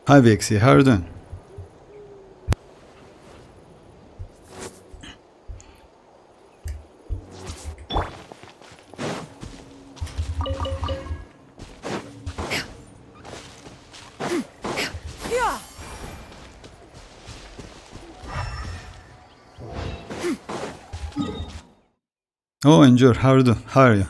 Hi Vixie, how are you doing? Oh, Endure, how are you doing? How are you?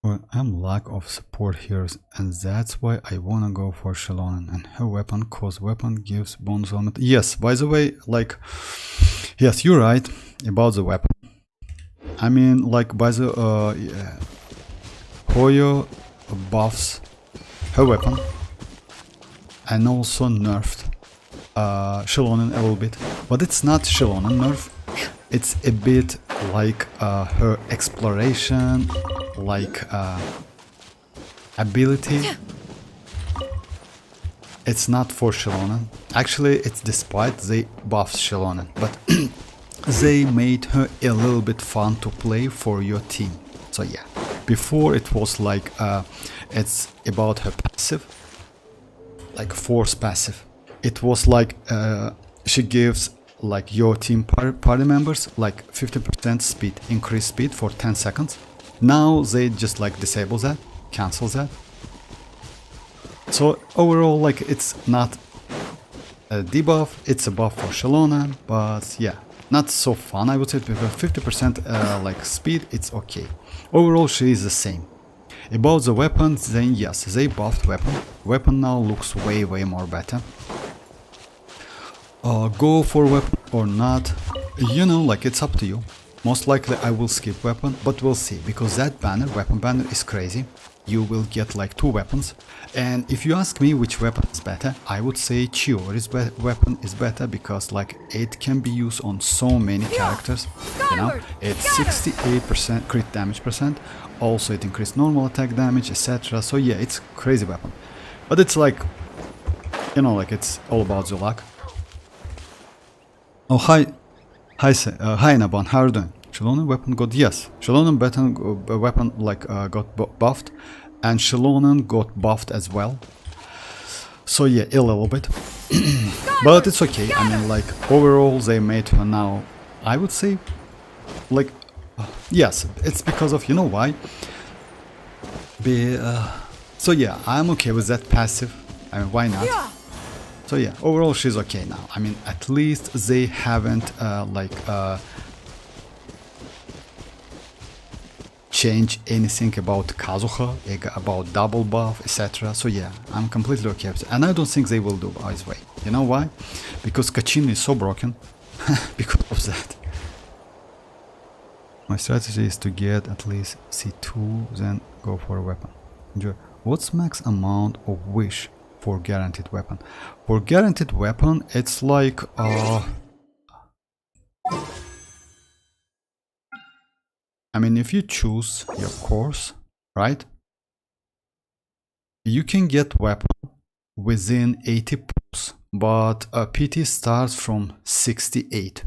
Well, I'm lack of support here, and that's why I wanna go for Xilonen and her weapon, cause weapon gives bonus element. Yes, by the way, like, yes, you're right about the weapon. I mean, like, by the yeah, Hoyo buffs her weapon and also nerfed Xilonen a little bit, but it's not Xilonen nerf. It's a bit like her exploration, like ability. It's not for Xilonen. Actually, it's despite they buffed Xilonen, but they made her a little bit fun to play for your team. So yeah, before it was like it's about her passive, like force passive. It was like she gives like your team party members like 50% speed, increased speed for 10 seconds. Now they just like disable that, cancel that. So overall, like, it's not a debuff, it's a buff for Xilonen, but yeah, not so fun I would say, because 50% like speed, it's okay. Overall she is the same. About the weapons, then yes, they buffed weapon. Weapon now looks way more better. Go for weapon or not, you know, like, it's up to you. Most likely I will skip weapon, but we'll see, because that banner, weapon banner, is crazy. You will get like 2 weapons, and if you ask me which weapon is better, I would say Chiori's weapon is better, because like it can be used on so many characters, you know. It's 68% crit damage percent, also it increased normal attack damage, etc. So yeah, it's crazy weapon, but it's like, you know, like, it's all about the luck. Oh, hi Naban, how are you doing? Xilonen weapon got, yes, Xilonen weapon like got buffed, and Xilonen got buffed as well. So yeah, a little bit, but it's okay. I mean, like, overall they made her now, I would say, like, yes, it's because of, you know why? So yeah, I'm okay with that passive. I mean, why not? So yeah, overall she's okay now. I mean, at least they haven't change anything about Kazuha, about double buff, etc. So yeah, I'm completely okay with it. And I don't think they will do this way. You know why? Because Kachin is so broken because of that. My strategy is to get at least C2, then go for a weapon. Enjoy. What's max amount of wish for guaranteed weapon? For guaranteed weapon, it's like I mean, if you choose your course, right, you can get weapon within 80 pulls, but PT starts from 68.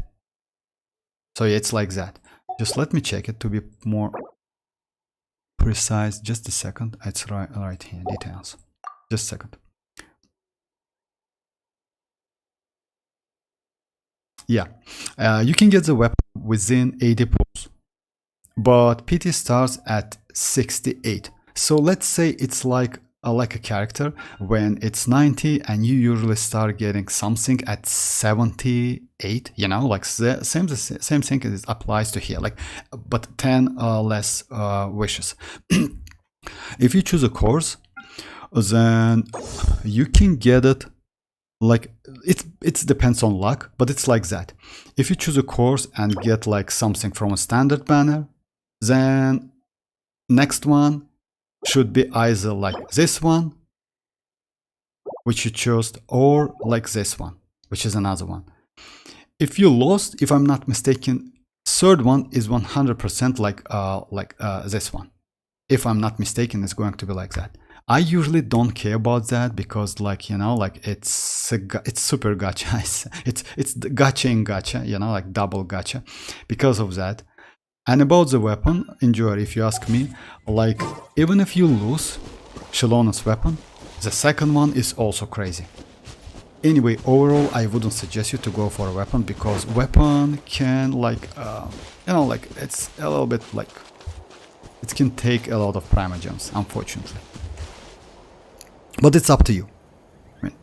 So yeah, it's like that. Just let me check it to be more precise. Just a second. It's right here, details. Just a second. Yeah, you can get the weapon within 80 pulls, but PT starts at 68. So let's say it's like a character when it's 90, and you usually start getting something at 78. You know, like the same thing is applies to here, like, but 10 less wishes. If you choose a course, then you can get it. Like, it depends on luck, but it's like that. If you choose a course and get like something from a standard banner, then next one should be either like this one, which you chose, or like this one, which is another one. If you lost, if I'm not mistaken, third one is 100% like this one. If I'm not mistaken, it's going to be like that. I usually don't care about that, because, like, you know, like, it's super gacha. it's gacha in gacha, you know, like double gacha, because of that. And about the weapon, Endure, if you ask me, like, even if you lose Xilonen's weapon, The second one is also crazy. Anyway, overall, I wouldn't suggest you to go for a weapon, because weapon can like, you know, like it's a little bit like, it can take a lot of Primogems, unfortunately. But it's up to you. I mean,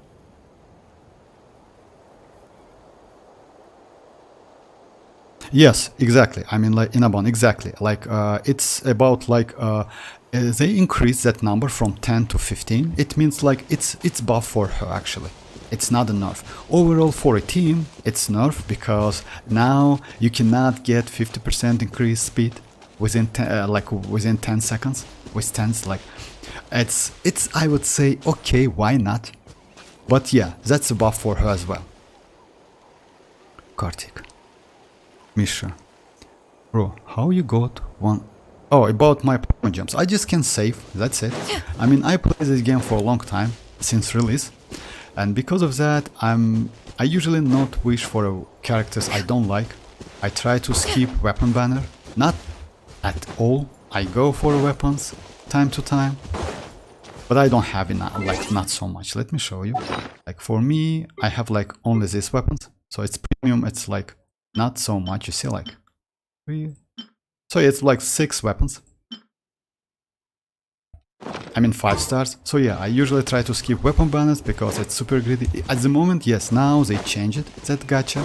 yes, exactly. I mean, like Inabon, exactly. Like it's about like they increase that number from 10 to 15. It means like it's buff for her actually. It's not a nerf. Overall for a team, it's nerf, because now you cannot get 50% increased speed within within 10 seconds with tens. Like it's I would say okay, why not? But yeah, that's a buff for her as well. Kartik, Misha, bro, how you got one? Oh, about my Primogems. I just can save. That's it. I mean, I play this game for a long time since release. And because of that, I usually not wish for characters I don't like. I try to skip weapon banner, not at all. I go for weapons time to time, but I don't have enough, like not so much. Let me show you. Like for me, I have like only these weapons, so it's premium. It's like not so much. You see, like so it's like 6 weapons. I mean 5 stars. So yeah, I usually try to skip weapon banners because it's super greedy. At the moment, yes, now they change it, that gacha,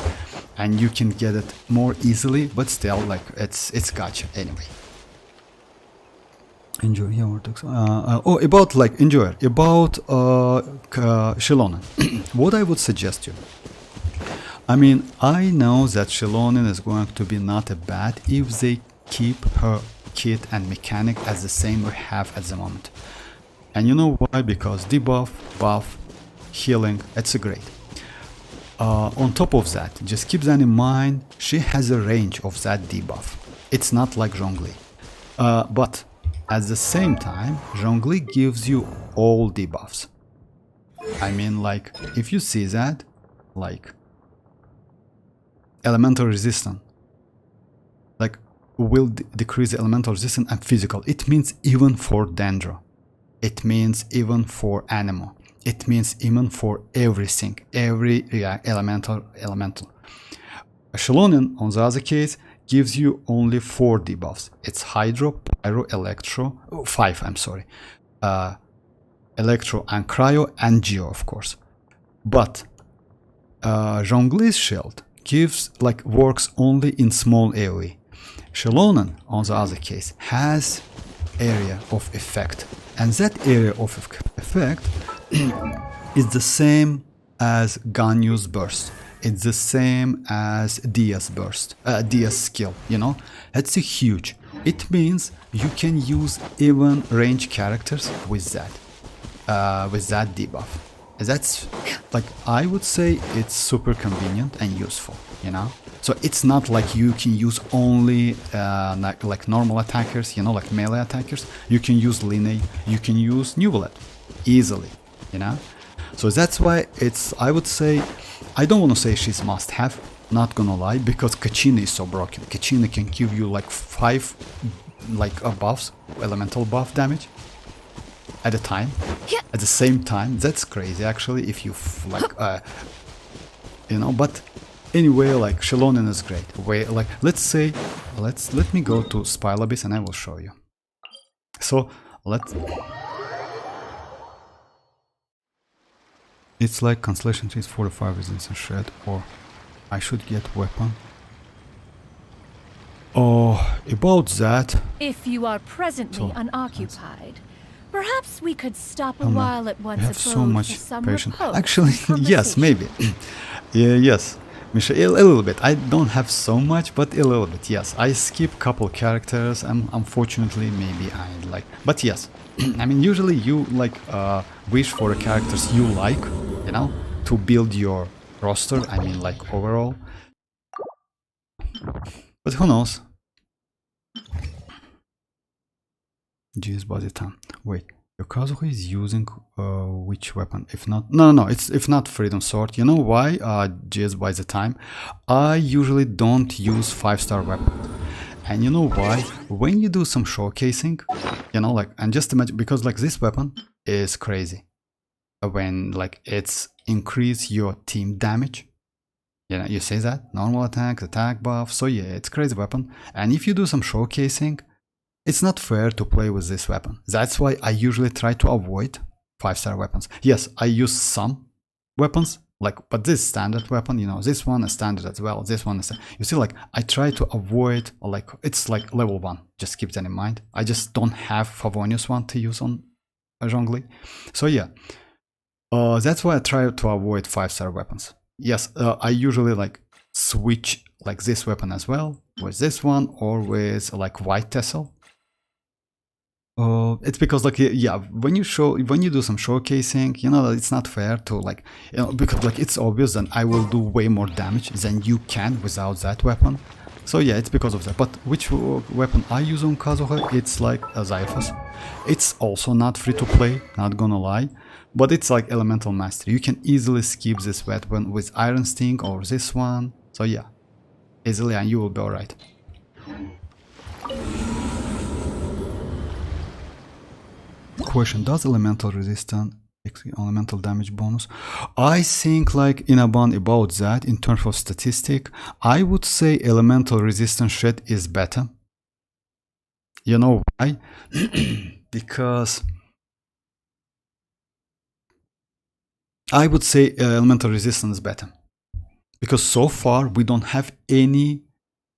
and you can get it more easily, but still like it's gacha anyway. Enjoy your oh, about like enjoy about xilonen. What I would suggest you, I mean, I know that xilonen is going to be not a bad if they keep her kit and mechanic as the same we have at the moment. And you know why? Because debuff, buff, healing, it's a great. On top of that, just keep that in mind, she has a range of that debuff. It's not like Zhongli. But at the same time, Zhongli gives you all debuffs. I mean, like, if you see that, like, elemental resistance, like, will decrease the elemental resistance and physical. It means even for Dendro. It means even for Anemo. It means even for everything, every elemental. Xilonen, on the other case, gives you only 4 debuffs. It's Hydro, Pyro, Electro, 5, I'm sorry. Electro and Cryo and Geo, of course. But Zhongli's shield gives, like, works only in small AoE. Xilonen, on the other case, has area of effect, and that area of effect is the same as Ganyu's burst. It's the same as Dia's burst, Dia's skill, you know? It's huge. It means you can use even range characters with that debuff. That's, like, I would say it's super convenient and useful, you know? So it's not like you can use only like normal attackers, you know, like melee attackers. You can use Linnea, you can use Neuvillette easily, you know? So that's why it's, I would say, I don't want to say she's must have, not gonna lie, because Kachina is so broken. Kachina can give you like 5 like buffs, elemental buff damage at a time, at the same time. That's crazy actually, if you like you know. But anyway, like, Xilonen is great. Wait, like, let's say, let me go to Spile Abyss and I will show you. So it's like Constellation Trees 45 resistance shred, or I should get weapon. Oh, about that. If you are presently unoccupied, perhaps we could stop a while at once. I have so much patience. Actually, yes, yes, maybe. Yeah, yes. Misha, a little bit. I don't have so much, but a little bit, yes. I skip couple characters, and unfortunately, maybe I like. But yes, I mean, usually you like wish for the characters you like, you know, to build your roster. I mean, like, overall. But who knows? GS Bazitan. Wait, Yokazuha is using which weapon? If not, no, it's if not Freedom Sword. You know why? GS by the time, I usually don't use 5-star weapons, and you know why? When you do some showcasing, you know, like, and just imagine, because like this weapon is crazy. when like it's increase your team damage. You know, you say that normal attack, attack buff. So yeah, it's crazy weapon. And if you do some showcasing, it's not fair to play with this weapon. That's why I usually try to avoid 5-star weapons. Yes, I use some weapons, like, but this standard weapon, you know, this one is standard as well. This one is, you see, like, I try to avoid, like, it's like level 1. Just keep that in mind. I just don't have Favonius one to use on Zhongli. So yeah, that's why I try to avoid 5-star weapons. Yes, I usually like switch like this weapon as well with this one, or with like white tassel. It's because like, yeah, when you do some showcasing, you know, it's not fair to like, you know, because like it's obvious that I will do way more damage than you can without that weapon. So yeah, it's because of that. But which weapon I use on Kazuha? It's like a Xiphos. It's also not free to play, not gonna lie, but it's like elemental mastery. You can easily skip this weapon with Iron Sting or this one. So yeah, easily, and you will be alright. Question: does elemental resistance elemental damage bonus? I think like Inaban about that in terms of statistic, I would say elemental resistance shred is better. You know why? Because I would say elemental resistance is better. Because so far we don't have any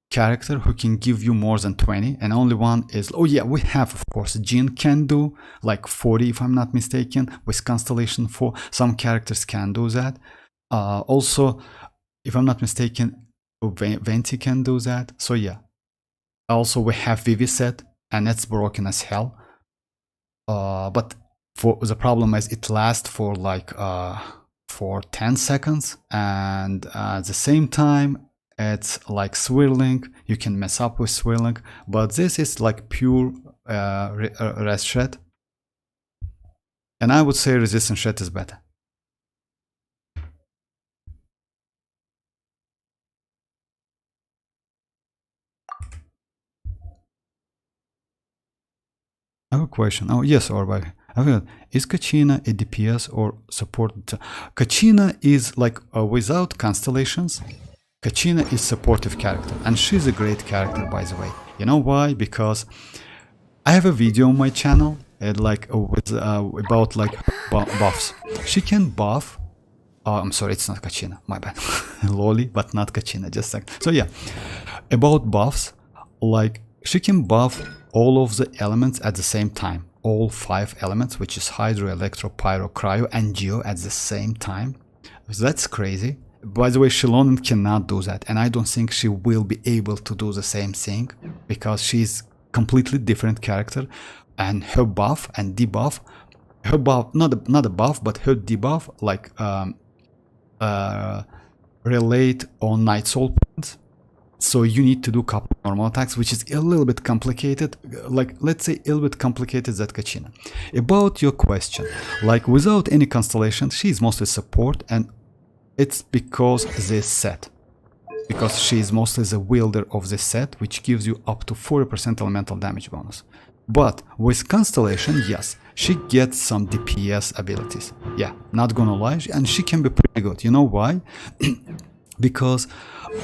character who can give you more than 20, and only one is, oh yeah, we have, of course, Jin can do like 40 if I'm not mistaken, with Constellation 4. Some characters can do that. Also, if I'm not mistaken, Venti can do that. So yeah. Also we have Viviset, and it's broken as hell. But for the problem is it lasts for like for 10 seconds, and at the same time it's like swirling. You can mess up with swirling, but this is like pure rest shred, and I would say resistance shred is better. I have a question. Oh yes, Orba. Is Kachina a DPS or support? Kachina is like without constellations. Kachina is supportive character, and she's a great character, by the way. You know why? Because I have a video on my channel like with about like buffs. She can buff. I'm sorry, it's not Kachina. My bad. Loli, but not Kachina. Just a second. So yeah, about buffs, like she can buff all of the elements at the same time. All 5 elements, which is Hydro, Electro, Pyro, Cryo, and Geo at the same time. That's crazy. By the way, xilonen cannot do that, and I don't think she will be able to do the same thing, because she's completely different character, and her buff and debuff, her buff, not a buff, but her debuff, like relate on Night Soul points. So you need to do a couple normal attacks, which is a little bit complicated, like let's say a little bit complicated than Kachina. About your question, like without any constellation, she's mostly support, and it's because this set. Because she is mostly the wielder of this set, which gives you up to 40% elemental damage bonus. But with Constellation, yes, she gets some DPS abilities. Yeah, not gonna lie, and she can be pretty good. You know why? Because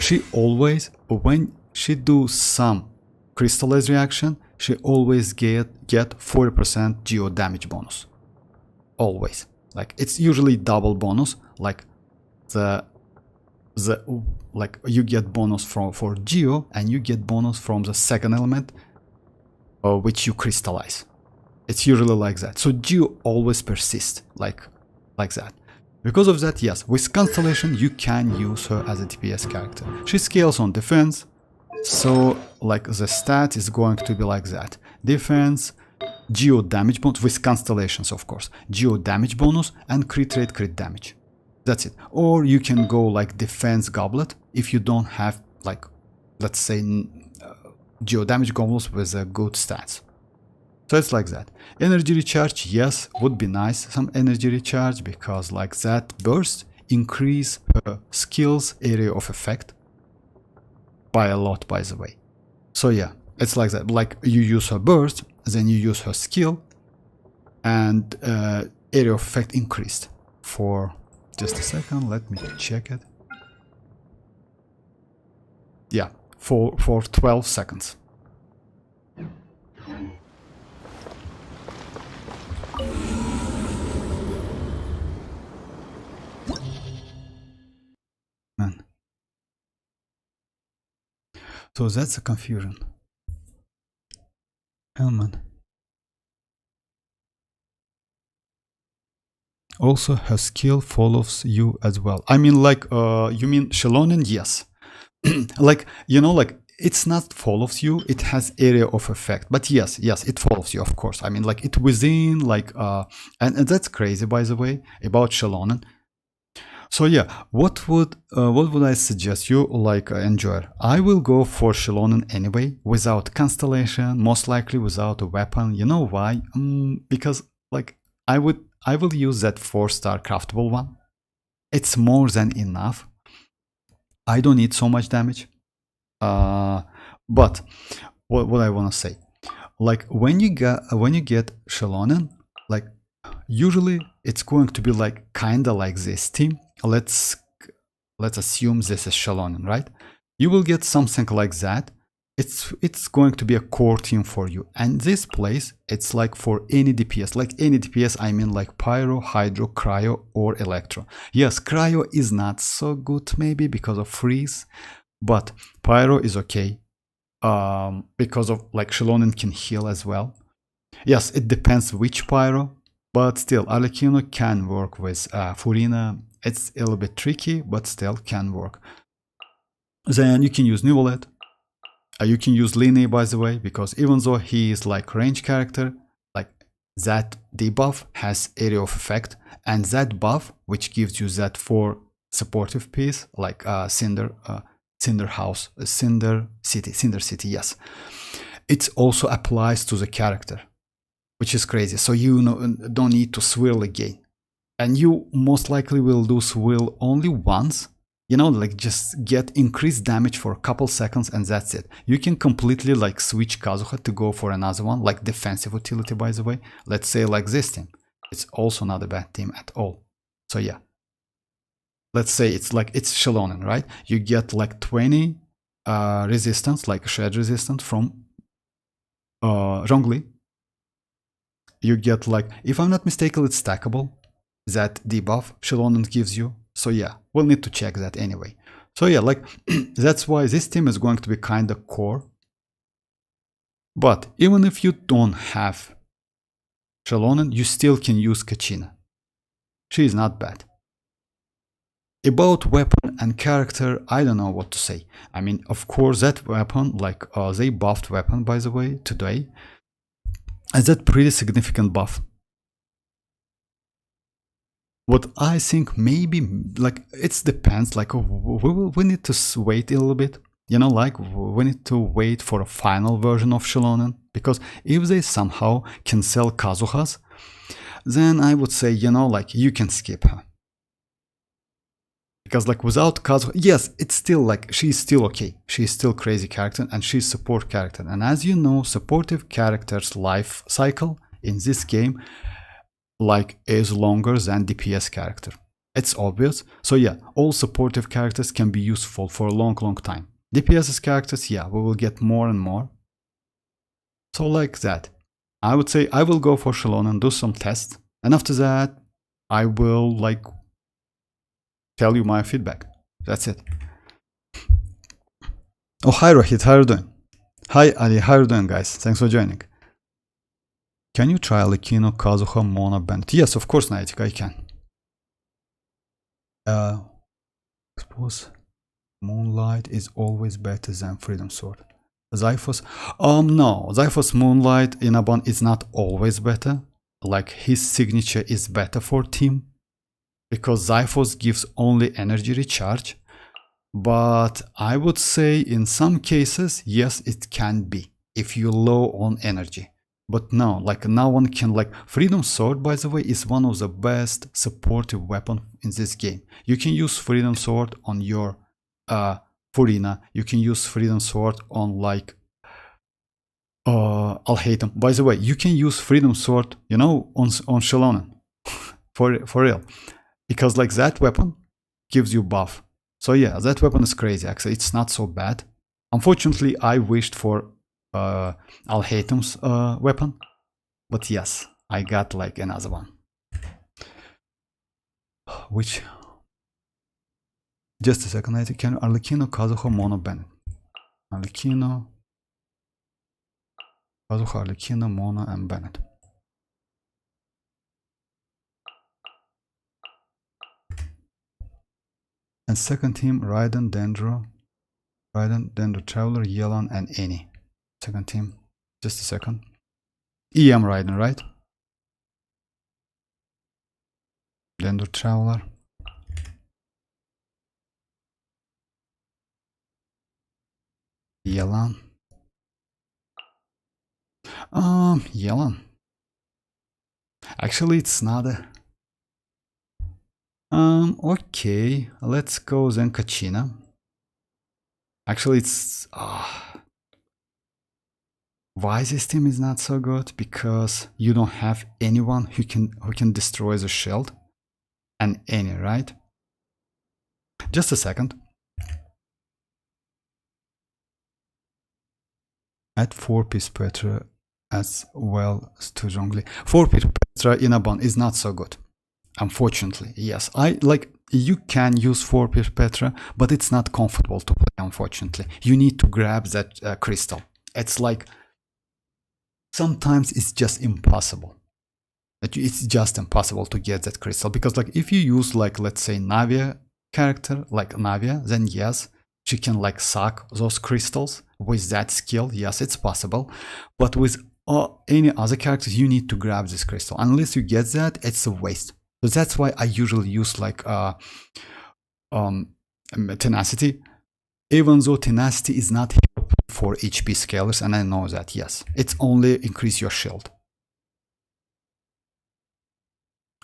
she always, when she do some crystallize reaction, she always get 40% geo damage bonus. Always. Like it's usually double bonus, like like you get bonus for geo, and you get bonus from the second element which you crystallize. It's usually like that. So geo always persists like that. Because of that, yes, with Constellation you can use her as a DPS character. She scales on defense, so like the stat is going to be like that. Defense, geo damage bonus, with Constellations of course, geo damage bonus, and crit rate, crit damage. That's it. Or you can go like defense goblet if you don't have, like, let's say geo damage goblets with good stats. So it's like that. Energy recharge, yes, would be nice, some energy recharge, because like that burst increase her skills area of effect by a lot, by the way. So yeah, it's like that. Like you use her burst, then you use her skill, and area of effect increased. for just a second. Let me check it. Yeah, for 12 seconds. Man. So that's a confusion. Hell, man. Also, her skill follows you as well. I mean, like, you mean xilonen? Yes. Like, you know, like, it's not follows you, it has area of effect. But yes, it follows you, of course. I mean, like, it within, like, and that's crazy, by the way, about xilonen. So yeah, what would I suggest you like enjoy? I will go for xilonen anyway, without constellation, most likely without a weapon. You know why? Because like I will use that 4-star craftable one. It's more than enough. I don't need so much damage. But what I want to say, like when you get xilonen, like usually it's going to be like kinda like this team. Let's assume this is xilonen, right? You will get something like that. It's going to be a core team for you, and this place it's like for any DPS. Like any DPS, I mean like pyro, hydro, cryo, or electro. Yes, cryo is not so good maybe because of freeze, but pyro is okay because of like xilonen can heal as well. Yes, it depends which pyro, but still Arlecchino can work with Furina. It's a little bit tricky, but still can work. Then you can use Neuvillette. You can use Line, by the way, because even though he is like range character, like that debuff has area of effect, and that buff, which gives you that 4 supportive piece, like Cinder House, Cinder City, yes. It also applies to the character, which is crazy. So you don't need to swirl again. And you most likely will do swirl only once. You know, like just get increased damage for a couple seconds and that's it. You can completely like switch Kazuha to go for another one, like defensive utility, by the way. Let's say like this team. It's also not a bad team at all. So yeah. Let's say it's like, it's xilonen, right? You get like 20 resistance, like shred resistance from Zhongli. You get like, if I'm not mistaken, it's stackable. That debuff xilonen gives you. So yeah, we'll need to check that anyway. So yeah, like that's why this team is going to be kind of core. But even if you don't have xilonen, you still can use Kachina. She is not bad. About weapon and character, I don't know what to say. I mean, of course, that weapon, like they buffed weapon, by the way, today. And that pretty significant buff. What I think maybe, like, it depends, like, we need to wait a little bit, you know, like, we need to wait for a final version of xilonen, because if they somehow can sell Kazuhas, then I would say, you know, like, you can skip her. Because, like, without Kazuha, yes, it's still, like, she's still okay. She's still crazy character, and she's support character. And as you know, supportive characters' life cycle in this game like is longer than DPS character. It's obvious. So yeah, all supportive characters can be useful for a long time. DPS characters, yeah, we will get more and more. So like that. I would say I will go for xilonen, do some tests, and after that I will like tell you my feedback. That's it. Oh, hi Rohit, how are you doing? Hi Ali, how are you doing, guys? Thanks for joining. Can you try Lekino, Kazuha, Mona, Bennett? Yes, of course, Niantic, I can. Suppose Moonlight is always better than Freedom Sword. Xiphos? No, Xiphos Moonlight in Abon is not always better. Like, his signature is better for team, because Xiphos gives only energy recharge. But I would say in some cases, yes, it can be, if you're low on energy. But no, like no one can, like, Freedom Sword, by the way, is one of the best supportive weapon in this game. You can use Freedom Sword on your Furina. You can use Freedom Sword on like Alhaitham. By the way, you can use Freedom Sword, you know, on xilonen. for real. because like that weapon gives you buff. So yeah, that weapon is crazy. Actually, it's not so bad. Unfortunately, I wished for Alhatum's weapon, but yes, I got like another one. Which, just a second, I think, can Arlecchino, Kazuha, Mono, Bennett. Arlecchino, Kazuha, Arlecchino, Mono, and Bennett. And second team, Raiden, Dendro, Traveler, Yelan, and Annie. Second team, just a second. EM Raiden, right? Dendro, Traveler. Yelan. Yelan. Actually, it's not a... okay. Let's go then Kachina. Actually, it's... why this team is not so good? Because you don't have anyone who can destroy the shield. And any, right? Just a second. Add 4-piece Petra as well as to Zhongli. 4-piece Petra in a bond is not so good. Unfortunately, yes. You can use 4-piece Petra, but it's not comfortable to play, unfortunately. You need to grab that crystal. It's like, sometimes it's just impossible. It's just impossible to get that crystal, because like if you use like, let's say, Navia character, like Navia, then yes, she can like suck those crystals with that skill. Yes, it's possible, but with any other characters, you need to grab this crystal. Unless you get that, it's a waste. So that's why I usually use like tenacity, even though tenacity is not helpful for HP scalers, and I know that. Yes, it's only increase your shield.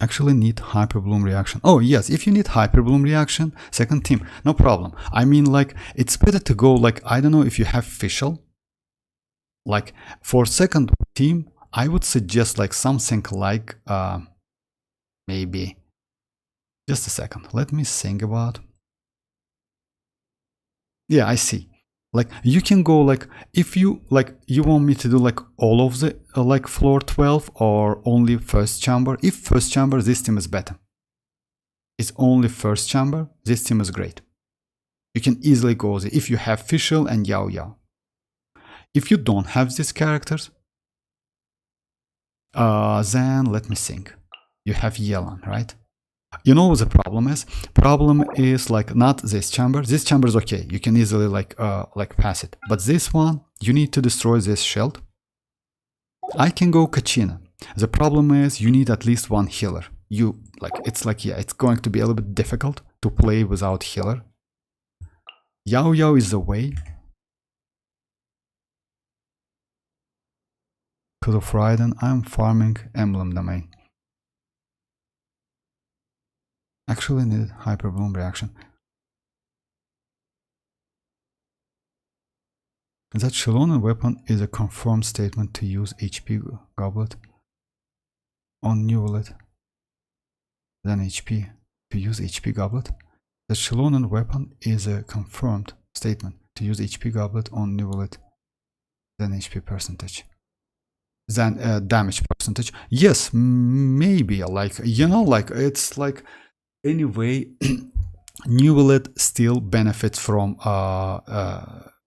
Actually need Hyper Bloom reaction. Oh yes, if you need Hyper Bloom reaction, second team, no problem. I mean, like, it's better to go like, I don't know if you have Fischl. Like for second team, I would suggest like something like maybe, just a second, let me think about. Yeah, I see. Like you can go like, if you like, you want me to do like all of the like floor 12 or only first chamber. If first chamber, this team is better. It's only first chamber, this team is great. You can easily go there if you have Fischl and Yao Yao. If you don't have these characters, then let me think. You have Yelan, right? You know what the problem is? Problem is like not this chamber. This chamber is okay. You can easily like pass it. But this one, you need to destroy this shield. I can go Kachina. The problem is you need at least one healer. You like, it's like, yeah, it's going to be a little bit difficult to play without healer. Yao Yao is the way. Because of Raiden, I'm farming Emblem Domain. Actually needed Hyper Bloom reaction. That xilonen weapon is a confirmed statement to use HP Goblet on Neuvillette. Then HP to use HP Goblet. The xilonen weapon is a confirmed statement to use HP Goblet on Neuvillette. Then HP percentage. Then damage percentage. Yes, maybe, like, you know, like, it's like, anyway, Neuvillette still benefits from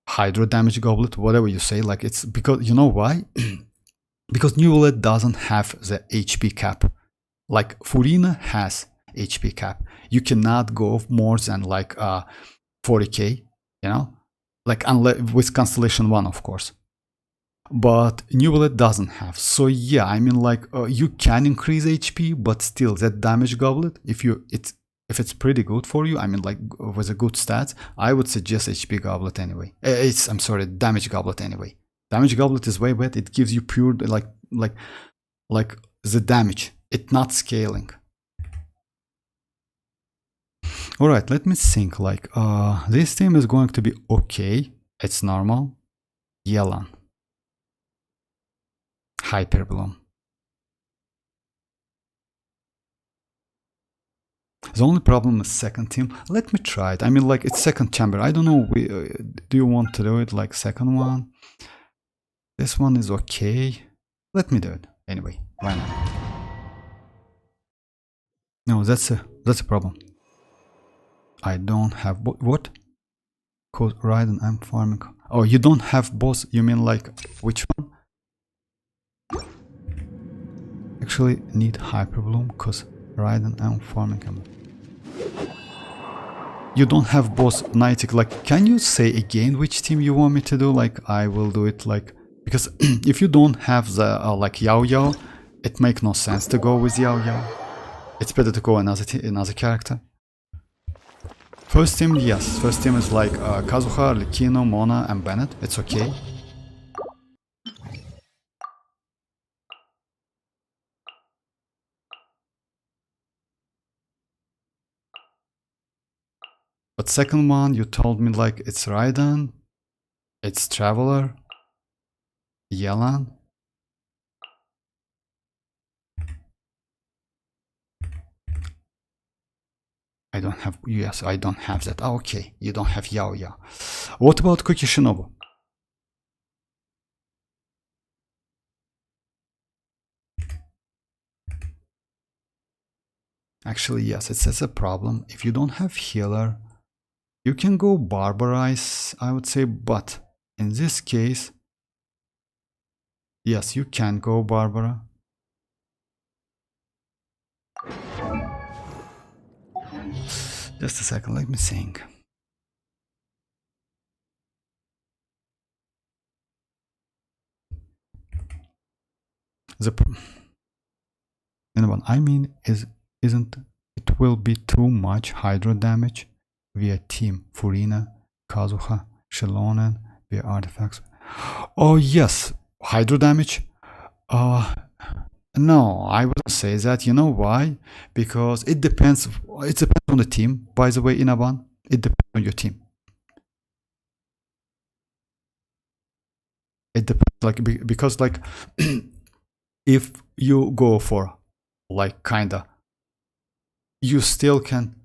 Hydro damage goblet, whatever you say. Like, it's because, you know why? Because Neuvillette doesn't have the HP cap. Like Furina has HP cap. You cannot go more than like 40k, you know, like unless with Constellation 1, of course. But Neuvillette doesn't have. So yeah, I mean, like, you can increase HP, but still that damage goblet, if it's pretty good for you, I mean, like, with a good stats, I would suggest HP goblet anyway. I'm sorry, damage goblet anyway. Damage goblet is way better. It gives you pure like the damage. It's not scaling. All right, let me think. Like, this team is going to be okay. It's normal. Yelan. Hyper Bloom. The only problem is second team. Let me try it. I mean, like, it's second chamber. I don't know. Do you want to do it like second one? This one is okay. Let me do it anyway. Why not? No, that's a problem. I don't have what? Code Raiden. I'm farming. Oh, you don't have boss. You mean like which one? Actually, need Hyperbloom because Raiden. I'm farming him. You don't have boss Niantic. Like, can you say again which team you want me to do? Like, I will do it like, because if you don't have the like Yao Yao, it makes no sense to go with Yao Yao. It's better to go another character. First team, yes. First team is like Kazuha, Likino, Mona, and Bennett. It's okay. But second one, you told me like it's Raiden, it's Traveler, Yelan. I don't have, yes, I don't have that. Oh, okay, you don't have Yao Yao. What about Cookie Shinobu? Actually, yes, it's a problem. If you don't have healer, you can go Barbarize, I would say, but in this case, yes, you can go Barbara. Just a second, let me think. What I mean isn't it will be too much hydro damage via team Furina, Kazuha, Xilonen via artifacts. Oh yes, hydro damage. No, I wouldn't say that. You know why? Because it depends. It depends on the team. By the way, Inaban, it depends on your team. It depends, like because like if you go for like kinda, you still can.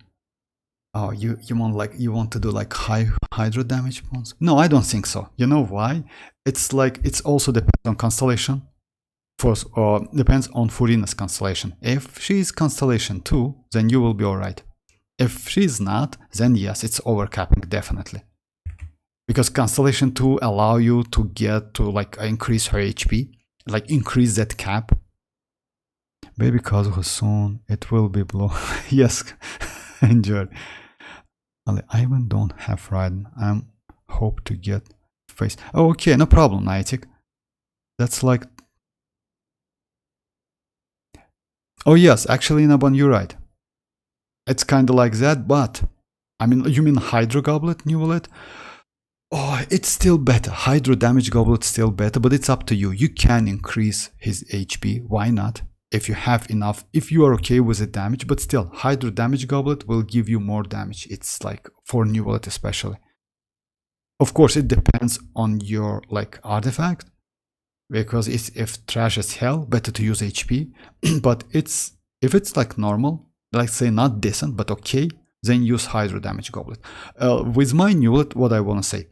Oh, you want to do like high hydro damage ones? No, I don't think so. You know why? It's like it's also depends on constellation. First, or depends on Furina's constellation. If she's constellation 2, then you will be alright. If she's not, then yes, it's overcapping definitely. Because constellation 2 allow you to get to like increase her HP, like increase that cap. Baby Kazuha soon, it will be blow. Yes, enjoy. I even don't have Raiden. I'm hope to get face. Oh, okay, no problem, Niantic. That's like. Oh yes, actually, Naban, you're right. It's kind of like that, but I mean, you mean Hydro Goblet, Neuvillette? Oh, it's still better. Hydro Damage Goblet still better, but it's up to you. You can increase his HP. Why not? If you have enough, if you are okay with the damage, but still, Hydro Damage Goblet will give you more damage. It's like for Neuvillette especially. Of course, it depends on your like artifact, because if trash is hell, better to use HP. But if it's like normal, like say not decent but okay, then use Hydro Damage Goblet. With my Neuvillette, what I want to say,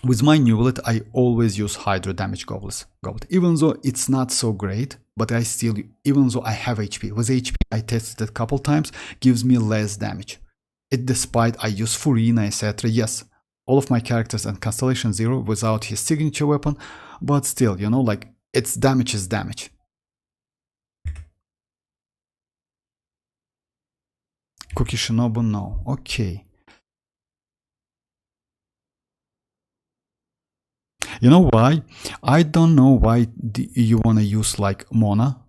with my Neuvillette, I always use Hydro Damage Goblet, even though it's not so great, but I still, even though I have HP, with HP I tested it a couple times, gives me less damage. It despite I use Furina, etc. Yes, all of my characters and Constellation 0 without his signature weapon, but still, you know, like, its damage is damage. Cookie Shinobu, no. Okay. You know why? I don't know why you want to use like Mona.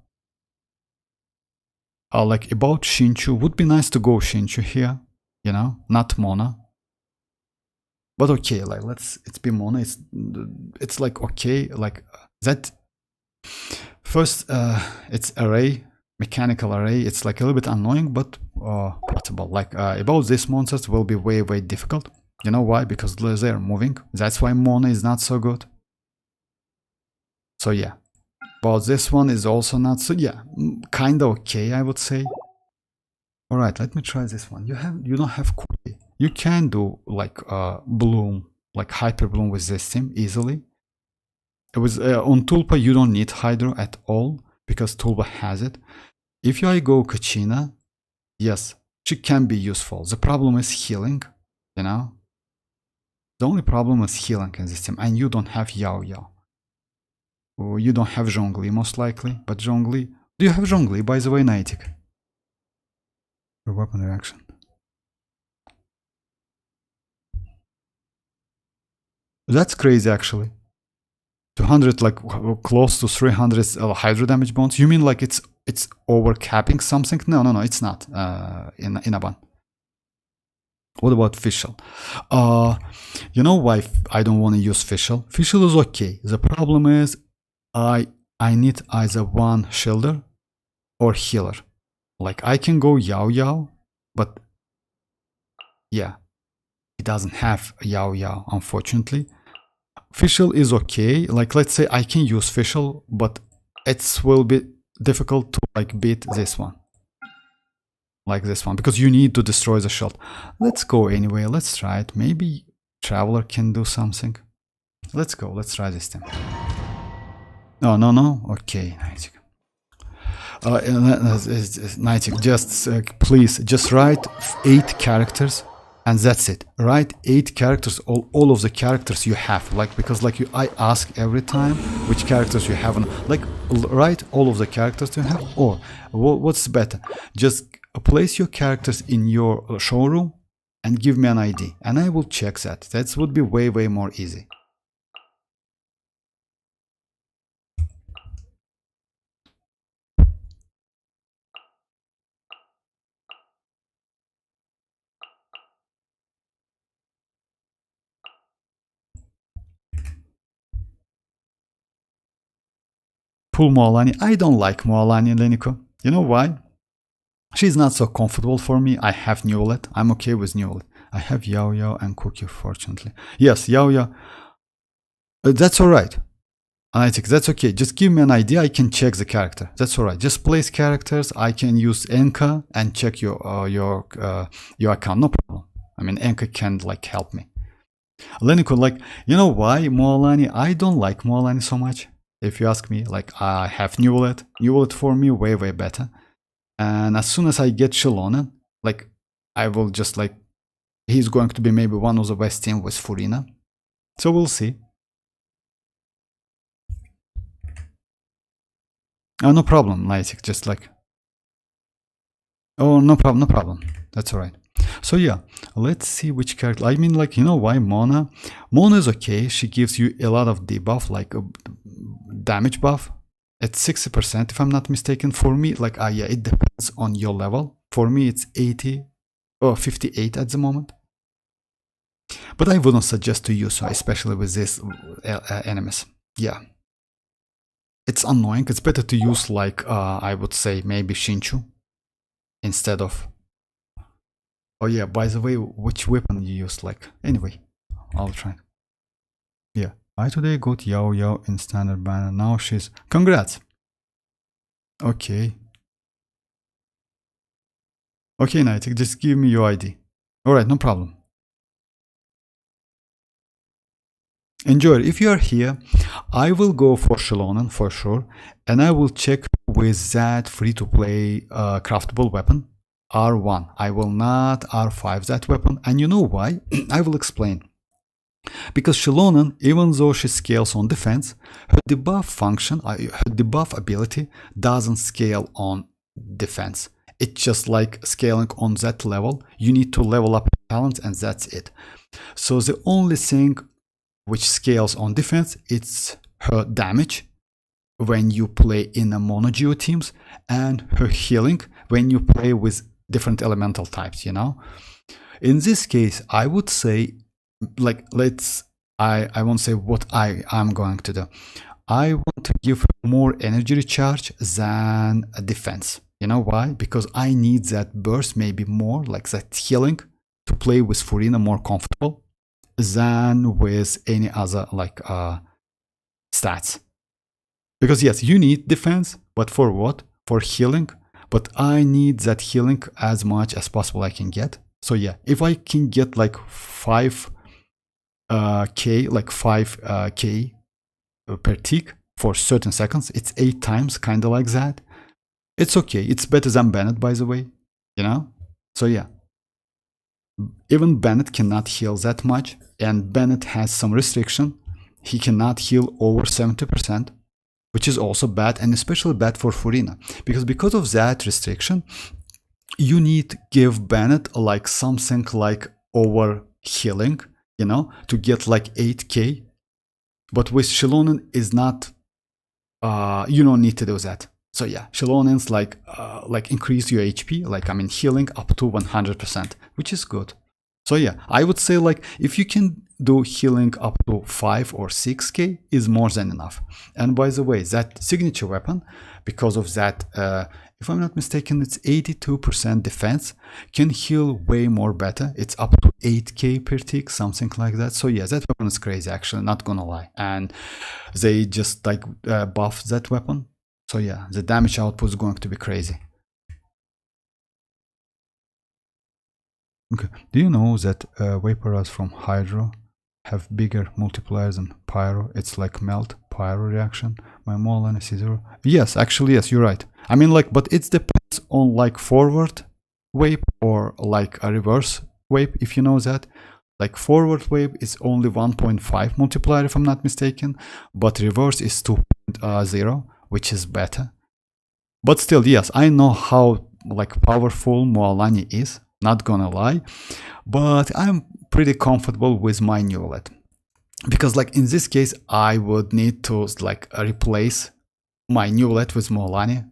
Like about Shinchu, would be nice to go Shinchu here, you know, not Mona. But okay, like it's be Mona. It's like okay, like that. First, it's array, mechanical array. It's like a little bit annoying, but possible. Like about these monsters will be way difficult. You know why? Because they're moving. That's why Mona is not so good. So yeah, about this one is also not so, yeah, kind of okay, I would say. All right, let me try this one. You don't have Kuri. You can do like bloom, like hyper bloom with this team easily. It was on Tulpa. You don't need Hydro at all because Tulpa has it. If I go Kachina, yes, she can be useful. The problem is healing, you know. The only problem is healing in this team, and you don't have Yao Yao. Or you don't have Zhongli most likely, but Zhongli. Do you have Zhongli, by the way, Niantic? For weapon reaction. That's crazy, actually. 200, like close to 300 hydro damage bonds. You mean like it's overcapping something? No, it's not. In a ban. What about Fischl? You know why I don't want to use Fischl? Fischl is okay. The problem is I need either one shielder or healer. Like I can go Yao Yao, but yeah, it doesn't have Yao Yao, unfortunately. Fischl is okay. Like let's say I can use Fischl, but it will be difficult to like beat this one. Like this one, because you need to destroy the shield. Let's go anyway, let's try it. Maybe Traveler can do something. Let's go, let's try this thing. No, okay, Niantic. Niantic, just please, just write 8 characters and that's it. Write 8 characters, all of the characters you have, like, because like I ask every time which characters you have, like write all of the characters you have, or what's better, just place your characters in your showroom and give me an ID and I will check that. That would be way more easy. Pull Mualani. I don't like Mualani, Leniko. You know why? She's not so comfortable for me. I have Neuvillette. I'm okay with Neuvillette. I have Yao Yao and Cookie, fortunately. Yes, Yao Yao. That's alright. I think that's okay. Just give me an idea. I can check the character. That's alright. Just place characters. I can use Enka and check your account. No problem. I mean, Enka can like help me. Leniko, like, you know why Mualani? I don't like Mualani so much. If you ask me, like, I have Neuvillette. Neuvillette for me way better. And as soon as I get xilonen, like, I will just like, he's going to be maybe one of the best team with Furina. So we'll see. Oh, no problem, Niantic, just like, oh, no problem. That's alright. So yeah, let's see which character. I mean, like, you know why Mona? Mona is okay. She gives you a lot of debuff, like a damage buff at 60%, if I'm not mistaken. For me, like, yeah, it depends on your level. For me, it's 80 or 58 at the moment. But I wouldn't suggest to use her, especially with these enemies. Yeah. It's annoying. It's better to use, like, I would say maybe Shinchu instead of... Oh yeah, by the way, which weapon you use? Like, anyway, I'll try. Yeah, I today got Yao Yao in standard banner. Now she's... Congrats! Okay. Okay, Niantic, just give me your ID. Alright, no problem. Enjoy. If you are here, I will go for xilonen for sure, and I will check with that free-to-play craftable weapon. R1. I will not R5 that weapon, and you know why? I will explain. Because xilonen, even though she scales on defense, her debuff function, her debuff ability doesn't scale on defense. It's just like scaling on that level. You need to level up talent and that's it. So the only thing which scales on defense, it's her damage when you play in a monogeo teams, and her healing when you play with different elemental types, you know. In this case, I would say, like, I won't say what I'm going to do. I want to give her more energy recharge than a defense. You know why? Because I need that burst, maybe more, like that healing, to play with Furina more comfortable than with any other, like, stats. Because yes, you need defense, but for what? For healing. but I need that healing as much as possible I can get. So yeah, if I can get like 5k, like 5k per tick for certain seconds, it's 8 times, kind of like that. It's okay. It's better than Bennett, by the way, you know? So yeah, even Bennett cannot heal that much, and Bennett has some restriction. He cannot heal over 70%, which is also bad, and especially bad for Furina, because of that restriction, you need to give Bennett like something like over healing, you know, to get like 8k. But with xilonen is not, you don't need to do that. So yeah, xilonens like increase your HP, like I mean healing up to 100%, which is good. So yeah, I would say like if you can do healing up to 5 or 6k is more than enough. And by the way, that signature weapon, because of that, if I'm not mistaken, it's 82% defense, can heal way more better. It's up to 8k per tick, something like that. So yeah, that weapon is crazy, actually, not gonna lie. And they just like buffed that weapon. So yeah, the damage output is going to be crazy. Okay. Do you know that vaporas from Hydro have bigger multipliers than Pyro? It's like melt Pyro reaction. My mualani is 0. Yes, actually, yes, you're right. I mean, like, but it depends on like forward wave or like a reverse wave, if you know that. Like forward wave is only 1.5 multiplier, if I'm not mistaken, but reverse is 2.0, which is better. But still, yes, I know how like powerful mualani is. Not gonna lie, but I'm pretty comfortable with my Neuvillette, because like in this case I would need to like replace my Neuvillette with mualani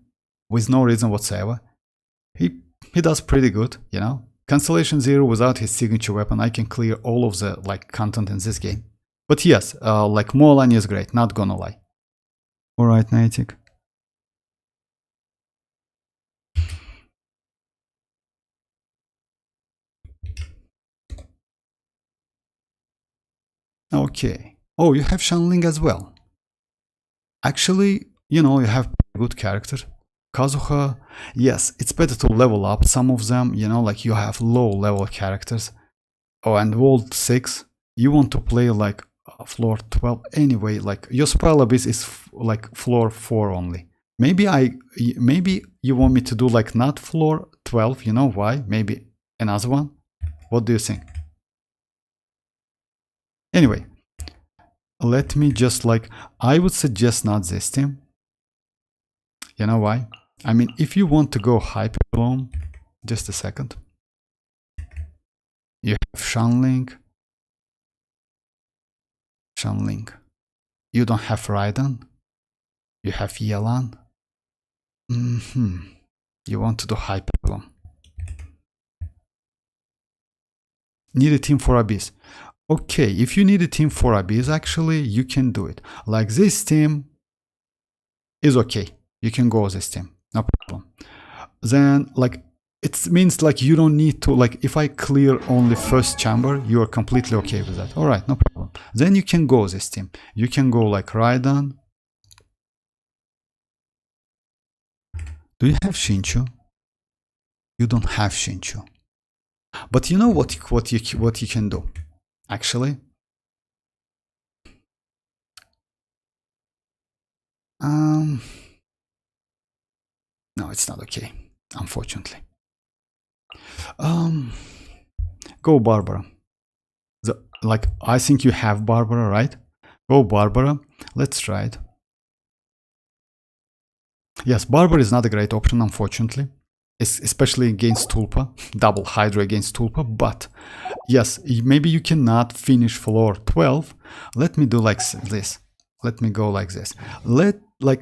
with no reason whatsoever. He does pretty good, you know. Constellation 0 without his signature weapon, I can clear all of the like content in this game. But yes, like mualani is great, not gonna lie. Alright, Niantic. Okay. Oh, you have Shanling as well. Actually, you know, you have good character. Kazuha, yes, it's better to level up some of them, you know, like you have low level characters. Oh, and World 6, you want to play like floor 12 anyway, like your spell abyss is like floor 4 only. Maybe you want me to do like not floor 12, you know why? Maybe another one? What do you think? Anyway, let me just like, I would suggest not this team. You know why? I mean, if you want to go hyper bloom, just a second. You have Shanling. You don't have Raiden. You have Yelan. You want to do hyper bloom. Need a team for Abyss. Okay, if you need a team for Abyss, actually, you can do it. Like this team is okay. You can go with this team. No problem. Then, like, it means like you don't need to, like, if I clear only first chamber, you are completely okay with that. All right, no problem. Then you can go this team. You can go like Raiden. Do you have Shinchu? You don't have Shinchu. But you know what you can do, actually? No, it's not okay, unfortunately. Go Barbara. Like, I think you have Barbara, right? Go Barbara. Let's try it. Yes, Barbara is not a great option, unfortunately. Especially against Tulpa. Double Hydra against Tulpa. But, yes, maybe you cannot finish floor 12. Let me do like this. Let me go like this.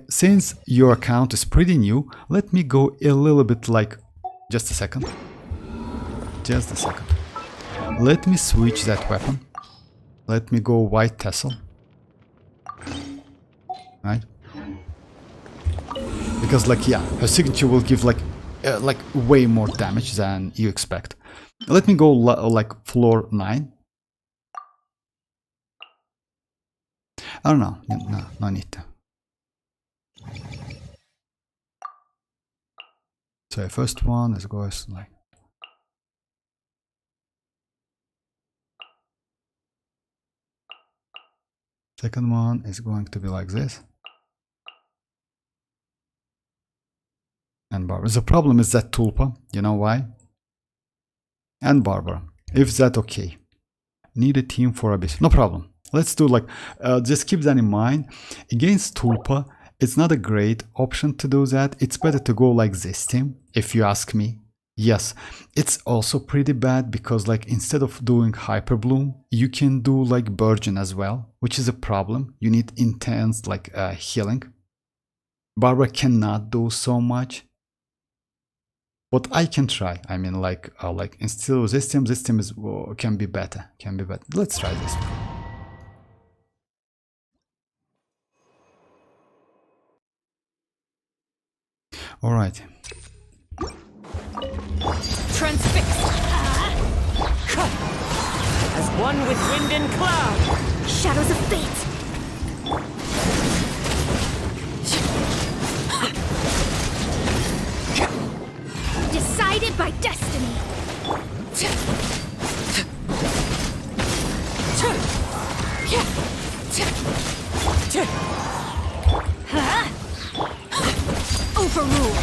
Since your account is pretty new, let me go a little bit like... Just a second. Just a second. Let me switch that weapon. Let me go White Tassel. Right? Because like, yeah, her signature will give like way more damage than you expect. Let me go like floor 9. I don't know. No need to. So first one is goes like. Second one is going to be like this. And Barbara. The problem is that tulpa. You know why? And Barbara. If that okay. Need a team for a bit. No problem. Let's do like, just keep that in mind. Against tulpa, it's not a great option to do that. It's better to go like this team, if you ask me. Yes, it's also pretty bad because like instead of doing hyper bloom, you can do like burgeon as well, which is a problem. You need intense like healing. Barbara cannot do so much. But I can try. I mean, like instead of this team is can be better. Can be better. Let's try this one. All right. Transfixed. As one with wind and cloud. Shadows of fate. Decided by destiny. Overruled.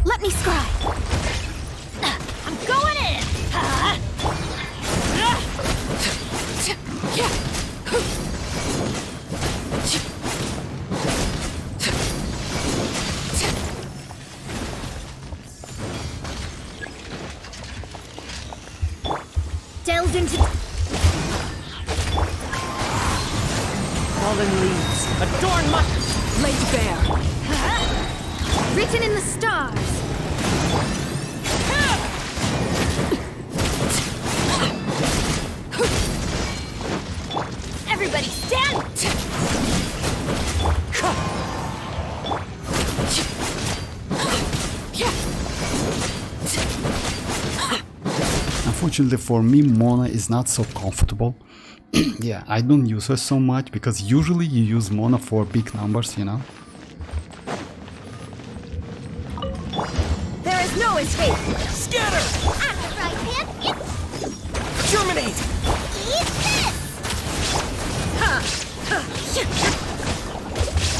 Let me scry. I'm going in. Delved into Fallen leaves adorn my laid bare. written in the stars. Everybody stand! Unfortunately for me, Mona is not so comfortable. Yeah, I don't use her so much because usually you use Mona for big numbers, you know. There is no escape! Scatter! At the right hand, Germinate! eat this!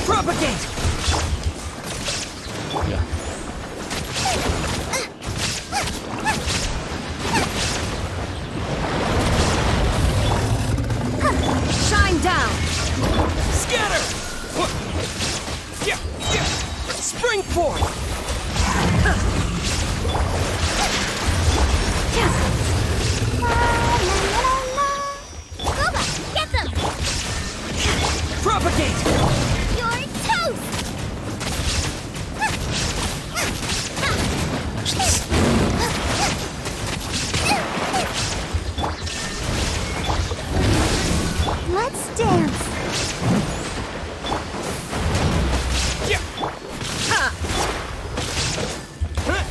Propagate! Yeah. Shine down! Scatter! Spring forth! Booba, get them! Propagate! You're toast! Let's dance!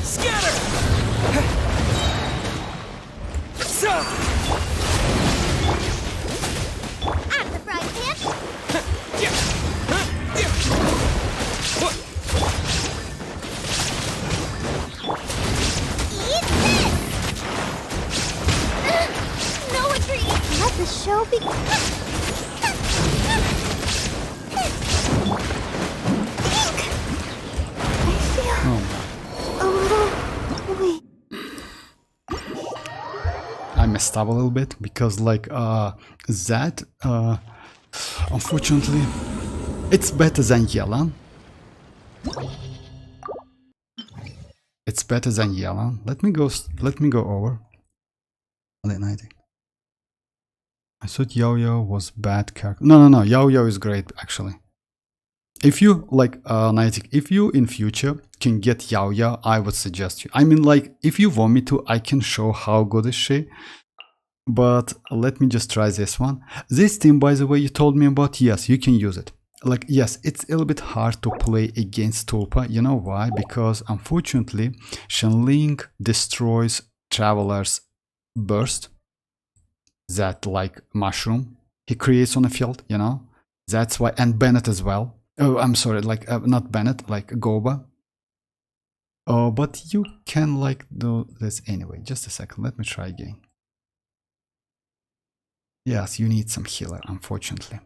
Scatter! At the right hand, eat this! No retreat! Let the show begin! I messed up a little bit because like that unfortunately it's better than Yelan. It's better than Yelan. Let me go over. I thought Yo-Yo was bad character. No, Yo-Yo is great actually. If you like Niantic, if you in future can get Yo-Yo, I would suggest you. I mean, like, if you want me to, I can show how good is she. But let me just try this one. This team, by the way, you told me about, yes, you can use it. Like, yes, it's a little bit hard to play against Tulpa. You know why? Because unfortunately, Shenling destroys Traveler's burst. That like mushroom he creates on the field, you know. That's why, and Bennett as well. Oh, I'm sorry, like not Bennett, like Goba. But you can like do this anyway. Just a second, let me try again. Yes, you need some healer, unfortunately.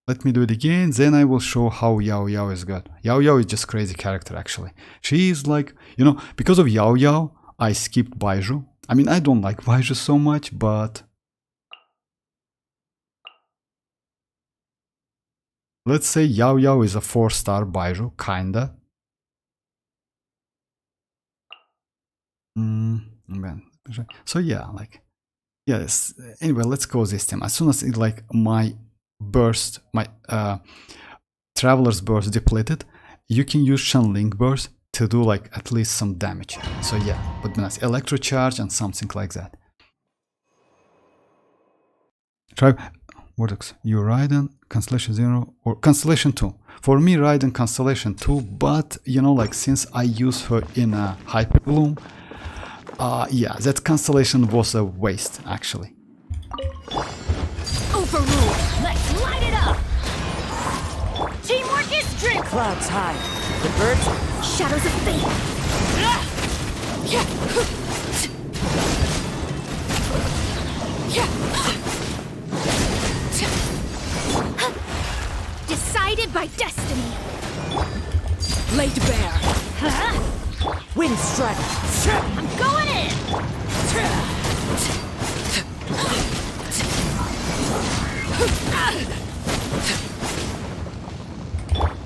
Let me do it again, then I will show how Yao Yao is good. Yao Yao is just crazy character actually. She is like, you know, because of Yao Yao, I skipped Baiju. I mean, I don't like Baiju so much, but let's say Yao Yao is a 4-star Baiju, kinda. So yeah, like, yes. Anyway, let's go this time. As soon as it like my burst, my traveler's burst depleted, you can use Shenling burst to do like at least some damage. So yeah, would be nice. Electro charge and something like that. Try Vortex. You Raiden, Constellation 0 or Constellation 2. For me, Raiden Constellation 2, but you know, like since I use her in a Hyper Bloom, yeah, that Constellation was a waste actually. Overrule! Let's light it up! Teamwork is strength! Clouds high. The birds. Shadows of fate! Decided by destiny! Laid bare. Wind strike. I'm going in!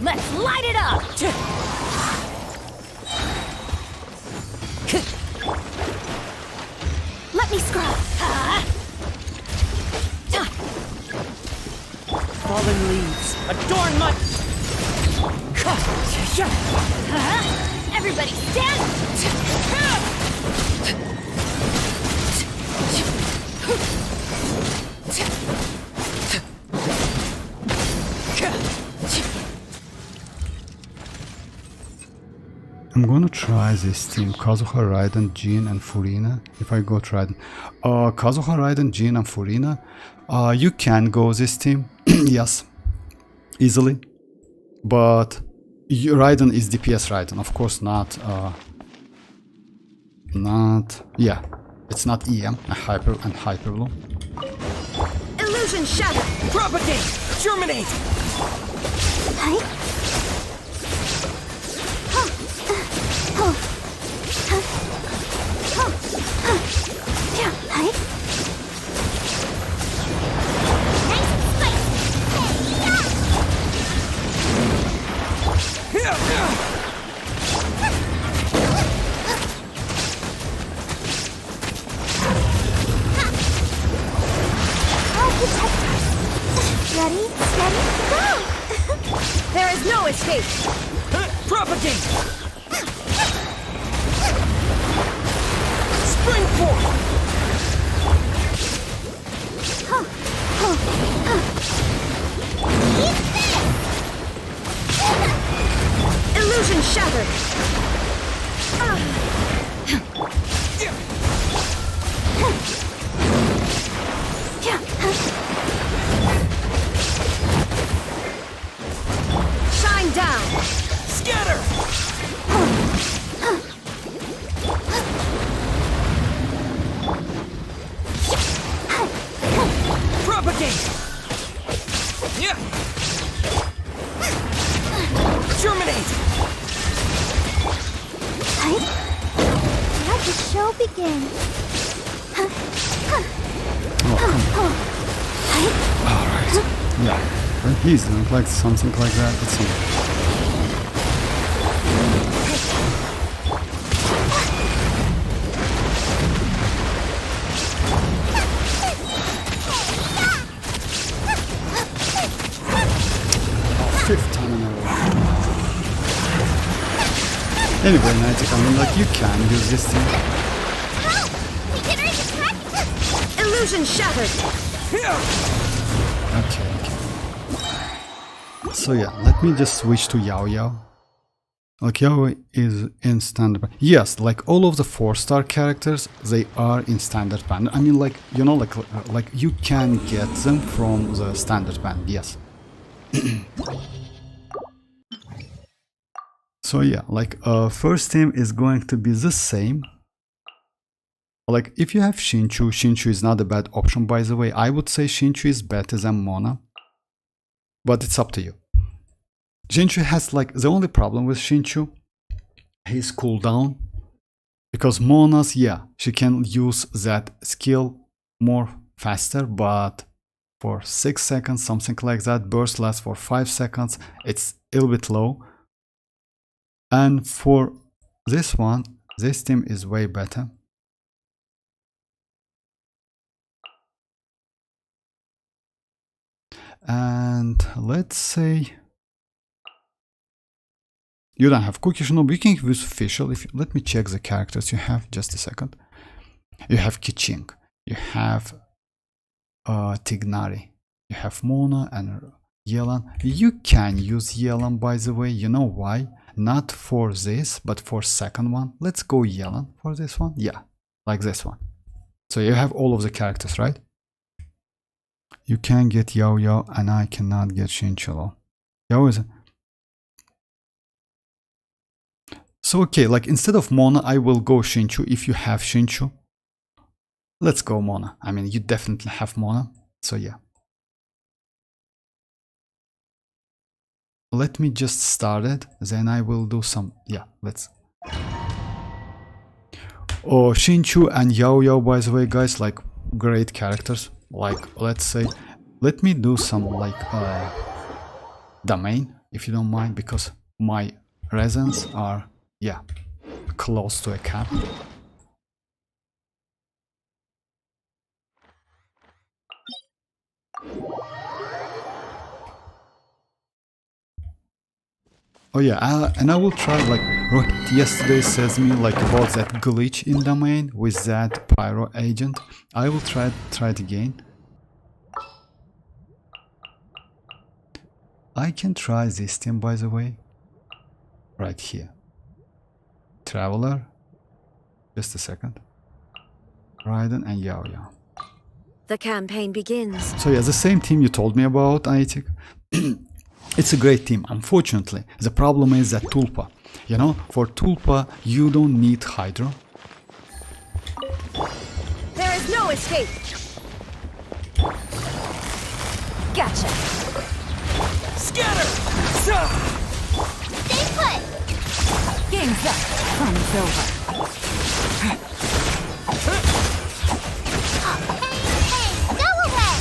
Let's light it up! Let me scrub! Fallen leaves. Adorn my. Everybody stand! I'm gonna try this team, Kazuha, Raiden, Jin, and Furina. If I go try Kazuha, Raiden, Jin, and Furina, you can go this team, yes, easily. But Raiden is DPS Raiden, of course not, yeah, it's not EM, a Hyper and Hyper Bloom. Illusion shatter! Propagate. Germinate. Ready, steady, go! There is no escape! Propagate. Spring forth. Illusion shattered! Shine down! Scatter. Propagate. Yeah. Germinate. Let the show begin. Alright, yeah, when he's doing like something like that, it's something. Fifth time in a row. Anyway, Niantic, I mean, like, you can use this thing. Illusion shattered! Okay. So yeah, let me just switch to Yao Yao. Like, Yao is in standard band. Yes, like all of the 4-star characters, they are in standard band. I mean, like, you know, like you can get them from the standard band, yes. So yeah, like first team is going to be the same. Like if you have Shinchu is not a bad option, by the way. I would say Shinchu is better than Mona, but it's up to you. Shinchu has like the only problem with Shinchu, his cooldown, because Mona's, yeah, she can use that skill more faster, but for 6 seconds, something like that. Burst lasts for 5 seconds. It's a little bit low. And for this one, this team is way better. And let's say you don't have Cookie Shinobu, you can use Official. Let me check the characters you have, just a second. You have Kiching, you have Tignari, you have Mona and Yelan. You can use Yelan, by the way. You know why? Not for this, but for second one. Let's go Yelan for this one. Yeah, like this one. So you have all of the characters, right? You can get Yao Yao, and I cannot get Shinchulo. Yao is... So okay, like instead of Mona, I will go Shinchu if you have Shinchu. Let's go Mona. I mean, you definitely have Mona, so yeah. Let me just start it, then I will do some... Yeah, let's... Oh, Shinchu and Yao Yao, by the way, guys, like great characters. Like, let's say, let me do some like domain, if you don't mind, because my resins are, yeah, close to a cap. Oh yeah, and I will try, like Rohit yesterday says me like about that glitch in domain with that pyro agent. I will try it again. I can try this team, by the way, right here. Traveler, just a second. Raiden and Yao Yao. The campaign begins. So yeah, the same team you told me about, Aitik. It's a great team. Unfortunately, the problem is that Tulpa. You know, for Tulpa, you don't need Hydro. There is no escape. Gotcha. Scatter! Stay put! Game's up. Fun's over. Hey, go away!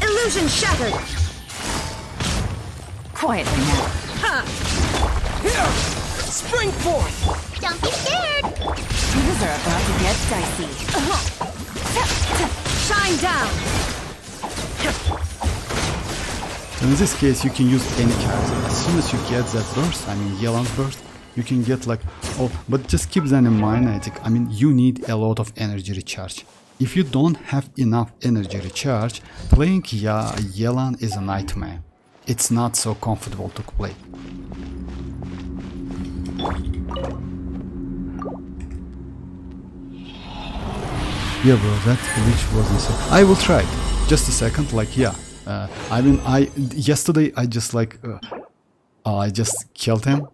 Illusion shattered. Quietly now. Ha! Here! Spring forth! Don't be scared! Things are about to get dicey. Shine down. So in this case, you can use any character. As soon as you get that burst, I mean Yelan's burst, you can get like, oh, but just keep that in mind, Aitik. I mean, you need a lot of energy recharge. If you don't have enough energy recharge, playing Yelan is a nightmare. It's not so comfortable to play. Yeah, bro, that glitch was insane. I will try it. Just a second, like, yeah. I mean, yesterday I just like, I just killed him.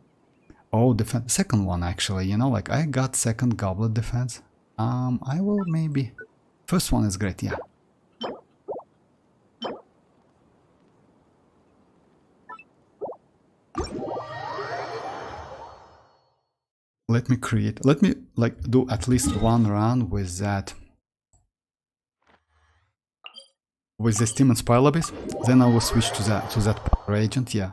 Oh, defense, second one actually, you know, like I got second goblet defense. I will maybe, first one is great, yeah. Let me like do at least one round with that. With this team and Spy Abyss, then I will switch to that power agent, yeah.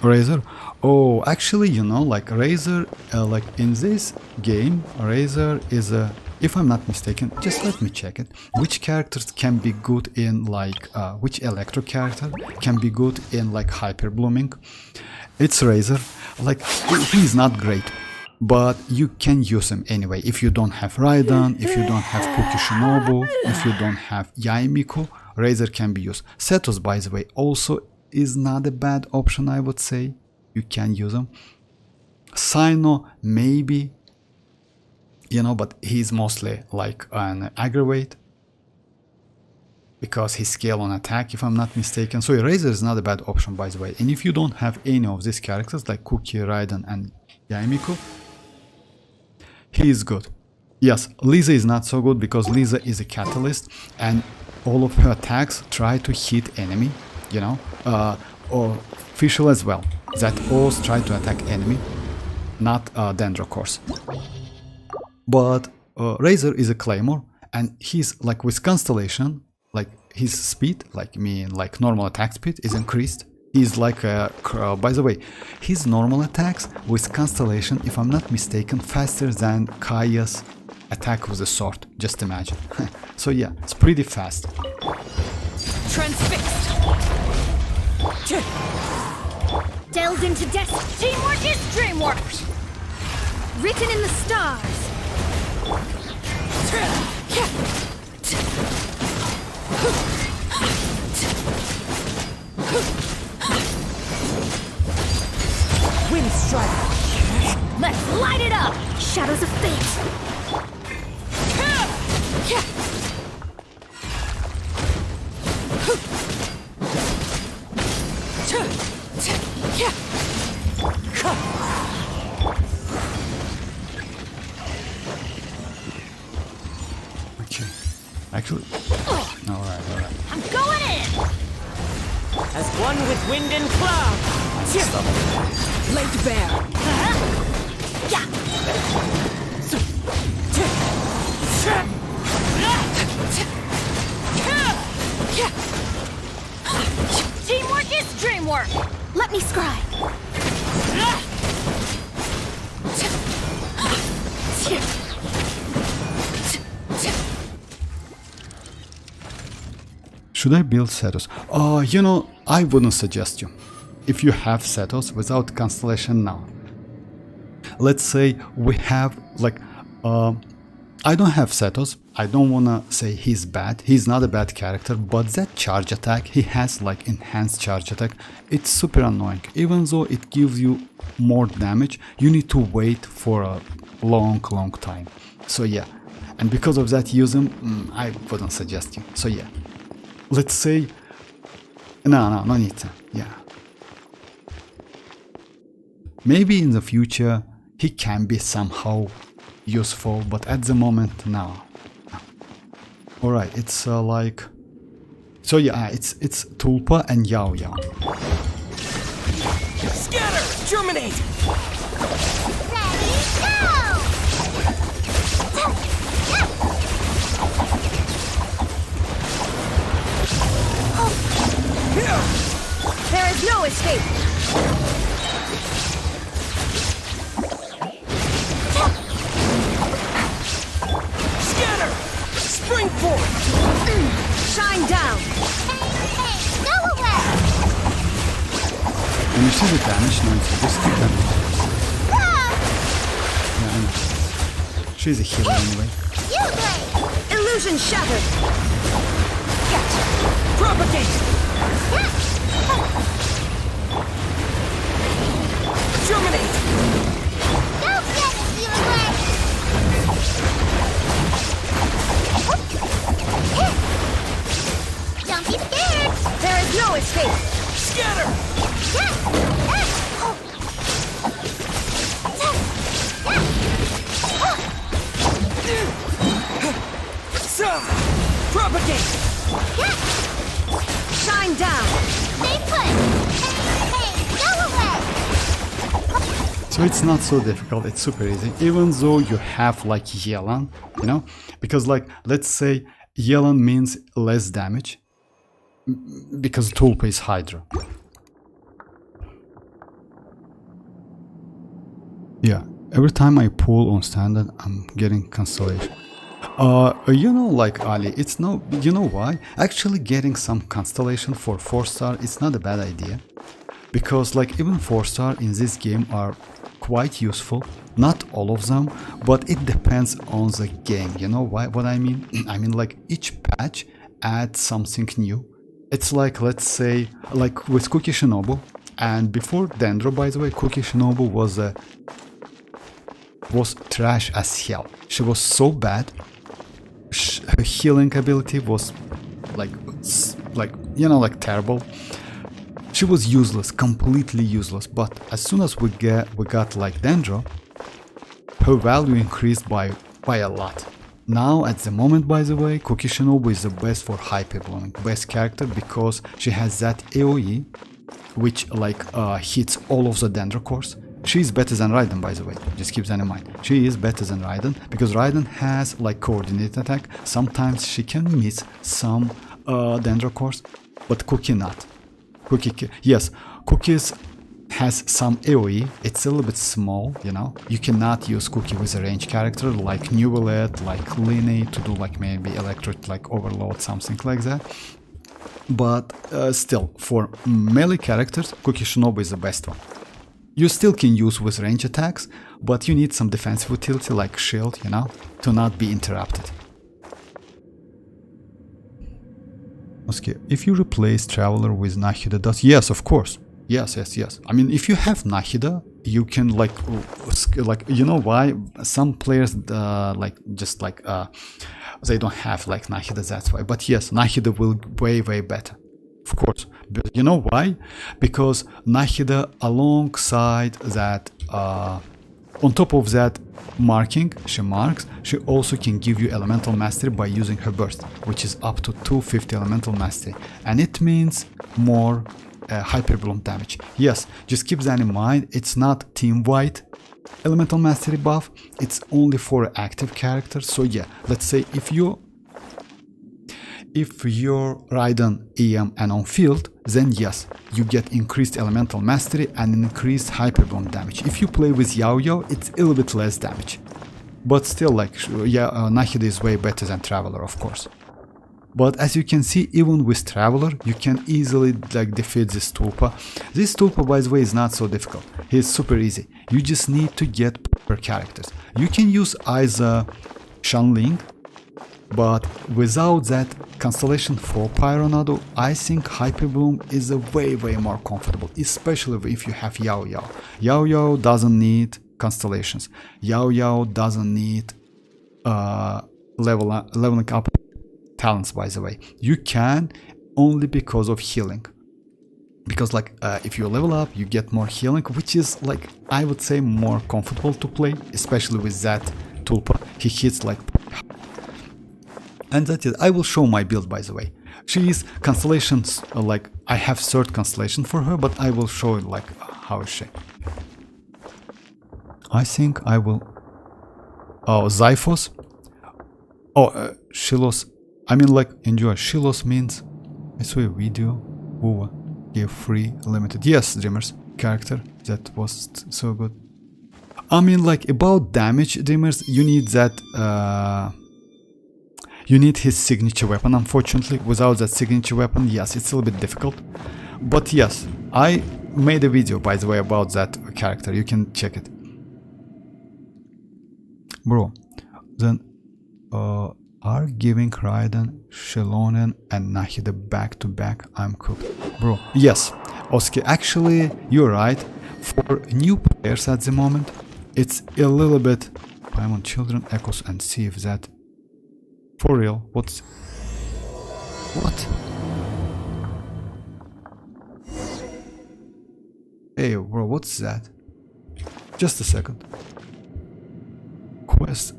Razor? Oh, actually, you know, like Razor, like in this game, Razor is a, if I'm not mistaken, just let me check it. Which characters can be good in like, which Electro character can be good in like Hyper Blooming? It's Razor. Like, he's not great, but you can use him anyway. If you don't have Raiden, if you don't have Puki Shinobu, if you don't have Yaimiku, Razor can be used. Setos, by the way, also is not a bad option, I would say. You can use him. Sino, maybe, you know, but he's mostly like an aggravate because his scale on attack, if I'm not mistaken. So Razor is not a bad option, by the way. And if you don't have any of these characters like Kuki, Raiden, and Yaimiku, he is good. Yes, Lisa is not so good because Lisa is a catalyst and all of her attacks try to hit enemy, you know, or Fischl as well. That all try to attack enemy, not Dendro course. But Razor is a Claymore and he's like with Constellation, like his speed, like normal attack speed is increased. He's like a, by the way, his normal attacks with Constellation, if I'm not mistaken, faster than Kaya's attack with a sword. Just imagine. So yeah, it's pretty fast. Transfixed. Delved into destiny. Teamwork is dreamwork. Written in the stars. Wind strike. Let's light it up. Shadows of fate. Okay, actually, all right. I'm going in. As one with wind and cloud. Stop. Laid bare. Yeah. Teamwork is dreamwork. Let me scribe. Should I build Setos? You know, I wouldn't suggest you. If you have Setos without Constellation now. Let's say we have like, I don't have Setos. I don't wanna say he's bad. He's not a bad character, but that charge attack, he has like enhanced charge attack. It's super annoying. Even though it gives you more damage, you need to wait for a long time. So yeah, and because of that, use him. I wouldn't suggest you. So yeah, let's say, no need to. Yeah, maybe in the future he can be somehow useful, but at the moment, no. Alright, it's like, so yeah, it's Tulpa and Yao. Scatter! Germinate! Ready, go! Here! There is no escape. Scatter! Spring forth! Shine down. Hey, go away. And you see the damage now, it's just the damage. Yeah, I know. She's a healer anyway. Illusion shattered. Propagate! Germinate! Don't let me steal away. Don't be scared. There is no escape. Scatter! Propagate! Shine down. Stay put. Hey, go away. So it's not so difficult, it's super easy, even though you have like Yelan, you know, because like, let's say Yelan means less damage, because Tulpa is Hydra. Yeah, every time I pull on standard, I'm getting constellation. You know, like Ali, it's no, you know why? Actually getting some constellation for 4-star, it's not a bad idea. because like even 4-star in this game are quite useful. Not all of them, but it depends on the game. You know what I mean? I mean like each patch adds something new. It's like, let's say, like with Cookie Shinobu, and before Dendro, by the way, Cookie Shinobu was trash as hell. She was so bad. Her healing ability was like you know, like terrible. She was useless, completely useless. But as soon as we got like Dendro, her value increased by a lot. Now at the moment, by the way, Cookie Shinobu is the best for hyper blooming, best character, because she has that AoE which like hits all of the Dendro cores. She is better than Raiden, by the way, just keep that in mind. She is better than Raiden because Raiden has like coordinated attack. Sometimes she can miss some Dendro cores, but Cookie not. Yes, Cookies has some AoE. It's a little bit small, you know. You cannot use Cookie with a range character like Neuvillette, like Lini, to do like maybe electric like overload, something like that. But still, for melee characters, Cookie Shinobu is the best one. You still can use with range attacks, but you need some defensive utility like shield, you know, to not be interrupted. Okay, if you replace Traveler with Nahida, does yes, of course. Yes. I mean, if you have Nahida, you can like you know why some players like just like they don't have like Nahida, that's why. But yes, Nahida will way better, of course. But you know why? Because Nahida alongside that, on top of that marking she also can give you elemental mastery by using her burst, which is up to 250 elemental mastery, and it means more hyper bloom damage. Yes, just keep that in mind. It's not team wide elemental mastery buff, it's only for active characters. So yeah, let's say if you're Raiden, EM and on field, then yes, you get increased elemental mastery and increased hyper bloom damage. If you play with Yaoyao, it's a little bit less damage, but still, like, yeah, Nahida is way better than Traveler, of course. But as you can see, even with Traveler, you can easily like defeat this Tulpa. This Tulpa, by the way, is not so difficult. He's super easy. You just need to get proper characters. You can use either Shanling, but without that Constellation 4 Pyronado, I think Hyper Bloom is a way more comfortable, especially if you have Yaoyao. Yaoyao doesn't need constellations. Yaoyao doesn't need leveling up talents, by the way. You can only because of healing. Because like if you level up, you get more healing, which is like, I would say, more comfortable to play, especially with that Tulpa. He hits like... And that's it. I will show my build, by the way. She is constellations, like I have third constellation for her, but I will show it like how is she. I think I will... Oh, Xiphos. Oh, Shilos. I mean, like, enjoy. Shilos means... I saw a video. Who gave free limited. Yes, Dreamers character. That was so good. I mean, like, about damage, Dreamers, you need that... you need his signature weapon, unfortunately. Without that signature weapon, yes, it's a little bit difficult. But yes, I made a video, by the way, about that character. You can check it. Bro, then are giving Raiden, Xilonen and Nahida back to back. I'm cooked. Bro, yes, Oski, actually, you're right. For new players at the moment, it's a little bit... I'm on Children Echoes and see if that... For real, what's... What? Hey, bro, what's that? Just a second. Quest...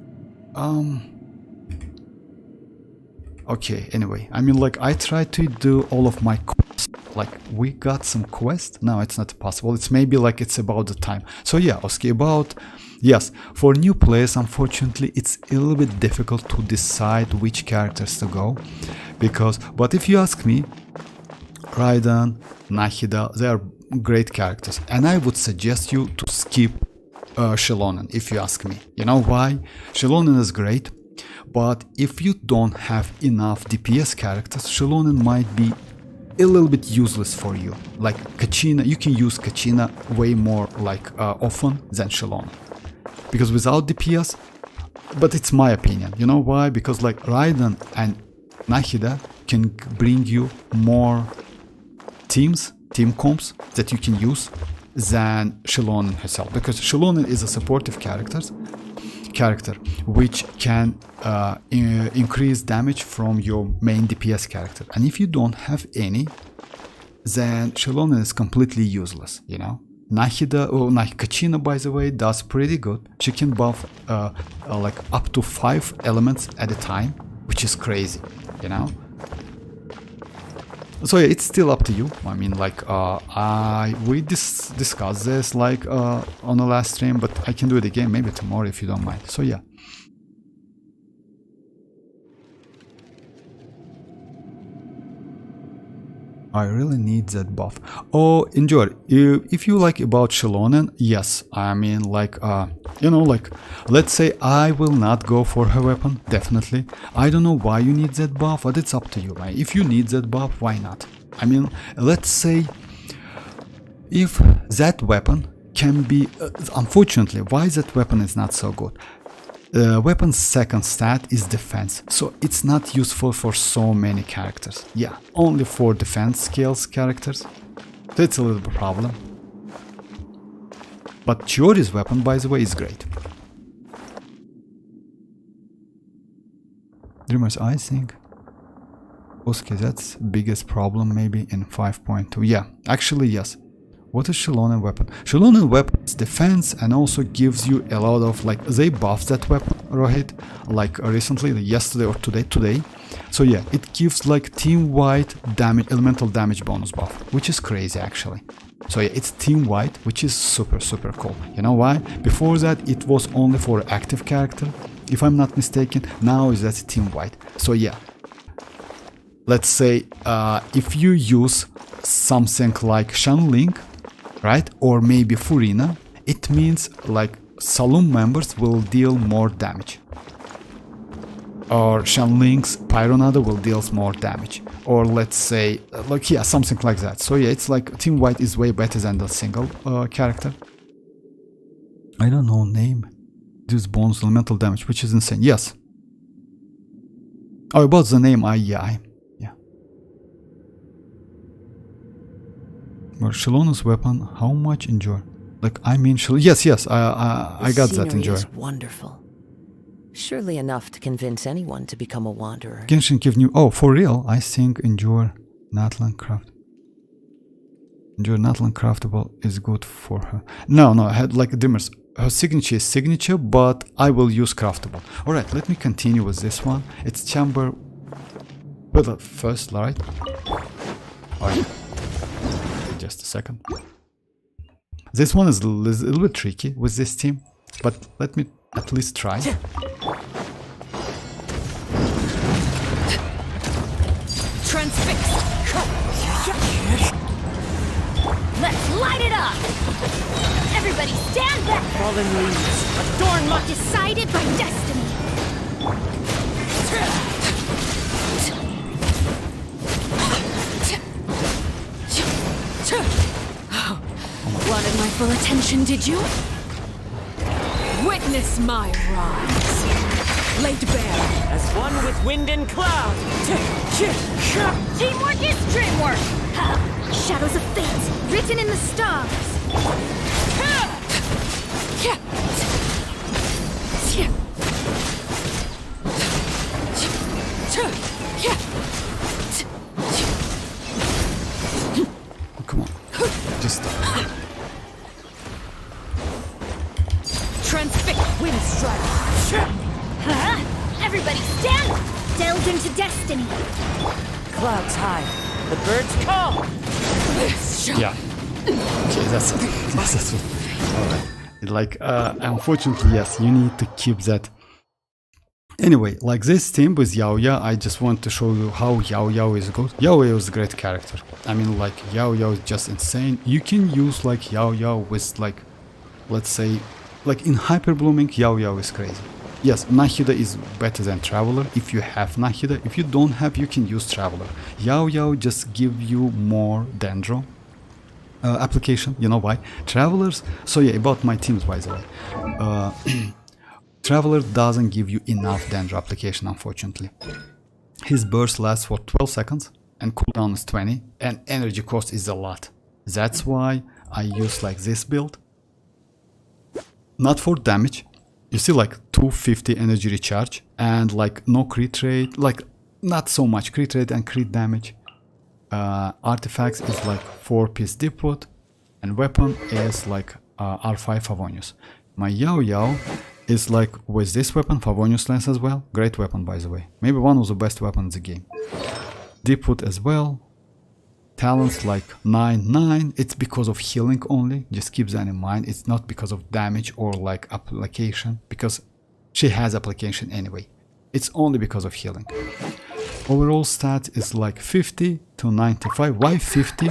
Okay, anyway, I mean, like, I tried to do all of my quests. Like, we got some quests. No, it's not possible. It's maybe like it's about the time. So yeah, Oski, about... Yes, for new players, unfortunately, it's a little bit difficult to decide which characters to go. Because, but if you ask me, Raiden, Nahida, they are great characters. And I would suggest you to skip Xilonen, if you ask me. You know why? Xilonen is great. But if you don't have enough DPS characters, Xilonen might be a little bit useless for you. Like Kachina, you can use Kachina way more like often than xilonen. Because without DPS, but it's my opinion. You know why? Because like Raiden and Nahida can bring you more team comps that you can use than xilonen herself. Because xilonen is a supportive character which can increase damage from your main DPS character. And if you don't have any, then xilonen is completely useless, you know. Nahida, or Kachina, by the way, does pretty good. She can buff like up to 5 elements at a time, which is crazy, you know. So yeah, it's still up to you. I mean, like we discussed this like on the last stream, but I can do it again maybe tomorrow if you don't mind. So yeah. I really need that buff. Oh, enjoy. If you like about xilonen, yes. I mean, like, you know, like, let's say I will not go for her weapon, definitely. I don't know why you need that buff, but it's up to you, right? If you need that buff, why not? I mean, let's say if that weapon can be, unfortunately, why that weapon is not so good? Weapon's second stat is defense, so it's not useful for so many characters. Yeah, only for defense skills characters. That's a little bit problem. But Chiori's weapon, by the way, is great. Dreamers, I think. Okay, that's biggest problem maybe in 5.2. Yeah, actually yes. What is xilonen weapon? Xilonen weapon is defense and also gives you a lot of, like, they buffed that weapon, Rohit, like recently, like yesterday or today. So yeah, it gives like team-wide damage, elemental damage bonus buff, which is crazy actually. So yeah, it's team-wide, which is super cool. You know why? Before that, it was only for active character, if I'm not mistaken. Now is that team-wide. So yeah, let's say if you use something like Xianyun, right, or maybe Furina, it means like saloon members will deal more damage, or Xianyun's Pyronada will deal more damage, or let's say like, yeah, something like that. So yeah, it's like team white is way better than the single character. I don't know name. This bonus elemental damage, which is insane. Yes. Oh, about the name, yeah. Xilonen's weapon, how much enjoy? Like, I mean, yes, I got that enjoy. Is wonderful. Surely enough to convince anyone to become a wanderer. Genshin give new. Oh, for real? I think enjoy natlan craft. Enjoy natlan craftable is good for her. No, I had like dimmers. Her signature is signature, but I will use craftable. All right, let me continue with this one. It's chamber. Well, first, right? All right. Just a second. This one is a little bit tricky with this team, but let me at least try. Transfixed. Let's light it up. Everybody stand back. Fallen leaves, adorn my Decided by destiny. Wanted my full attention, did you? Witness my rise. Laid bare. as one with wind and cloud. Teamwork is dreamwork. Shadows of fate written in the stars. Come on. Just Transfixed wind strike. Everybody stand! Delve into destiny. Clouds high, the birds call. yeah. Okay, that's it. That's what. All right. Like, unfortunately, yes, you need to keep that. Anyway, like this team with Yaoya, I just want to show you how Yaoya is good. Yaoya is a great character. I mean, like, Yaoya is just insane. You can use, like, Yaoya with, like, let's say, like, in Hyper Blooming, Yaoya is crazy. Yes, Nahida is better than Traveler if you have Nahida. If you don't have, you can use Traveler. Yao Yao just give you more Dendro application. You know why? Travelers. So yeah, about my teams, by the way. Traveler doesn't give you enough Dendro application, unfortunately. His burst lasts for 12 seconds and cooldown is 20, and energy cost is a lot. That's why I use like this build. Not for damage. You see like 250 energy recharge and like no crit rate, like not so much crit rate and crit damage. Artifacts is like 4-piece diploid and weapon is like R5 Favonius. My Yao Yao is like with this weapon, Favonius lens as well. Great weapon, by the way. Maybe one of the best weapons in the game. Diploid as well. Talents like 9-9. It's because of healing only. Just keep that in mind. It's not because of damage or like application, because she has application anyway. It's only because of healing. Overall stat is like 50 to 95. Why 50?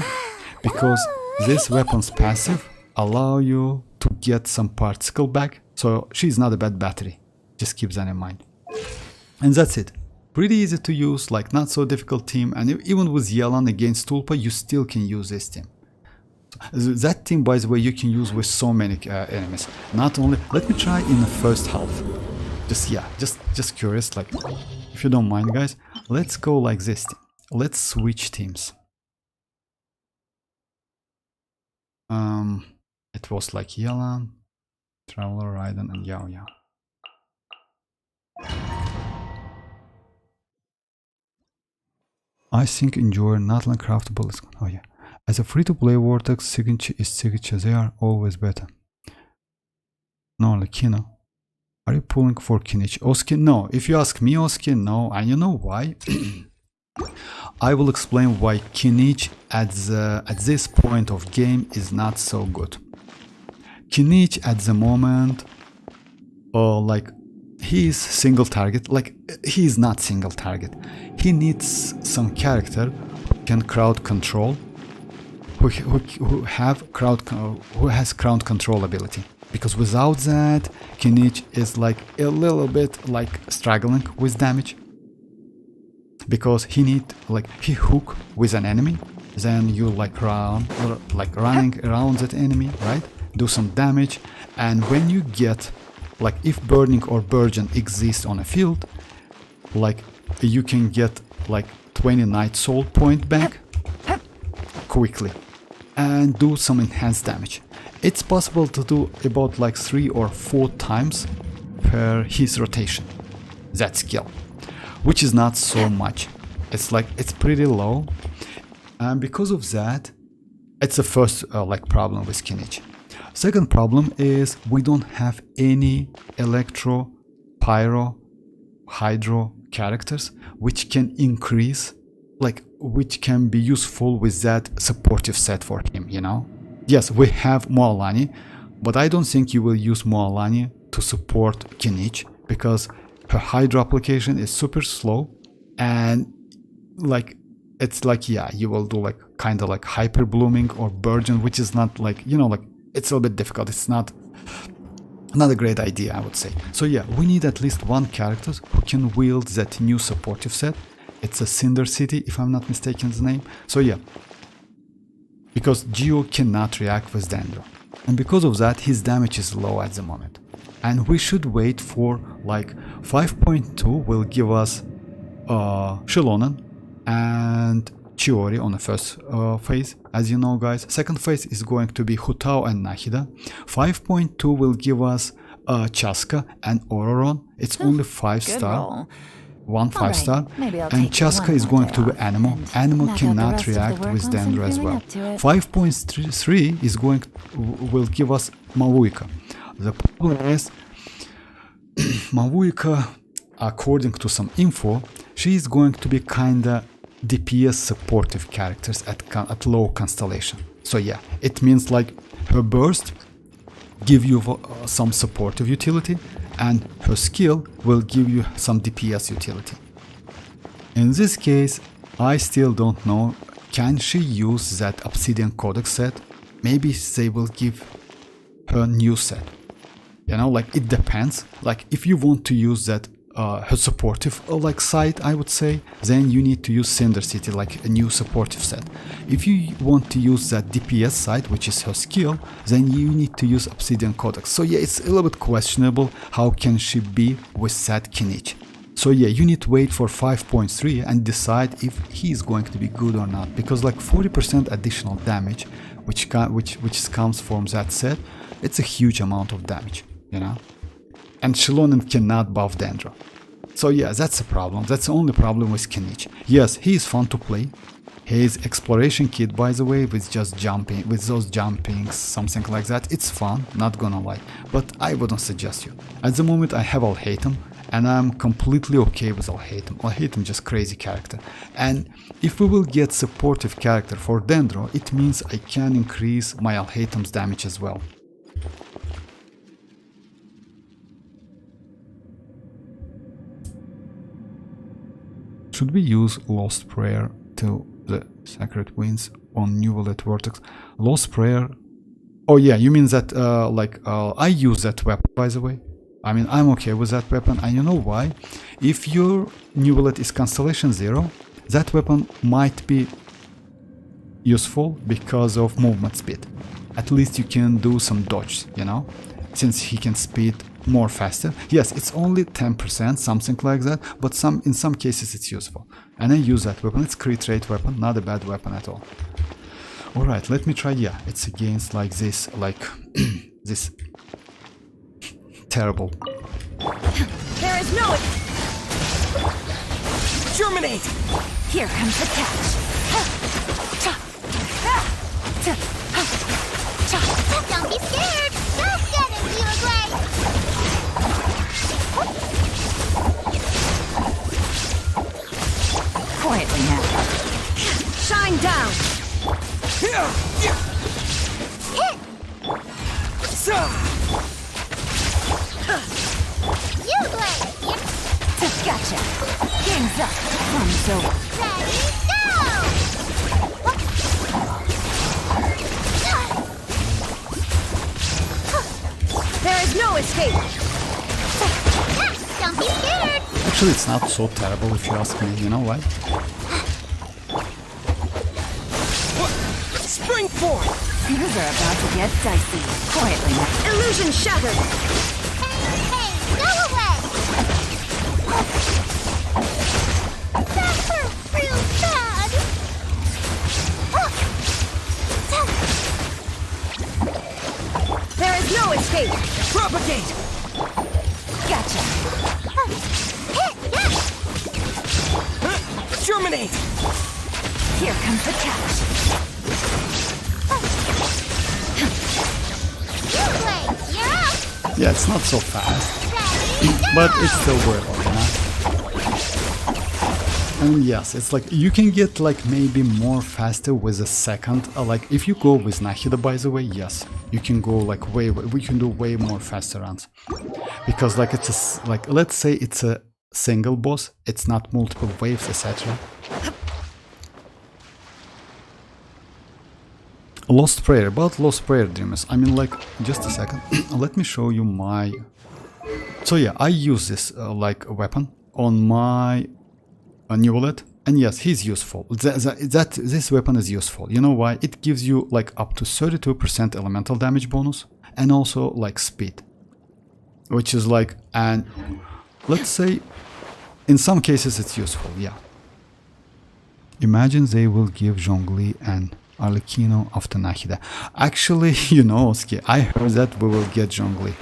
Because this weapon's passive allow you to get some particle back. So she's not a bad battery. Just keep that in mind. And that's it. Pretty easy to use, like not so difficult team, and even with Yelan against Tulpa, you still can use this team. That team, by the way, you can use with so many enemies. Not only, let me try in the first half. Just curious, like, if you don't mind, guys, let's go like this. Let's switch teams. It was like Yelan, Traveler, Raiden, and Yao Yao. I think enjoy Natlan craftable is, oh yeah. As a free-to-play Vortex, signature is signature, they are always better. No, Lekino. Are you pulling for Kinich? Oski? No. If you ask me, Oski, no. And you know why? I will explain why Kinich at this point of game is not so good. Kinich at the moment, like, he is single target, like he is not single target. He needs some character who can crowd control, who has crowd control ability. Because without that, Kinich is like a little bit like struggling with damage. Because he hook with an enemy, then you like running around that enemy, right? Do some damage, and when you get, like, if burning or burgeon exists on a field, like you can get like 20 night soul point back quickly and do some enhanced damage. It's possible to do about like 3 or 4 times per his rotation, that skill, which is not so much. It's like, it's pretty low, and because of that, it's the first like problem with Kinich. Second problem is we don't have any electro, pyro, hydro characters which can increase, like, which can be useful with that supportive set for him, you know? Yes, we have Mualani, but I don't think you will use Mualani to support Kinich, because her hydro application is super slow, and like, it's like, yeah, you will do like kind of like hyper blooming or burgeon, which is not like, you know, like, it's a little bit difficult. It's not a great idea, I would say. So yeah, we need at least one character who can wield that new supportive set. It's a Cinder City, if I'm not mistaken the name. So yeah, because Geo cannot react with Dendro, and because of that his damage is low at the moment. And we should wait for like 5.2 will give us Xilonen and Chiori on the first phase, as you know, guys. Second phase is going to be Hutao and Nahida. 5.2 will give us Chaska and Ororon. It's only 5-star, one 5-star, and Chaska is going to be Anemo. Anemo cannot react with Dendro as well. 5.3 is will give us Mavuika. The problem is Mavuika, according to some info, she is going to be kinda DPS supportive characters at low constellation. So yeah, it means like her burst give you some supportive utility, and her skill will give you some DPS utility. In this case, I still don't know, can she use that Obsidian Codex set? Maybe they will give her new set. You know, like it depends. Like if you want to use that her supportive like side, I would say, then you need to use Cinder City, like a new supportive set. If you want to use that DPS side, which is her skill, then you need to use Obsidian Codex. So yeah, it's a little bit questionable how can she be with that kinich. So yeah, you need to wait for 5.3 and decide if he's going to be good or not, because like 40% additional damage which comes from that set, it's a huge amount of damage, you know. And xilonen cannot buff Dendro. So yeah, that's a problem. That's the only problem with kinich. Yes, he is fun to play. His exploration kit, by the way, with just jumping, with those jumpings, something like that, it's fun, not gonna lie. But I wouldn't suggest you. At the moment I have Alhaitham, and I'm completely okay with Alhaitham. Alhaitham just crazy character. And if we will get supportive character for Dendro, it means I can increase my Alhaitham's damage as well. Should we use Lost Prayer to the Sacred Winds on Neuvillette Vortex? Lost Prayer... Oh yeah, you mean that I use that weapon, by the way. I mean, I'm okay with that weapon, and you know why? If your Neuvillette is Constellation 0, that weapon might be useful because of movement speed. At least you can do some dodge, you know? Since he can speed more faster. Yes, it's only 10%, something like that, but in some cases it's useful. And I use that weapon. It's crit rate weapon, not a bad weapon at all. Alright, let me try. Yeah, it's against like this, this terrible. There is no... Germinate! Here comes the catch. Don't be scared! Go get it, Uruguay! Quietly now. Shine down! Hit! Uruguay! Gotcha! Game's up! Time's over! Ready, go! There is no escape! Don't be scared! Actually, it's not so terrible if you ask me, you know why? Spring forth! Things are about to get dicey. Quietly now. Illusion shattered! Hey, go away! That hurt real bad! There is no escape! Propagate! Gotcha! Germinate! Here comes the catch! Uruguay, you're up! Yeah, it's not so fast, Ready, go! but it's still worthwhile, you know? And yes, it's like you can get like maybe more faster with a second. Like if you go with Nahida, by the way, yes, you can go like we can do way more faster runs, because like it's a, like let's say it's a single boss, it's not multiple waves, etc. Lost Prayer, about Lost Prayer, Dreamers. I mean, like, just a second. Let me show you my... So yeah, I use this like weapon on my Neuvillette, and yes, he's useful. This weapon is useful. You know why? It gives you like up to 32% elemental damage bonus, and also like speed, which is like, and let's say in some cases it's useful. Yeah. Imagine they will give Zhongli and Arlecchino after Nahida. Actually, you know, Oski, I heard that we will get Zhongli.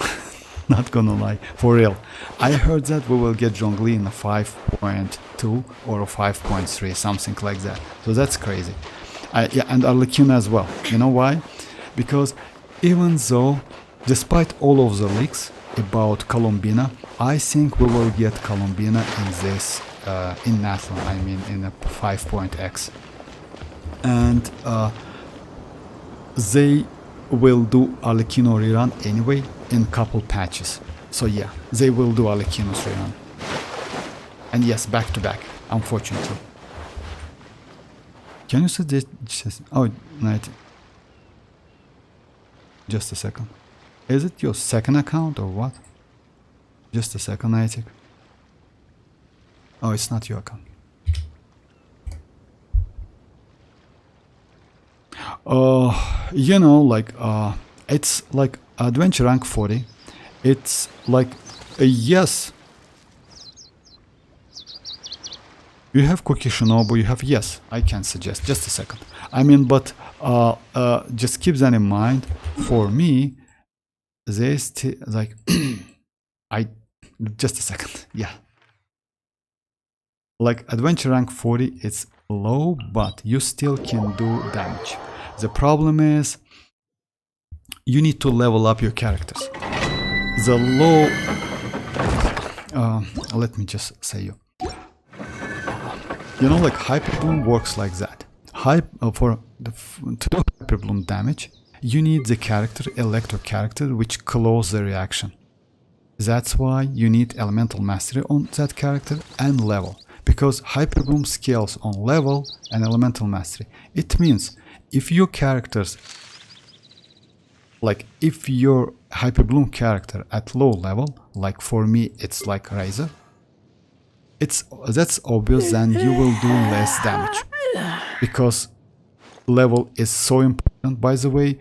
Not gonna lie, for real. I heard that we will get Zhongli in a 5.2 or a 5.3, something like that. So that's crazy. Yeah, and Arlecchino as well. You know why? Because even though, despite all of the leaks about Colombina, I think we will get Colombina in this, in Natlan, I mean in a 5.x. And they will do Arlecchino rerun anyway in couple patches. So yeah, they will do Arlecchino's rerun. And yes, back to back, unfortunately. Can you suggest... Oh, 90. Just a second. Is it your second account or what? Just a second, I think. Oh, it's not your account. You know, like, it's like adventure rank 40. It's like, yes. You have Cookie Shinobu, you have, yes, I can suggest, just a second. I mean, but just keep that in mind. For me, this, like, just a second, yeah. Like, adventure rank 40, it's low, but you still can do damage. The problem is, you need to level up your characters. The low, let me just say you. You know, like Hyper Bloom works like that. To do Hyper Bloom damage, you need the character, Electro character, which close the reaction. That's why you need Elemental Mastery on that character and level. Because Hyper Bloom scales on level and Elemental Mastery. It means if your characters, like if your Hyper Bloom character at low level, like for me it's like Razor, that's obvious, then you will do less damage, because level is so important. By the way,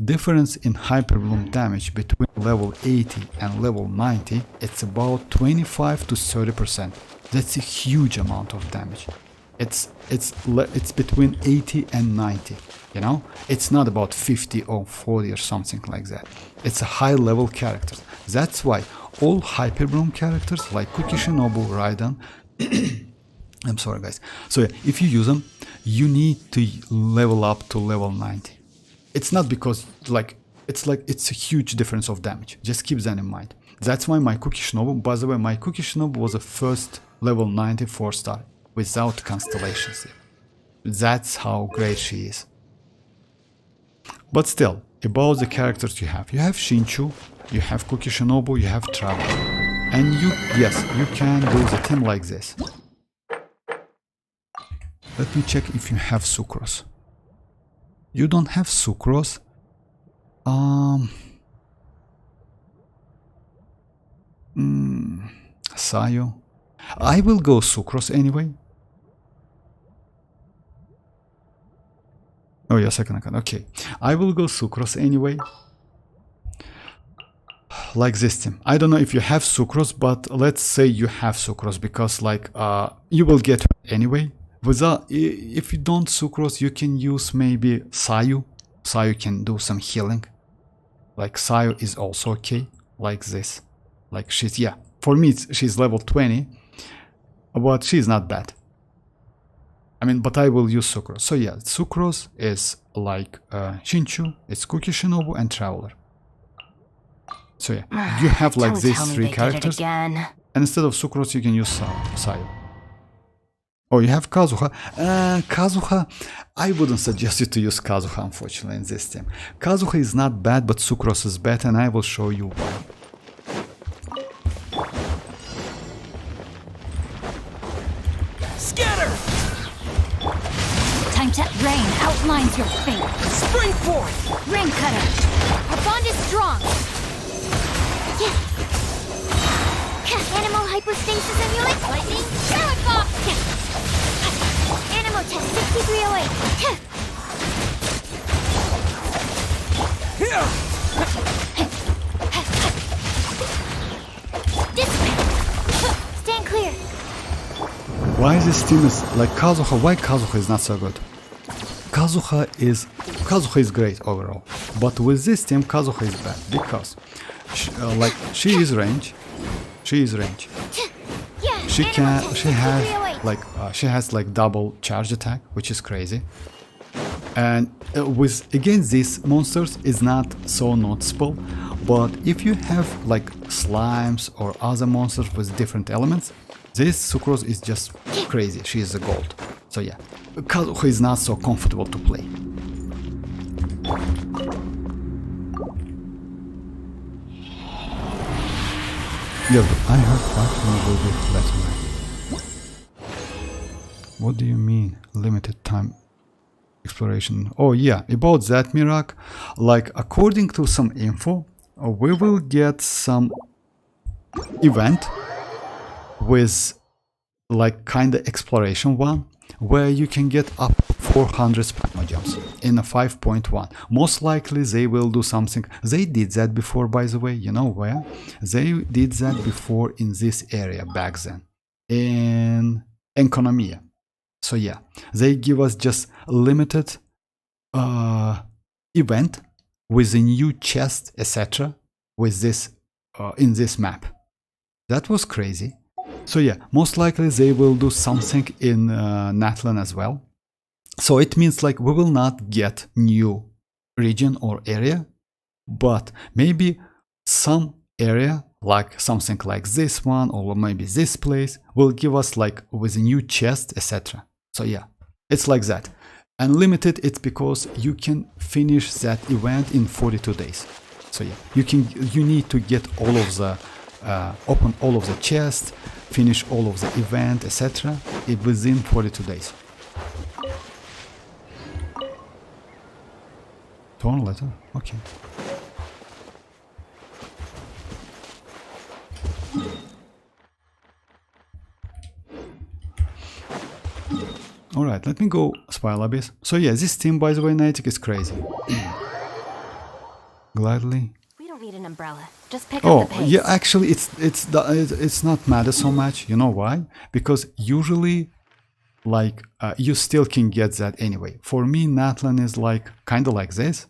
difference in Hyper Bloom damage between level 80 and level 90, it's about 25 to 30%. That's a huge amount of damage. It's between 80 and 90, you know? It's not about 50 or 40 or something like that. It's a high level character. That's why all Hyper Bloom characters like Cookie Shinobu, Raiden, I'm sorry guys. So yeah, if you use them, you need to level up to level 90. It's not because it's a huge difference of damage. Just keep that in mind. That's why my Cookie Shinobu, by the way, my Cookie Shinobu was a first level 94 star without constellations. That's how great she is. But still, about the characters you have Shinchu, you have Cookie Shinobu, you have Traveler. And yes, you can do the team like this. Let me check if you have Sucrose. You don't have Sucrose. Sayo. I will go Sucrose anyway. Oh yeah, second account. Okay, I will go Sucrose anyway. Like this team. I don't know if you have Sucrose, but let's say you have Sucrose, because like you will get anyway. If you don't Sucrose, you can use maybe Sayu. Sayu can do some healing. Like Sayu is also okay. Like this. Like she's, yeah. For me, she's level 20. But she's not bad. I mean, but I will use Sucrose. So yeah, Sucrose is like Shinchu, it's Cookie Shinobu and Traveler. So yeah, you have like these three characters. And instead of Sucrose, you can use Sayo. Oh, you have Kazuha. Kazuha, I wouldn't suggest you to use Kazuha, unfortunately, in this team. Kazuha is not bad, but Sucrose is better, and I will show you why. Scatter! Time to rain outlines your fate. Spring forth! Rain cutter! Our bond is strong! Animal hypostasis amulet! Lightning! Salad bomb! Animal test 6308! Dissipate! Stand clear! Why this team is like Kazuha? Why Kazuha is not so good? Kazuha is great overall, but with this team Kazuha is bad because she is range. She has like double charge attack, which is crazy. And against these monsters is not so noticeable, but if you have like slimes or other monsters with different elements, this Sucrose is just crazy. She is the gold. So yeah, Kazuha is not so comfortable to play. Yeah, but I heard fighting will be flattened. What do you mean, limited time exploration? Oh yeah, about that Mirak, like according to some info, we will get some event with like kind of exploration one, where you can get up to 400 Primogems in a 5.1. Most likely they will do something. They did that before, by the way. You know where? They did that before in this area back then, in Economia. So yeah, they give us just limited event with a new chest, etc. with this in this map. That was crazy. So yeah, most likely they will do something in Natlan as well. So it means like we will not get new region or area, but maybe some area like something like this one or maybe this place will give us like with a new chest, etc. So yeah, it's like that. And limited, it's because you can finish that event in 42 days. So yeah, you need to get all of the open all of the chests, finish all of the event, etc. within 42 days. Torn letter? Okay. Alright, let me go Spiral Abyss. So yeah, this team, by the way, Niantic, is crazy. Gladly. We don't need an umbrella. Just pick up the pace. Yeah, actually it's not matter so much. You know why? Because usually like you still can get that anyway. For me, Natlan is like kind of like this.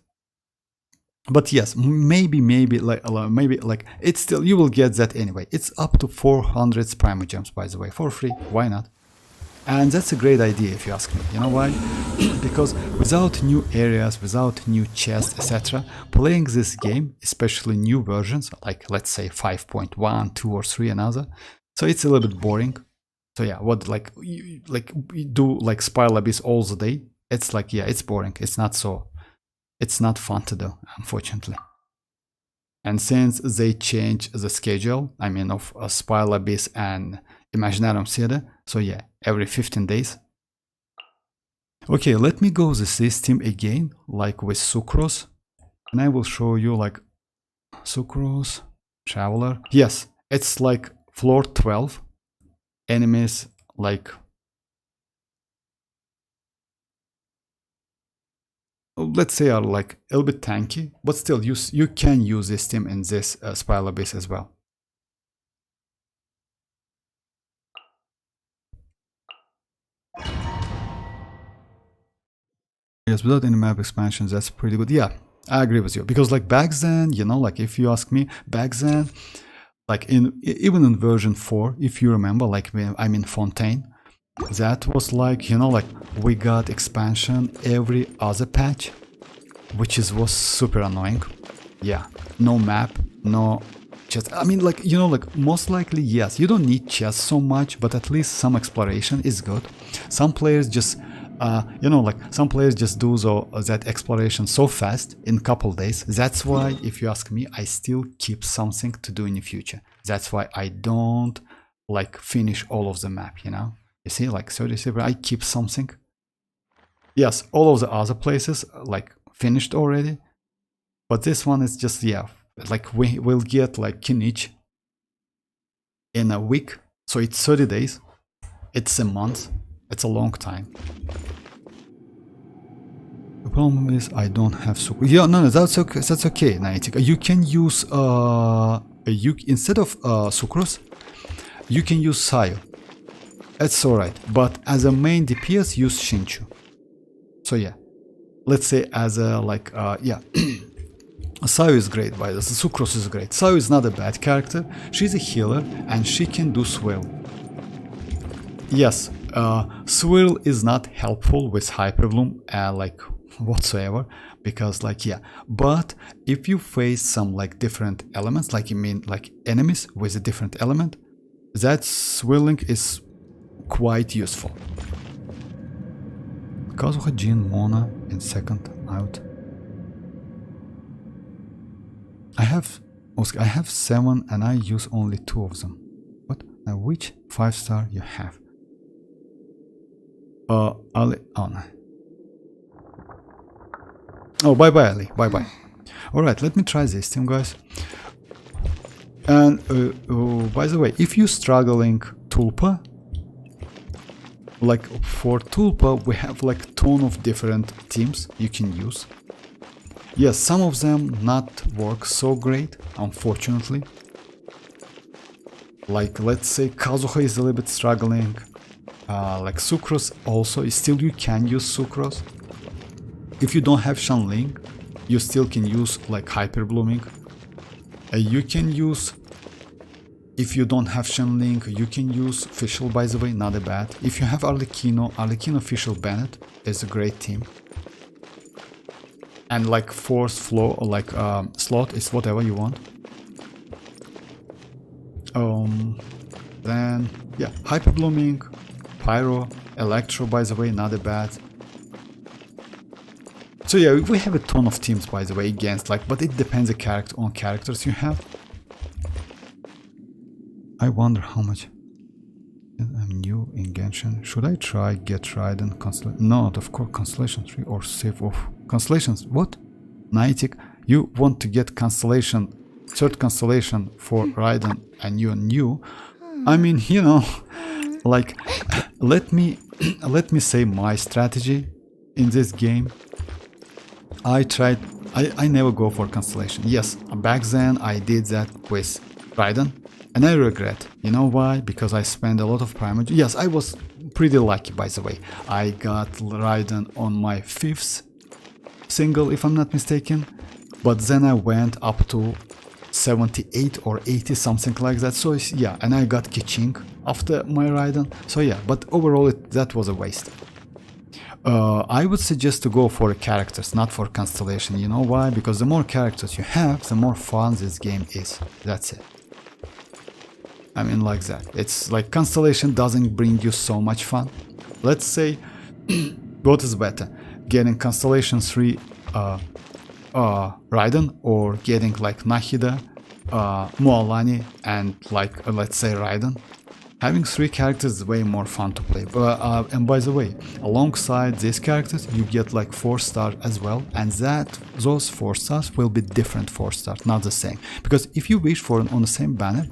But yes, maybe like it's still, you will get that anyway. It's up to 400 Primogems, by the way, for free. Why not? And that's a great idea if you ask me. You know why? Because without new areas, without new chests, etc., playing this game, especially new versions, like let's say 5.1, 2 or 3 another, so it's a little bit boring. So yeah, what you do like Spiral Abyss all the day, it's like, yeah, it's boring. It's not fun to do, unfortunately. And since they change the schedule, I mean of Spiral Abyss and Imaginarium Theater, so yeah, every 15 days. Okay, let me go the system again, like with Sucrose, and I will show you like Sucrose, Traveler. Yes, it's like floor 12, enemies like, let's say, are like a little bit tanky, but still you can use this team in this Spiral Abyss as well. Yes, without any map expansions, that's pretty good. Yeah, I agree with you. Because like back then, you know, like if you ask me, back then, like even in version 4, if you remember, like I'm in Fontaine, that was like, you know, like we got expansion every other patch, which was super annoying. Yeah, no map, no chest. I mean, like, you know, like most likely, yes, you don't need chests so much, but at least some exploration is good. Some players just you know, like some players just do that exploration so fast in a couple days. That's why, if you ask me, I still keep something to do in the future. That's why I don't like finish all of the map, you know. You see, like 37, I keep something. Yes, all of the other places like finished already, but this one is just, yeah, like we will get like kinich in a week, so it's 30 days. It's a month. It's a long time. The problem is I don't have Sucrose. Yeah, no, that's okay. That's okay, Niantic. You can use instead of Sucrose, you can use Sayo. It's alright. But as a main DPS, use Shinchu. So yeah, let's say as a like yeah, Sayo is great. By the Sucrose is great. Sayo is not a bad character. She's a healer and she can do swirl. Yes. Swirl is not helpful with Hyperbloom like whatsoever, because like, yeah, but if you face some like different elements, like you mean like enemies with a different element, that swirling is quite useful. Kazuha, Jin, Mona in second out. I have 7 and I use only 2 of them. What? Now which 5-star you have? Ali, oh no. Oh, bye bye Ali, bye bye. Alright, let me try this team, guys. And by the way, if you're struggling Tulpa, like for Tulpa, we have like ton of different teams you can use. Yes, some of them not work so great, unfortunately. Like let's say Kazuha is a little bit struggling. Like Sucrose also, still you can use Sucrose. If you don't have Shanling, you still can use like Hyper Blooming. You can use, if you don't have Shanling, you can use Fischl, by the way, not a bad. If you have Arlecchino, Fischl, Bennett is a great team. And like Force, Flow, or like Slot is whatever you want. Then yeah, Hyper Blooming, Pyro, Electro, by the way, not a bad. So yeah, we have a ton of teams, by the way, against like, but it depends on characters you have. I wonder how much I'm new in Genshin. Should I try Get Raiden Constellation? Not, of course, Constellation 3 or Save of Constellations. What? Niantic, you want to get Constellation, third Constellation for Raiden, and you're new? I mean, you know, like, let me say my strategy in this game. I never go for Constellation. Yes, back then I did that with Raiden, and I regret. You know why? Because I spent a lot of Primogems. Yes, I was pretty lucky, by the way. I got Raiden on my 5th single, if I'm not mistaken, but then I went up to 78 or 80, something like that. So yeah, and I got Kiching after my Raiden. So yeah, but overall that was a waste. I would suggest to go for characters, not for Constellation. You know why? Because the more characters you have, the more fun this game is. That's it. I mean, like that. It's like Constellation doesn't bring you so much fun. Let's say, what is better? Getting Constellation 3 Raiden, or getting like Nahida, Mualani, and like let's say Raiden. Having 3 characters is way more fun to play. And by the way, alongside these characters, you get like 4 stars as well, and those 4 stars will be different 4 stars, not the same. Because if you wish for on the same banner,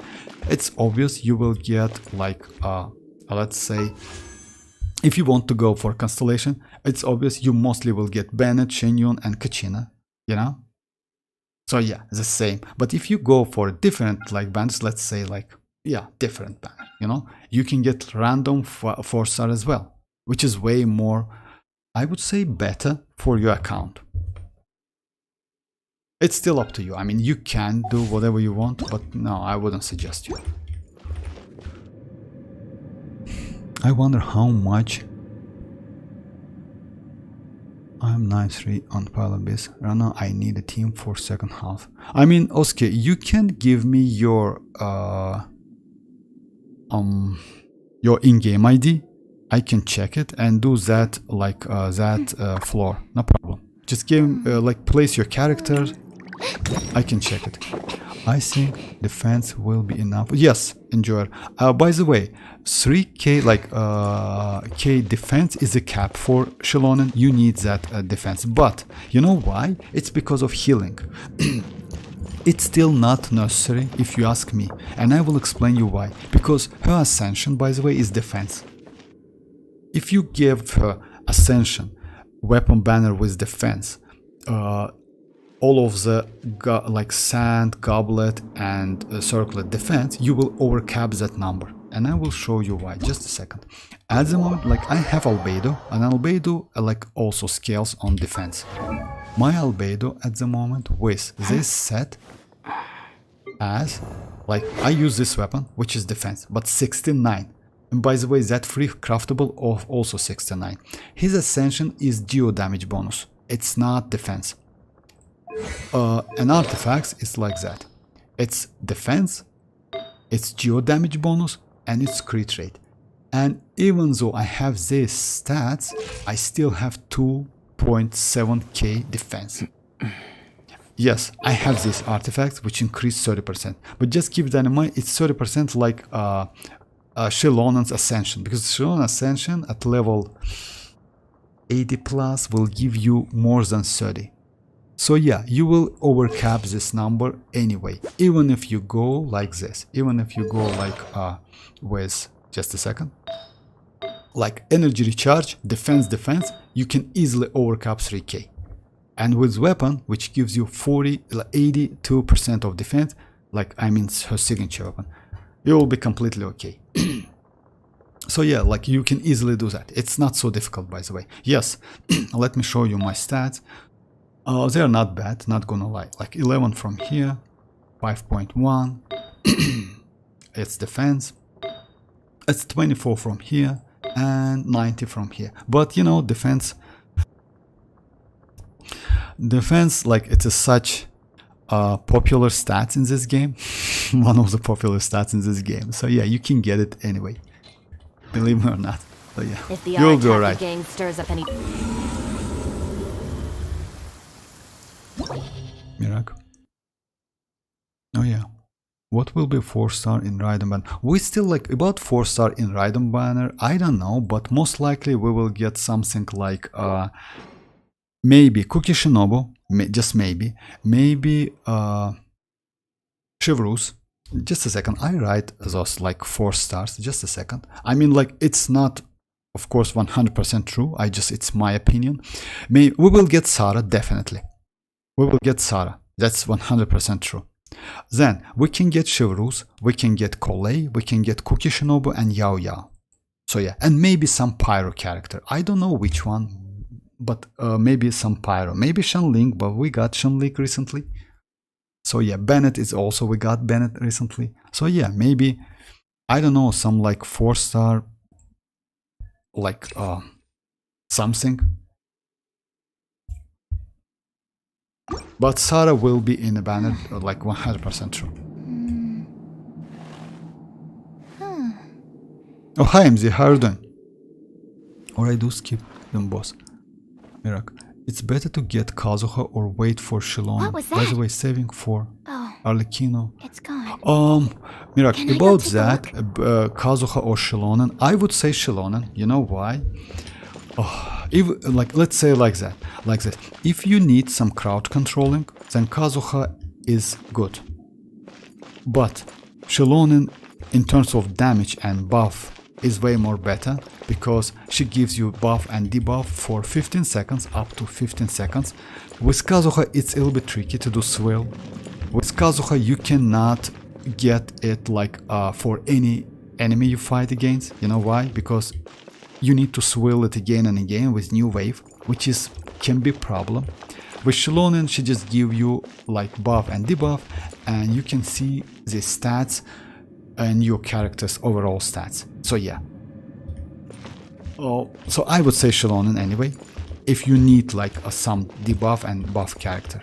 it's obvious you will get like let's say, if you want to go for Constellation, it's obvious you mostly will get Bennett, Xianyun, and Kachina, you know. So yeah, the same. But if you go for different like banners, let's say like, yeah, different banner, you know, you can get random 4 star as well, which is way more, I would say, better for your account. It's still up to you. I mean, you can do whatever you want, but no, I wouldn't suggest you. I wonder how much. I'm 9-3 on Pile Abyss. Right now I need a team for second half. I mean, Oski, you can give me your in-game ID. I can check it and do that like floor. No problem. Just give like place your character. I can check it. I think defense will be enough. Yes, enjoy. By the way, 3k like k defense is a cap for xilonen. You need that defense, but you know why? It's because of healing. It's still not necessary if you ask me, and I will explain you why. Because her ascension, by the way, is defense. If you give her ascension weapon banner with defense, all of the like sand, goblet, and circlet defense, you will overcap that number, and I will show you why. Just a second. At the moment, like I have albedo, and albedo like also scales on defense. My albedo at the moment with this set as like I use this weapon, which is defense, but 69. And by the way, that free craftable of also 69. His ascension is geo damage bonus. It's not defense. And artifacts is like that. It's defense, it's geo damage bonus, and it's crit rate. And even though I have these stats, I still have 2.7k defense. Yes, I have these artifacts which increase 30%, but just keep that in mind. It's 30% like Xilonen's ascension, because Xilonen's ascension at level 80 plus will give you more than 30. So yeah, you will overcap this number anyway, even if you go like this, even if you go like with, just a second, like energy recharge, defense, you can easily overcap 3k. And with weapon, which gives you 82% of defense, like I mean her signature weapon, you will be completely okay. So yeah, like you can easily do that. It's not so difficult, by the way. Yes, let me show you my stats. They are not bad, not gonna lie. Like 11 from here, 5.1. It's defense. It's 24 from here and 90 from here. But you know, defense, like it is such popular stats in this game. One of the popular stats in this game. So yeah, you can get it anyway. Believe me or not. So yeah, If the you'll be Arataki alright. gang stirs up any... Miracle. Oh yeah. What will be 4-star in Raiden Banner? We still like about 4-star in Raiden Banner. I don't know, but most likely we will get something like maybe Kuki Shinobu, just maybe Chivalrous. Just a second, I write those like 4 stars. Just a second. I mean, like it's not, of course, 100% true. It's my opinion. We will get Sarah, definitely. We will get Sarah. That's 100% true. Then we can get Chivalrous, we can get Collei, we can get Kuki Shinobu and Yao Yao. So yeah, and maybe some Pyro character. I don't know which one, but maybe some Pyro. Maybe Shenling, but we got Shenling recently. So yeah, Bennett is also, we got Bennett recently. So yeah, maybe, I don't know, some like 4-star, like something. But Sarah will be in the banner, like 100% true. Oh, hi MZ, how are you doing? Or I do skip them boss. Miracle. It's better to get Kazuha or wait for Xilonen. What was By the that? way, saving for Oh, Arlecchino. it's gone. Miracle, Can I go about take a that, Kazuha or Xilonen, I would say Xilonen. You know why? If, like, let's say like that, like this. If you need some crowd controlling, then Kazuha is good. But Xilonen, in terms of damage and buff, is way more better because she gives you buff and debuff for 15 seconds, up to 15 seconds. With Kazuha, it's a little bit tricky to do swill. With Kazuha, you cannot get it like for any enemy you fight against. You know why? Because you need to swill it again and again with new wave, which can be a problem. With Xilonen, she just give you like buff and debuff, and you can see the stats and your character's overall stats. So yeah. So I would say Xilonen anyway, if you need like some debuff and buff character.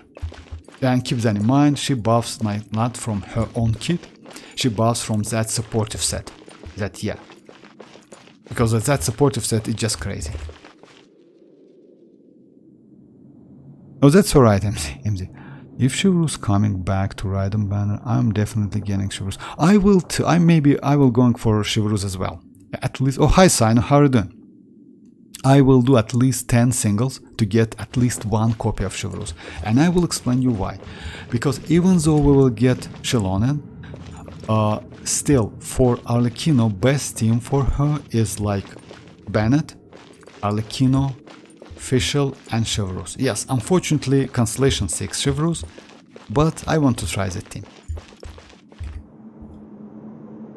And keep that in mind, she buffs not from her own kit, she buffs from that supportive set. That, yeah. Because that supportive set is just crazy. Oh, that's alright, MZ. If Chivalrous coming back to Raiden Banner, I'm definitely getting Chivalrous. I will going for Chivalrous as well. At least. Oh, hi Sino, how are you doing? I will do at least 10 singles to get at least one copy of Chivalrous, and I will explain you why. Because even though we will get Xilonen, still for Arlecchino, best team for her is like Bennett, Arlecchino, Fischl and Chivalrous. Yes, unfortunately Constellation 6 Chivalrous, but I want to try that team.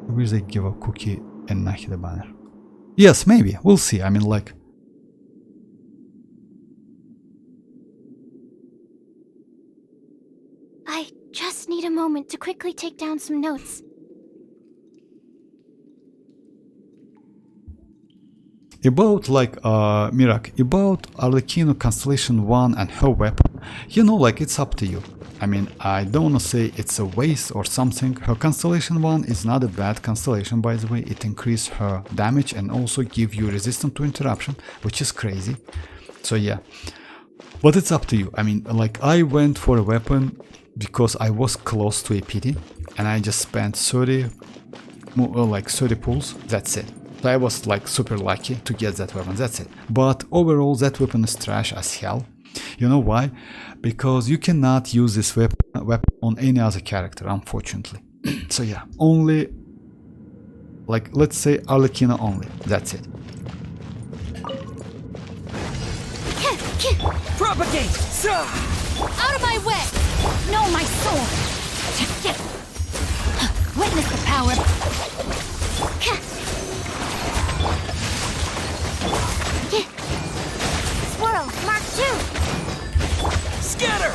Will they give a cookie and Nahida banner? Yes, maybe, we'll see. I mean, like, I just need a moment to quickly take down some notes. about like Mirak, about Arlecchino Constellation 1 and her weapon, you know, like it's up to you. I mean, I don't wanna say it's a waste or something. Her Constellation 1 is not a bad constellation, by the way. It increases her damage and also give you resistance to interruption, which is crazy. So yeah, but it's up to you. I mean, like I went for a weapon because I was close to a pity and I just spent 30 pulls, that's it. So I was like super lucky to get that weapon, that's it. But overall that weapon is trash as hell. You know why? Because you cannot use this weapon on any other character, unfortunately. So yeah, only, like, let's say Arlecchino only. That's it. Propagate! Out of my way! No, my sword! Witness the power. Swirl, Mark 2. Scatter!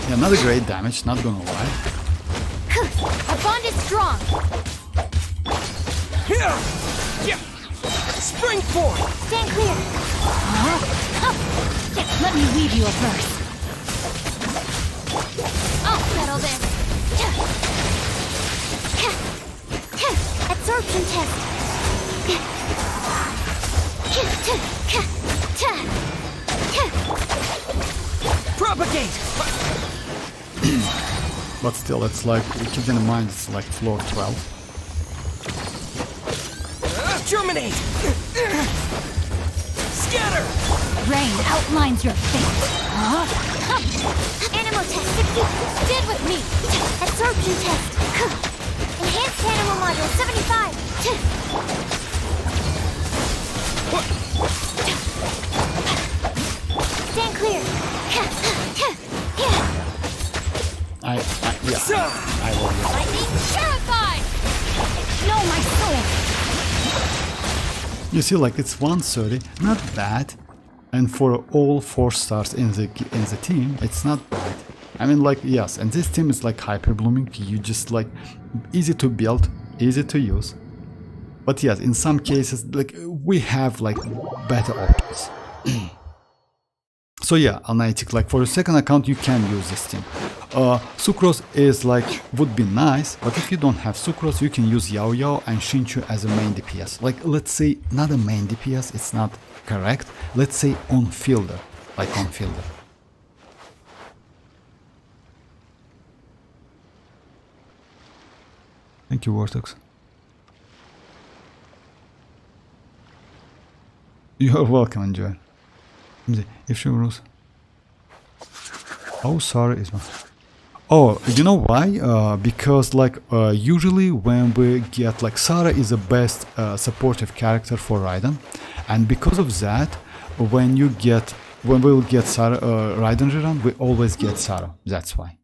Yeah, not a great damage, not gonna lie. Our bond is strong. Here! Yeah. Spring forth! Stand clear. Let me weave you a verse. I'll settle this. Absorption test. Propagate! But still, it's like, keep in mind, it's like floor 12. Germinate! Scatter! Rain outlines your fate. Animal test 50. Stand with me. Absorption test. Enhanced animal module 75. Stand clear. I will. Lightning purified. No, my sword. You see, like, it's 130, not bad. And for all 4 stars in the team, it's not bad. I mean, like, yes, and this team is like hyper blooming. You just like easy to build, easy to use. But yes, in some cases, like, we have like better options. So yeah, Alnitic, like, for your second account, you can use this team. Sucrose is like, would be nice, but if you don't have Sucrose, you can use Yao Yao and Xinchu as a main DPS. Like, let's say, not a main DPS, it's not correct. Let's say on fielder, like on fielder. Thank you, Vortex. You're welcome, enjoy. If she rules. Oh, sorry, is my. Oh, you know why? Because like usually when we get like Sarah is the best supportive character for Raiden, and because of that, when we'll get Sarah Raiden rerun, we always get Sarah. That's why.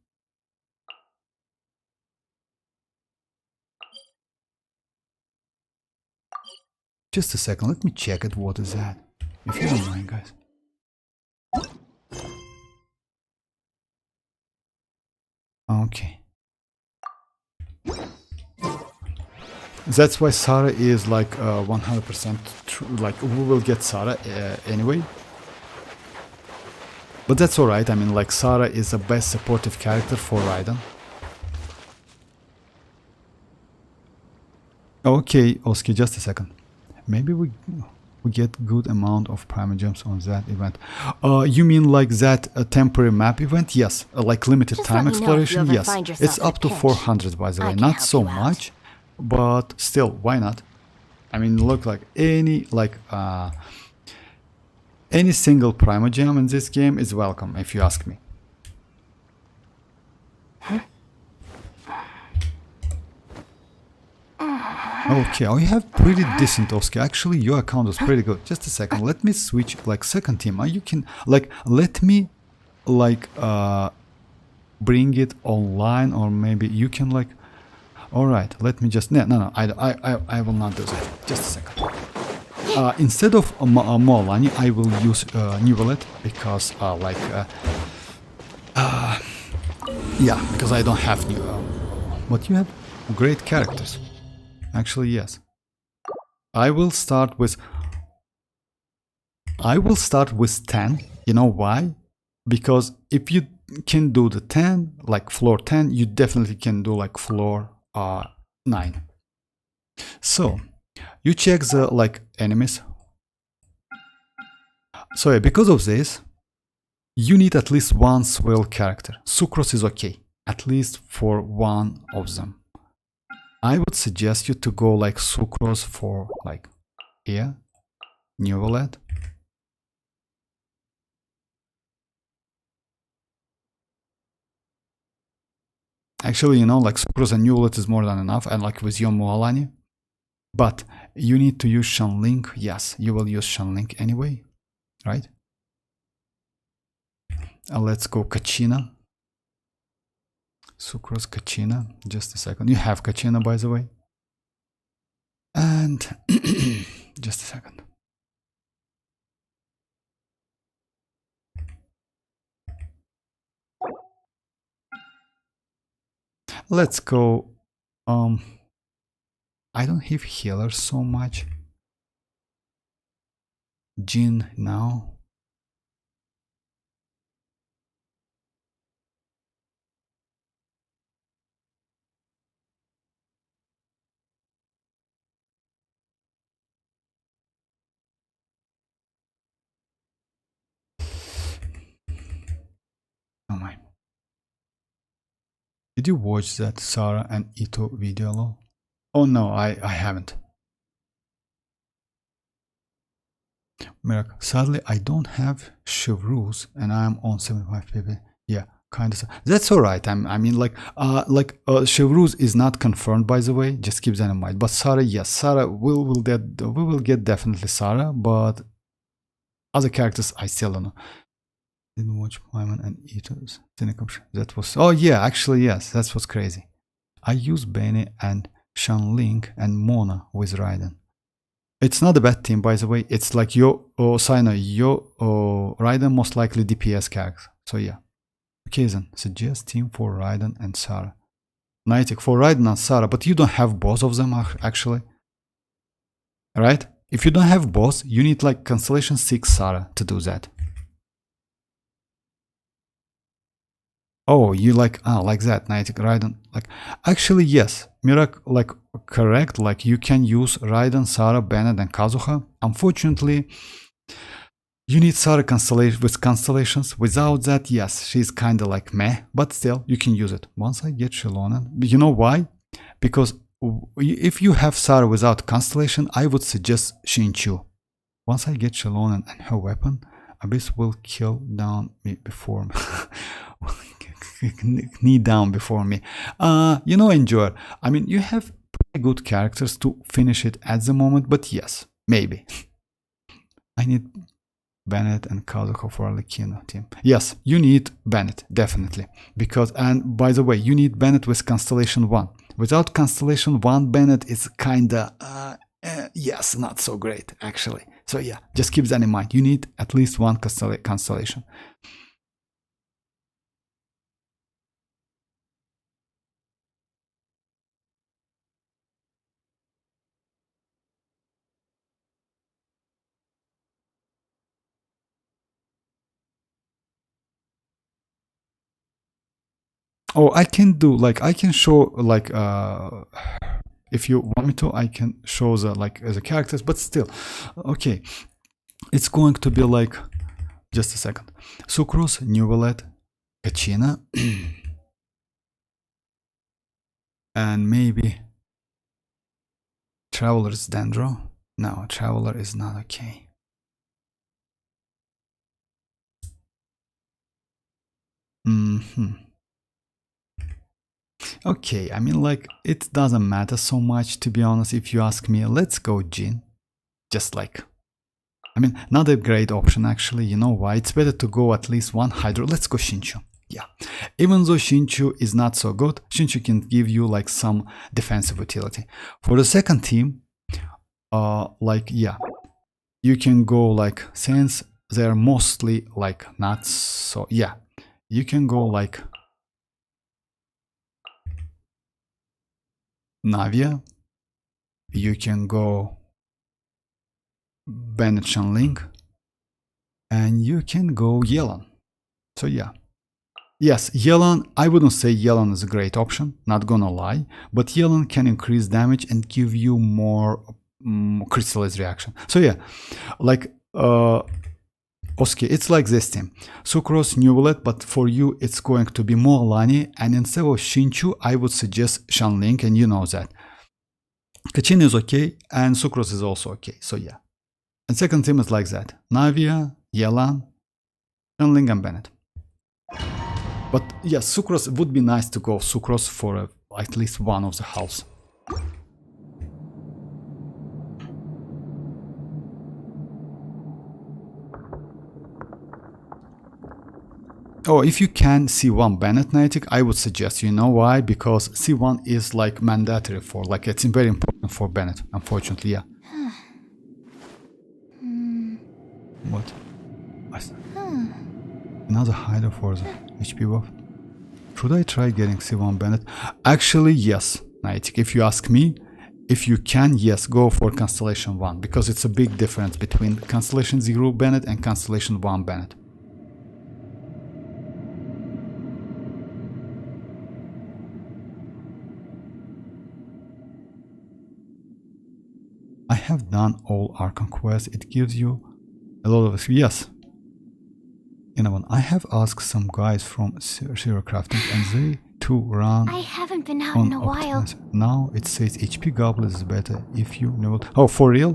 Just a second, let me check it. What is that? If you don't mind, guys. Okay. That's why Sarah is like 100% true. Like, we will get Sarah anyway. But that's alright. I mean, like, Sarah is the best supportive character for Raiden. Okay, Oski, just a second. Maybe we get good amount of Primogems on that event. You mean like that temporary map event? Yes, like limited Just time let me know if you exploration. ever Yes, find yourself it's in a up to pinch. 400 by the I way. can Not help so you out. much, but still, why not? I mean, look, like any single Primogem in this game is welcome, if you ask me. Okay, oh, you have pretty decent Oski. Actually, your account was pretty good. Just a second, let me switch like second team. You can like let me like bring it online, or maybe you can like. All right, let me just no. I will not do that. Just a second. Instead of mualani, I will use Neuvillette because yeah, because I don't have new. But you have great characters. Actually, yes. I will start with 10. You know why? Because if you can do the 10, like floor 10, you definitely can do like floor 9. So you check the like enemies. So yeah, because of this, you need at least one swirl character. Sucrose is okay, at least for one of them. I would suggest you to go like Sucrose for like here, Neuvillette. Actually, you know, like Sucrose and Neuvillette is more than enough, and like with your mualani. But you need to use Xianyun. Yes, you will use Xianyun anyway, right? Let's go Kachina. Sucrose, Kachina. Just a second. You have Kachina, by the way. And just a second. Let's go. I don't have healers so much. Jin now. Oh my. Did you watch that Sarah and Ito video lol? Oh no, I haven't. Miracle. Sadly, I don't have Chevreuse and I'm on 75 pp. Yeah, kind of. That's all right. I mean, Chevreuse is not confirmed, by the way. Just keep that in mind. But Sarah, yes, Sarah we will get definitely Sarah, but other characters I still don't know. Didn't watch Paimon and Ito's. That was, oh yeah, actually yes, that was crazy. I use Benny and Xianyun and Mona with Raiden. It's not a bad team, by the way. It's like your Sino, your Raiden most likely DPS character. So yeah. Okay then, suggest team for Raiden and Sarah. Niantic for Raiden and Sarah, but you don't have both of them actually. Right? If you don't have both, you need like Constellation 6 Sarah to do that. Oh, you like that, Niantic Raiden. Like actually yes, Mirak, like correct, like you can use Raiden, Sarah, Bennett, and Kazuha. Unfortunately, you need Sarah constellation with constellations. Without that, yes, she's kinda like meh, but still you can use it. Once I get xilonen, you know why? Because if you have Sarah without constellation, I would suggest Xinchu. Once I get xilonen and her weapon, Abyss will kill down me before me. Knee down before me. You know, enjoy. I mean, you have pretty good characters to finish it at the moment, but yes, maybe. I need Bennett and Kazuha for Arlecchino team. Yes, you need Bennett, definitely. Because, and by the way, you need Bennett with Constellation 1. Without Constellation 1, Bennett is kinda, yes, not so great, actually. So yeah, just keep that in mind. You need at least one constellation. Oh, I can do like I can show like if you want me to, I can show the like the characters, but still, okay, it's going to be like just a second. Sucrose, Neuvillette, Kachina, and maybe Traveler's Dendro. No, Traveler is not okay. Okay, I mean, like, it doesn't matter so much, to be honest, if you ask me. Let's go Jin. Just like, I mean, not a great option, actually. You know why? It's better to go at least one Hydro. Let's go Xinchu. Yeah. Even though Xinchu is not so good, Xinchu can give you, like, some defensive utility. For the second team, like, yeah, you can go, like, since they're mostly, like, not so, yeah, you can go, like, Navia, you can go Bennett Xianyun, and you can go Yelan. So yeah. Yes, Yelan, I wouldn't say Yelan is a great option, not gonna lie, but Yelan can increase damage and give you more crystallized reaction. So yeah, like, okay, it's like this team. Sucrose, Neuvillette, but for you it's going to be mualani, and instead of Xinchu, I would suggest Xianyun, and you know that. Kachin is okay, and Sucrose is also okay, so yeah. And second team is like that. Navia, Yelan, Xianyun and Bennett. But yeah, Sucrose, would be nice to go Sucrose for at least one of the halves. Oh, if you can C1 Bennett Niantic, I would suggest, you know why? Because C1 is like mandatory for, like, it's very important for Bennett, unfortunately, yeah. What? Another hider for the HP buff. Should I try getting C1 Bennett? Actually, yes, Niantic. If you ask me, if you can, yes, go for Constellation 1, because it's a big difference between Constellation 0 Bennett and Constellation 1 Bennett. I have done all Archon quests. It gives you a lot of, yes. You know what? I have asked some guys from Zero Crafting and they too run. I haven't been out in a while. Now it says HP Goblet is better if you know. Oh, for real?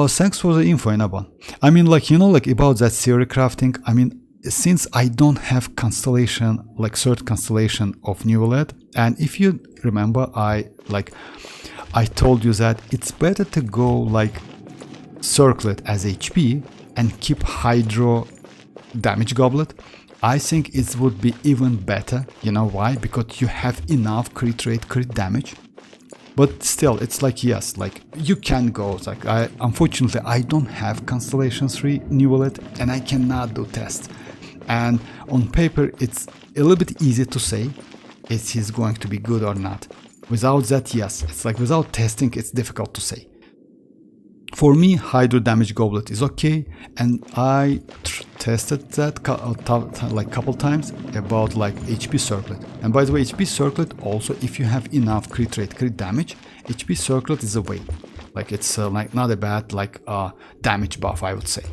Thanks for the info, Inaban. I mean, like, you know, like about that Zero Crafting. I mean, since I don't have constellation, like third constellation of Neuvillette, and if you remember, I told you that it's better to go like Circlet as HP and keep Hydro Damage Goblet. I think it would be even better. You know why? Because you have enough crit rate, crit damage. But still, it's like, yes, like you can go. It's like, unfortunately I don't have Constellation 3 Neuvillette and I cannot do tests. And on paper it's a little bit easy to say it is going to be good or not. Without that, yes, it's like without testing, it's difficult to say. For me, Hydro Damage Goblet is okay, and I tested that like couple times about like HP Circlet. And by the way, HP Circlet also, if you have enough crit rate, crit damage, HP Circlet is a way. Like it's like not a bad like damage buff, I would say.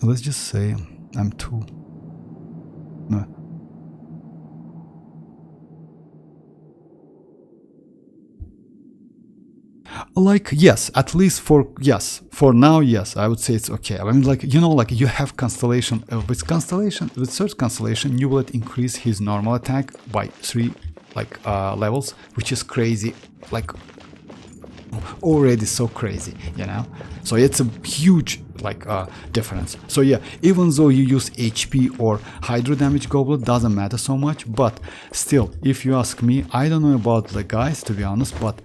Let's just say I'm too. No. Like, yes, at least for, yes, for now, yes, I would say it's okay. I mean, like, you know, like you have Constellation, with third Constellation, Neuvillette increase his normal attack by 3 like levels, which is crazy, like already so crazy, you know. So it's a huge like difference. So yeah, even though you use HP or Hydro Damage Goblet, doesn't matter so much, but still, if you ask me, I don't know about the guys, to be honest, but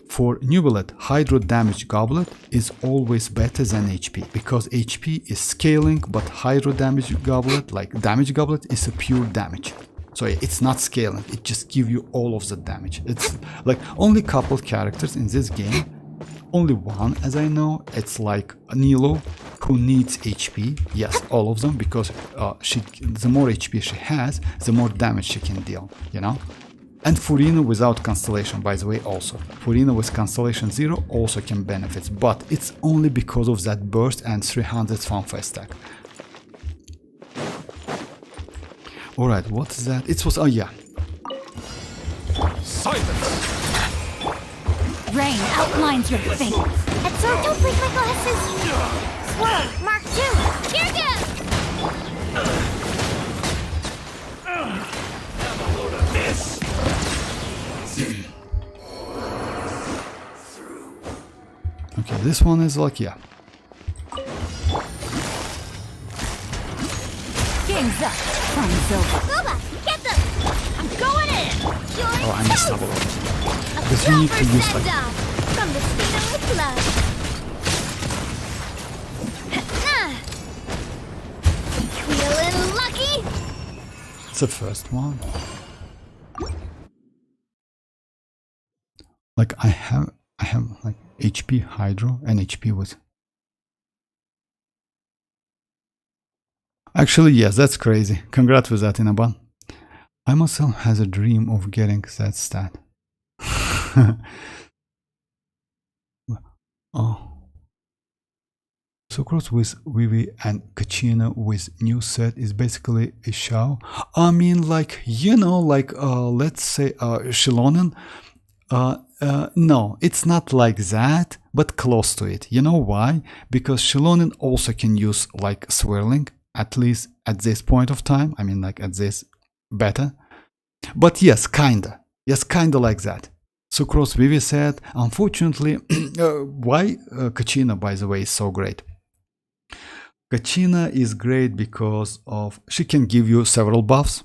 for Neuvillette, Hydro Damage Goblet is always better than HP, because HP is scaling, but Hydro Damage Goblet, like Damage Goblet, is a pure damage. So it's not scaling, it just gives you all of the damage. It's like only couple characters in this game, only one as I know, it's like Nilo, who needs HP, yes, all of them, because the more HP she has, the more damage she can deal, you know? And Furina without Constellation, by the way, also. Furina with Constellation 0 also can benefit, but it's only because of that burst and 300 fanfare stack. Alright, what is that? It was, oh yeah. Silence! Rain outlines your fate. And so don't break my glasses. Swirl, Mark 2. Here goes! Have a load of this! Okay, this one is like, yeah. Game's up. Time's over. Boba, get them! I'm going in! Oh, I messed up a lot. Because you need to use like... From the speed of the blood. Feeling lucky? It's the first one. Like I have like HP Hydro and HP with. Actually, yes, that's crazy. Congrats with that, Inaban. I myself has a dream of getting that stat. Oh. Sucrose with Vivi and Kachina with new set is basically a show. I mean, like, you know, like let's say xilonen. No, it's not like that, but close to it. You know why? Because xilonen also can use like swirling, at least at this point of time. I mean, like at this beta. But yes, kinda. Yes, kinda like that. Sucrose Vivi said, unfortunately, why Kachina, by the way, is so great? Kachina is great because of she can give you several buffs.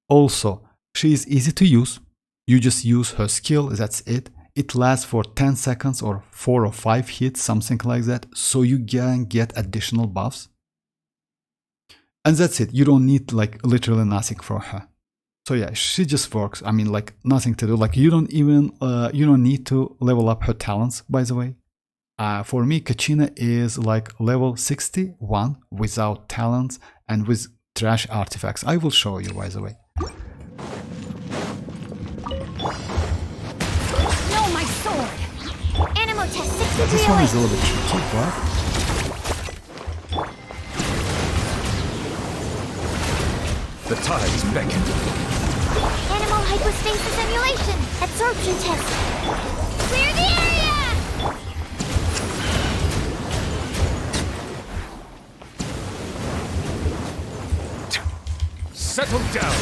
Also, she is easy to use. You just use her skill, that's it. It lasts for 10 seconds or 4 or 5 hits, something like that. So you can get additional buffs. And that's it. You don't need like literally nothing for her. So yeah, she just works. I mean, like nothing to do. Like you don't even you don't need to level up her talents. By the way, for me, Kachina is like level 61 without talents and with trash artifacts. I will show you, by the way. No, my sword! Animal test 6 Yeah, this degrees one away. is a little bit tricky, but The tides beckon. Animal hypostasis emulation. Absorption test. Clear the area! Settle down.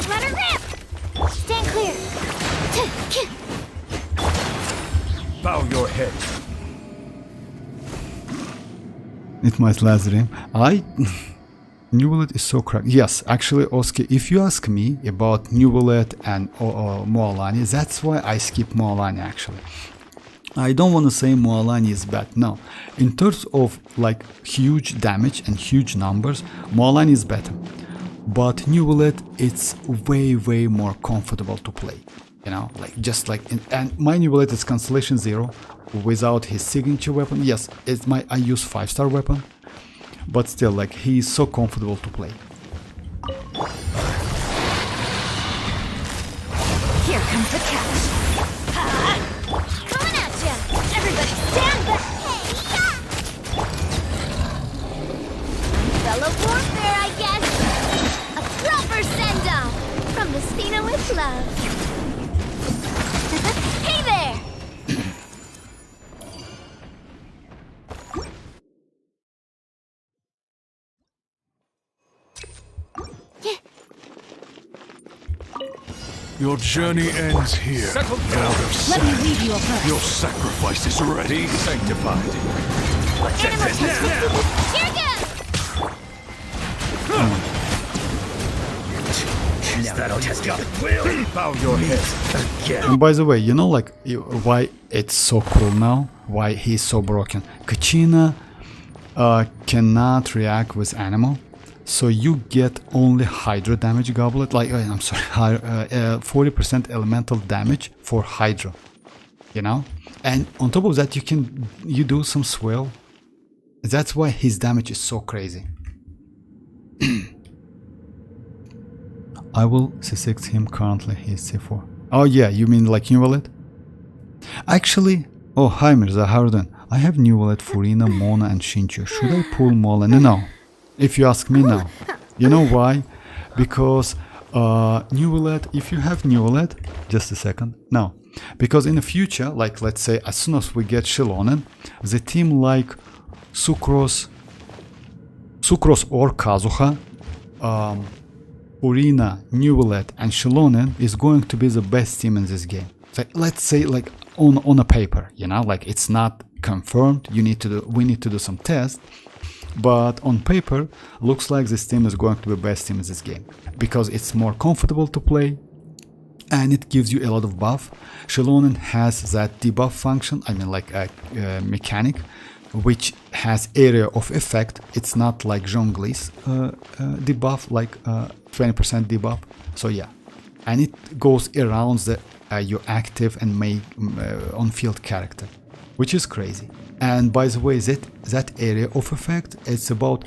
Runner ramp! Stand clear. Bow your head. it might last dream. Neuvillette is so cracked. Yes, actually, Oski, if you ask me about Neuvillette and mualani, that's why I skip mualani actually. I don't want to say mualani is bad, no. In terms of like huge damage and huge numbers, mualani is better. But Neuvillette, it's way more comfortable to play. You know, like just like and my Neuvillette is Constellation 0 without his signature weapon. Yes, it's I use 5-star weapon, but still, like he is so comfortable to play. Here comes the catch. Coming at ya! Everybody stand back! Hey, fellow warfare, I guess. A proper send-off from the Spina with love. Hey there! Your journey ends here. Settle down. Let me lead you a verse. Your sacrifice is ready. Sanctified. Animal test 60 degrees. Here goes! That'll test you. Bow your head. Again. And by the way, you know like why it's so cool now? Why he's so broken? Kachina cannot react with animal. So you get only Hydra damage goblet, like I'm sorry, 40% elemental damage for Hydra, you know. And on top of that, you do some swell. That's why his damage is so crazy. I will C6 him currently. He's C4. Oh yeah, you mean like Neuvillette? Actually, oh hi Mirza, how are you doing? I have Neuvillette, Furina, Mona, and Shinchu. Should I pull mualani? No. If you ask me now, you know why? Because Neuvillette, if you have Neuvillette, just a second, no. Because in the future, like let's say as soon as we get xilonen, the team like Sucrose or Kazuha, Furina, Neuvillette, and xilonen is going to be the best team in this game. So let's say like on a paper, you know, like it's not confirmed. We need to do some tests. But on paper, looks like this team is going to be the best team in this game because it's more comfortable to play and it gives you a lot of buff. Xilonen has that debuff function, I mean like a mechanic, which has area of effect. It's not like Zhongli's debuff, like 20% debuff. So yeah, and it goes around your active and on-field character, which is crazy. And by the way, that area of effect, it's about,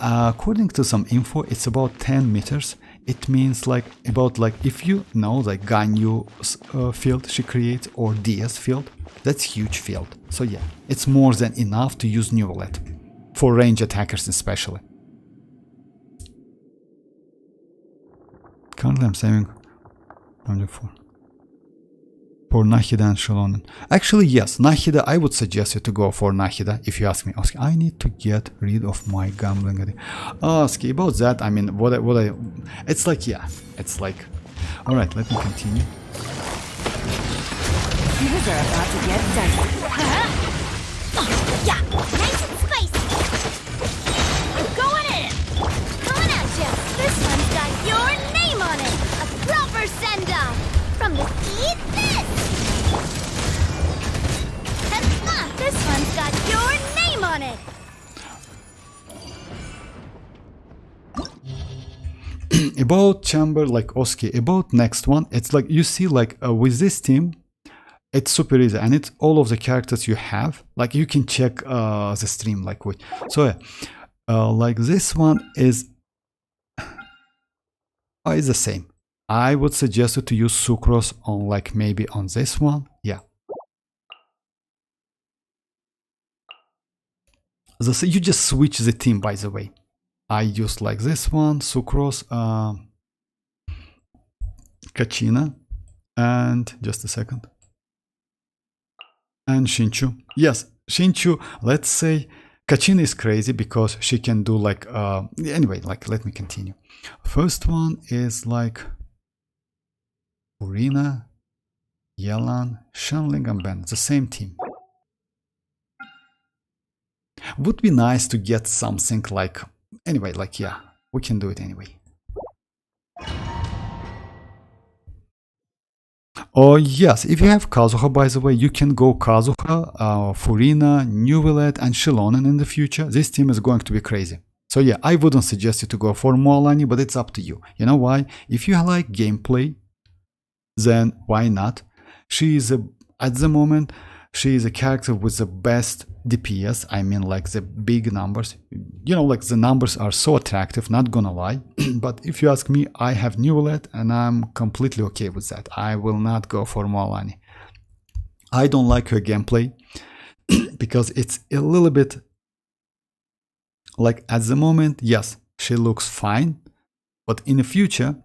according to some info, it's about 10 meters. It means like about like if you know like Ganyu field she creates or DS field, that's huge field. So yeah, it's more than enough to use Neuvillette for range attackers especially. Currently I'm saving 104 for Nahida and xilonen. Actually, yes, Nahida, I would suggest you to go for Nahida if you ask me. Oski, I need to get rid of my gambling addiction. Oski, about that, I mean, it's like, yeah, it's like, all right, let me continue. Things are about to get dicey. Yeah, nice and spicy. I'm going in. Coming at ya. This one's got your name on it. A proper send-off. From the Eat This. This one's got your name on it. About chamber, like Oski, about next one, it's like you see, like with this team, it's super easy, and it's all of the characters you have. Like you can check the stream, like with. So yeah, like this one is it's the same. I would suggest you to use sucrose on, like maybe on this one. Yeah. You just switch the team, by the way. I use like this one, sucrose, Kachina, and just a second. And Shinchu. Yes, Shinchu, let's say Kachina is crazy because she can do like anyway, like let me continue. First one is like Furina, Yelan, Shanling, and Ben. The same team. Would be nice to get something like anyway, like yeah, we can do it anyway. Oh yes, if you have Kazuha, by the way, you can go Kazuha, Furina, Neuvillette, and xilonen in the future. This team is going to be crazy. So yeah, I wouldn't suggest you to go for mualani, but it's up to you. You know why? If you like gameplay, then why not? She is at the moment, she is a character with the best DPS. I mean, like the big numbers. You know, like the numbers are so attractive, not gonna lie. But if you ask me, I have Neuvillette and I'm completely okay with that. I will not go for mualani. I don't like her gameplay because it's a little bit like at the moment, yes, she looks fine. But in the future,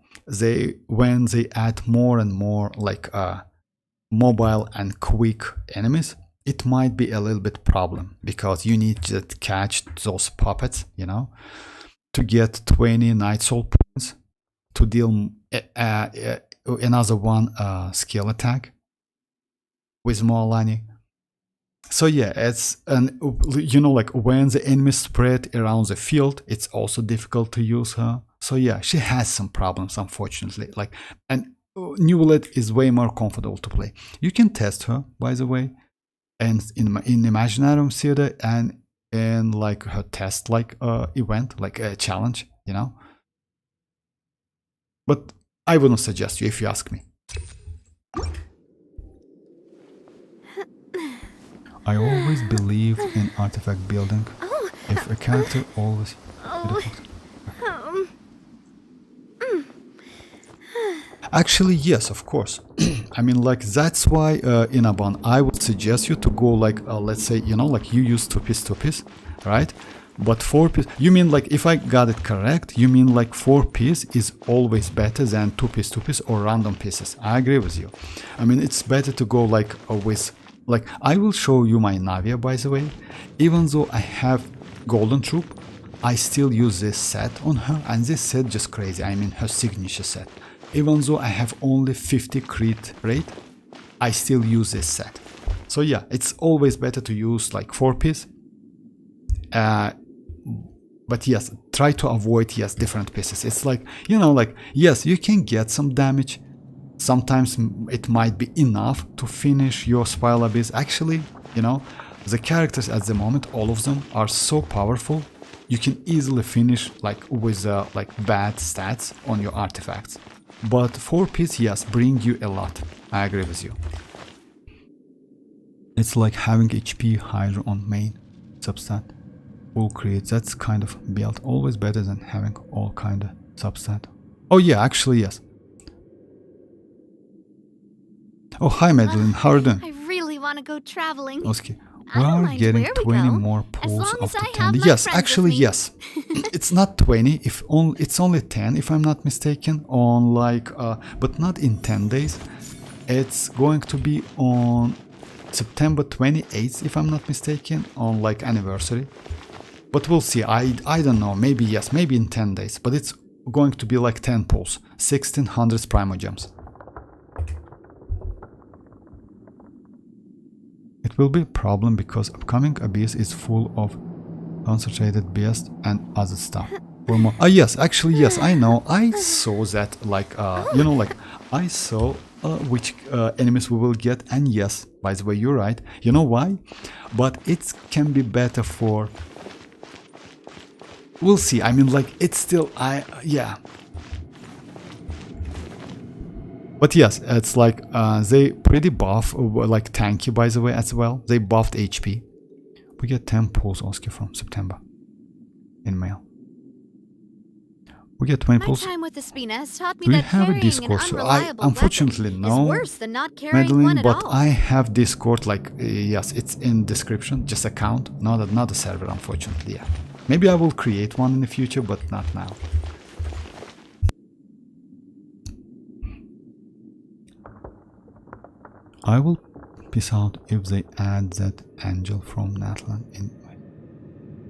when they add more and more like mobile and quick enemies, it might be a little bit problem because you need to catch those puppets, you know, to get 20 night soul points to deal another one skill attack with mualani. So yeah, it's, and you know, like when the enemies spread around the field, it's also difficult to use her. So yeah, she has some problems, unfortunately. Like, and Neuvillette is way more comfortable to play. You can test her, by the way, and in Imaginarium Theater and in like her test like event, like a challenge, you know. But I wouldn't suggest you if you ask me. I always believe in artifact building. If a character always... Actually, yes, of course. I mean, like, that's why in Aban, I would suggest you to go like, let's say, you know, like you use 2-piece, right? But 4-piece, you mean like, if I got it correct, you mean like 4-piece is always better than 2-piece or random pieces. I agree with you. I mean, it's better to go like with, like, I will show you my Navia, by the way. Even though I have Golden Troop, I still use this set on her, and this set just crazy. I mean, her signature set. Even though I have only 50 crit rate, I still use this set. So yeah, it's always better to use like 4-piece. But yes, try to avoid, yes, different pieces. It's like, you know, like, yes, you can get some damage. Sometimes it might be enough to finish your Spiral Abyss. Actually, you know, the characters at the moment, all of them are so powerful. You can easily finish like with like bad stats on your artifacts. But 4-piece, yes, bring you a lot. I agree with you. It's like having HP Hydra on main substat. Full crit, that's kind of build. Always better than having all kind of substat. Oh yeah, actually yes. Oh hi Madeline, how are you doing? I really want to go traveling. Okay. We are getting 20 more pulls of the 10. Yes, actually yes. it's not 20, if only it's only 10 if I'm not mistaken, on like but not in 10 days. It's going to be on September 28th if I'm not mistaken, on like anniversary. But we'll see. I don't know, maybe yes, maybe in 10 days, but it's going to be like 10 pulls, 1600 Primogems. It will be a problem because upcoming Abyss is full of concentrated beasts and other stuff. Yes, actually yes, I know. I saw that like you know, like I saw which enemies we will get, and yes, by the way, you're right. You know why? But it can be better for... We'll see. I mean, like, it's still... yeah. But yes, it's like they pretty buff, like tanky, by the way, as well. They buffed HP. We get 10 pulls, Oscar, from September in mail. We get 20 pulls. My time with the Spina has taught me Do you that have a carrying Discord? an So unreliable unfortunately weapon no, is worse than not carrying Madeline, one at but all. I have Discord, like yes, it's in description, just account, not a server, unfortunately. Yeah, maybe I will create one in the future, but not now. I will peace out if they add that angel from Natlan in.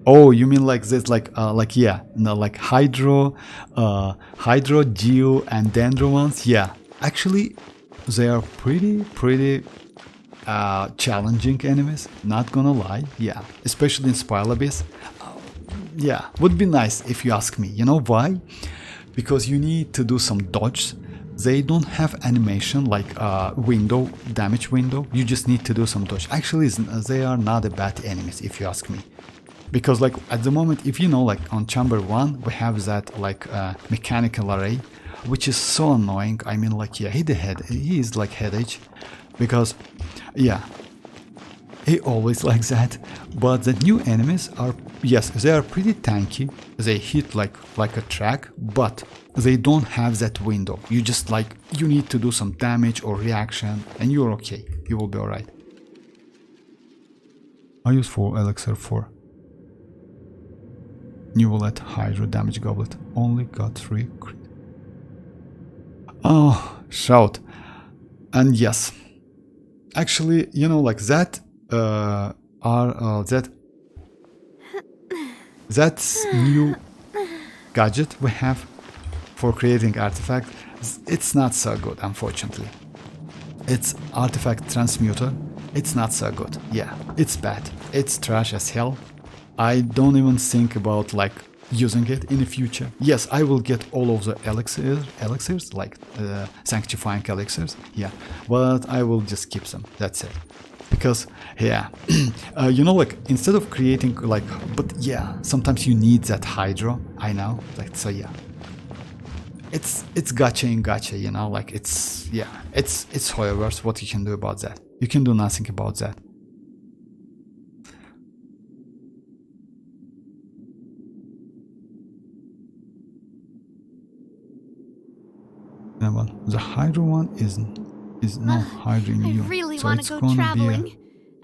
Oh, you mean like this, like yeah, no, like Hydro, Geo, and Dendro ones? Yeah, actually, they are pretty challenging enemies. Not gonna lie, yeah, especially in Spiral Abyss. Yeah, would be nice if you ask me. You know why? Because you need to do some dodges. They don't have animation like window, damage window. You just need to do some dodge. Actually, they are not a bad enemies if you ask me. Because like at the moment, if you know, like on chamber 1 we have that like mechanical array, which is so annoying. I mean, like, yeah, he is like headache, because yeah, he always like that. But the new enemies are, yes, they are pretty tanky. They hit like a track, but they don't have that window. You just like, you need to do some damage or reaction and you're okay, you will be alright. I use 4 elixir for Neuvillette Hydro damage goblet. Only got 3 crit. Oh, shout. And yes, actually, you know, like that that's new gadget we have for creating artifact. It's not so good, unfortunately. It's artifact transmuter. It's not so good. Yeah, it's bad. It's trash as hell. I don't even think about like using it in the future. Yes, I will get all of the elixirs, like sanctifying elixirs. Yeah, but I will just keep them. That's it. Because yeah, you know, like instead of creating like, but yeah, sometimes you need that hydro. I know, like, so yeah. It's gacha in gacha, you know, like it's, yeah, it's Hoyoverse. What you can do about that? You can do nothing about that. The Hydro one is not Hydro immune, I really so want it's to go gonna traveling. be a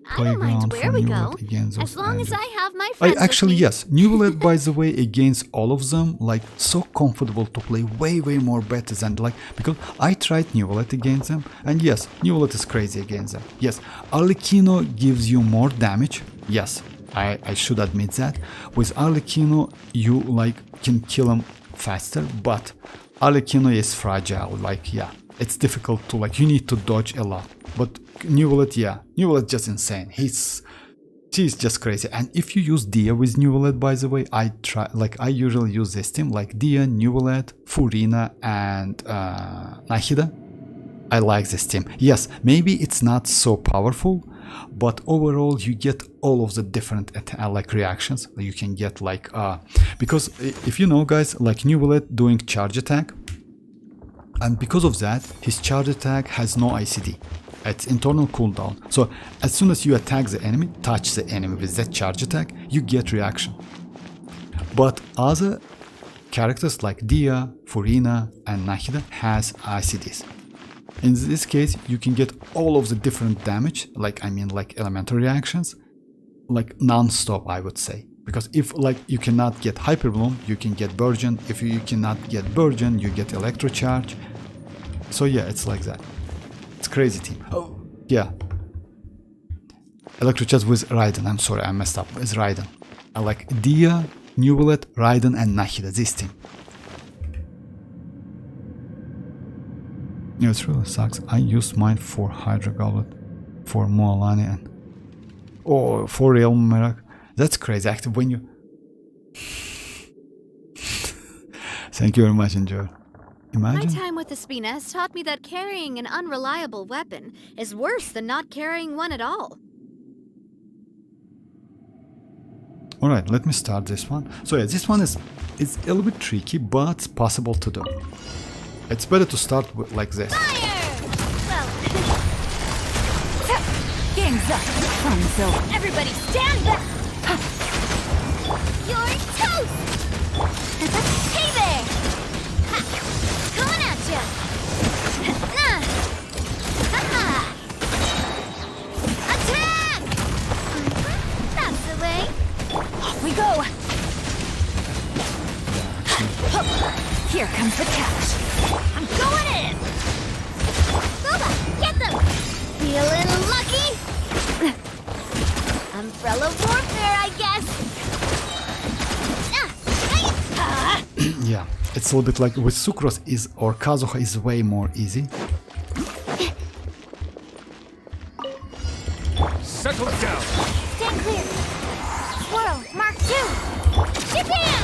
I don't mind playground where for we Neuvillette go, against as those long as angels. I have my friends Actually, with me. yes, Neuvillette, by the way, against all of them, like so comfortable to play, way more better than like, because I tried Neuvillette against them, and yes, Neuvillette is crazy against them. Yes, Arlecchino gives you more damage. Yes, I should admit that. With Arlecchino, you like can kill him faster, but Arlecchino is fragile. Like, yeah, it's difficult to, like, you need to dodge a lot. But Neuvillette, yeah, Neuvillette just insane. She's just crazy. And if you use Dia with Neuvillette, by the way, I usually use this team, like Dia, Neuvillette, Furina, and Nahida. I like this team. Yes, maybe it's not so powerful, but overall you get all of the different like reactions you can get, like because if you know, guys, like Neuvillette doing charge attack, and because of that his charge attack has no ICD. It's internal cooldown. So as soon as you attack the enemy, touch the enemy with that charge attack, you get reaction. But other characters like Dia, Furina, and Nahida has ICDs. In this case, you can get all of the different damage, like, I mean, like elemental reactions, like non-stop, I would say. Because if like you cannot get Hyper Bloom, you can get Burgeon. If you cannot get Burgeon, you get Electro Charge. So yeah, it's like that. It's crazy team. Oh yeah. Electro Charge with Raiden. I'm sorry, I messed up. It's Raiden. I like Dia, Neuvillette, Raiden, and Nahida. This team. Yeah, it really sucks. I used mine for Hydra Goblet, for Mualani, and for Real Merak. That's crazy. Actually, when you thank you very much, enjoy. Imagine. My time with the Spina has taught me that carrying an unreliable weapon is worse than not carrying one at all. Alright, let me start this one. So yeah, this one is a little bit tricky, but possible to do. It's better to start with like this. Fire! Well, Game's up. Fun's over. everybody stand back! You're toast! Hey there! Ha! Coming at ya! Ha-ha! Attack! That's the way! Off we go. Here comes the catch. I'm going in! Boba, get them! Feeling lucky? Umbrella warfare, I guess! Yeah, it's a little bit like with Sucrose or Kazuha is way more easy. Settle down. Stand clear! Swirl, Mark 2! Japan!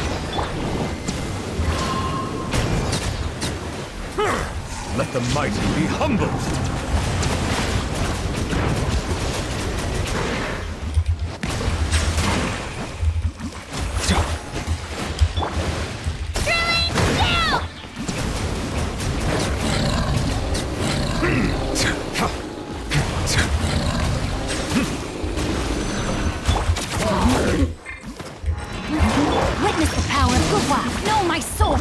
Let the mighty be humbled. Witness the power of Gua. Know my soul.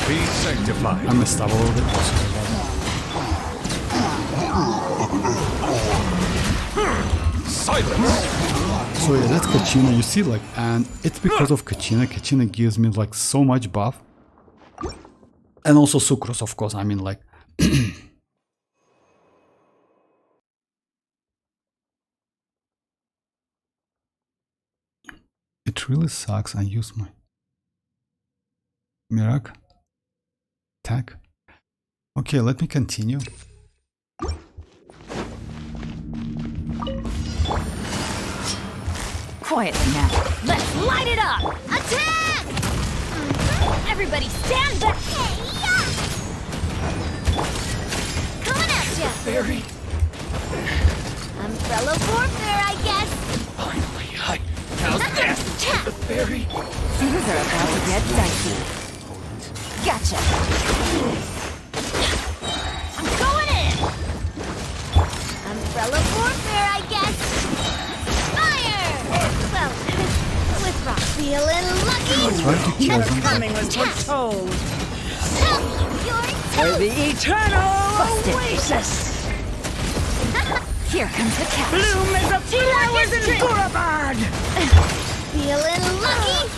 Be sanctified. I messed up a little bit. Silence. So yeah, that's Kachina, you see, like, and it's because of Kachina. Kachina gives me like so much buff. And also Sucrose, of course, I mean like... It really sucks. I use my Mirak attack. Okay, let me continue. Quietly now. Let's light it up! Attack! Everybody stand back! Hey, yeah! Coming at ya! Very. Umbrella warfare, I guess! Finally, how's that? The fairy. Things are about to get dicey. Gotcha. I'm going in! Umbrella warfare, I guess! Fire! Well, with rock feeling lucky! Try to kill them. Coming was foretold You're for the eternal Busted. oasis. Here comes the catch. Bloom is of flowers in Gurabad. feeling lucky!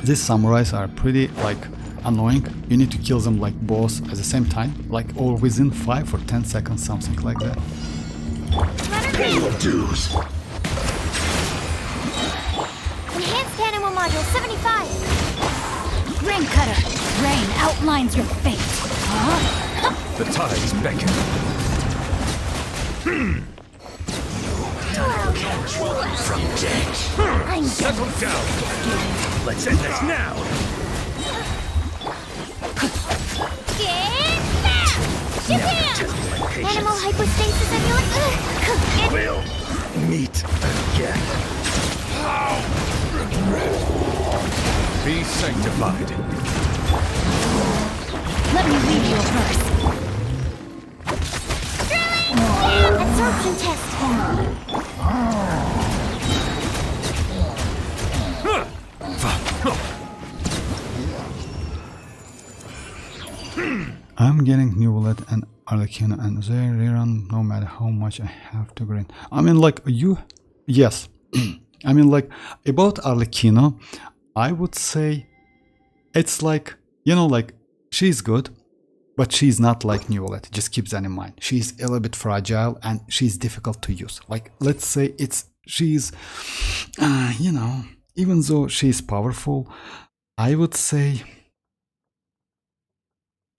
These samurais are pretty like annoying. You need to kill them like both at the same time, like or within 5 or 10 seconds, something like that. Pay your dues. Enhanced animal module 75! Rain cutter. Rain outlines your fate. Huh? The tides beckon. From death. Settle down. Let's end this now. Get back! Japan! Animal hypostasis amulet. We'll meet again. Be sanctified. Let me read you a verse. Absorption test. I'm getting Neuvillette and Arlecchino and they rerun no matter how much I have to grind. I mean, like, you... Yes. I mean, like, about Arlecchino, I would say it's like, you know, like, she's good, but she's not like Neuvillette. Just keep that in mind. She's a little bit fragile and she's difficult to use. Like, let's say she's, you know, even though she's powerful, I would say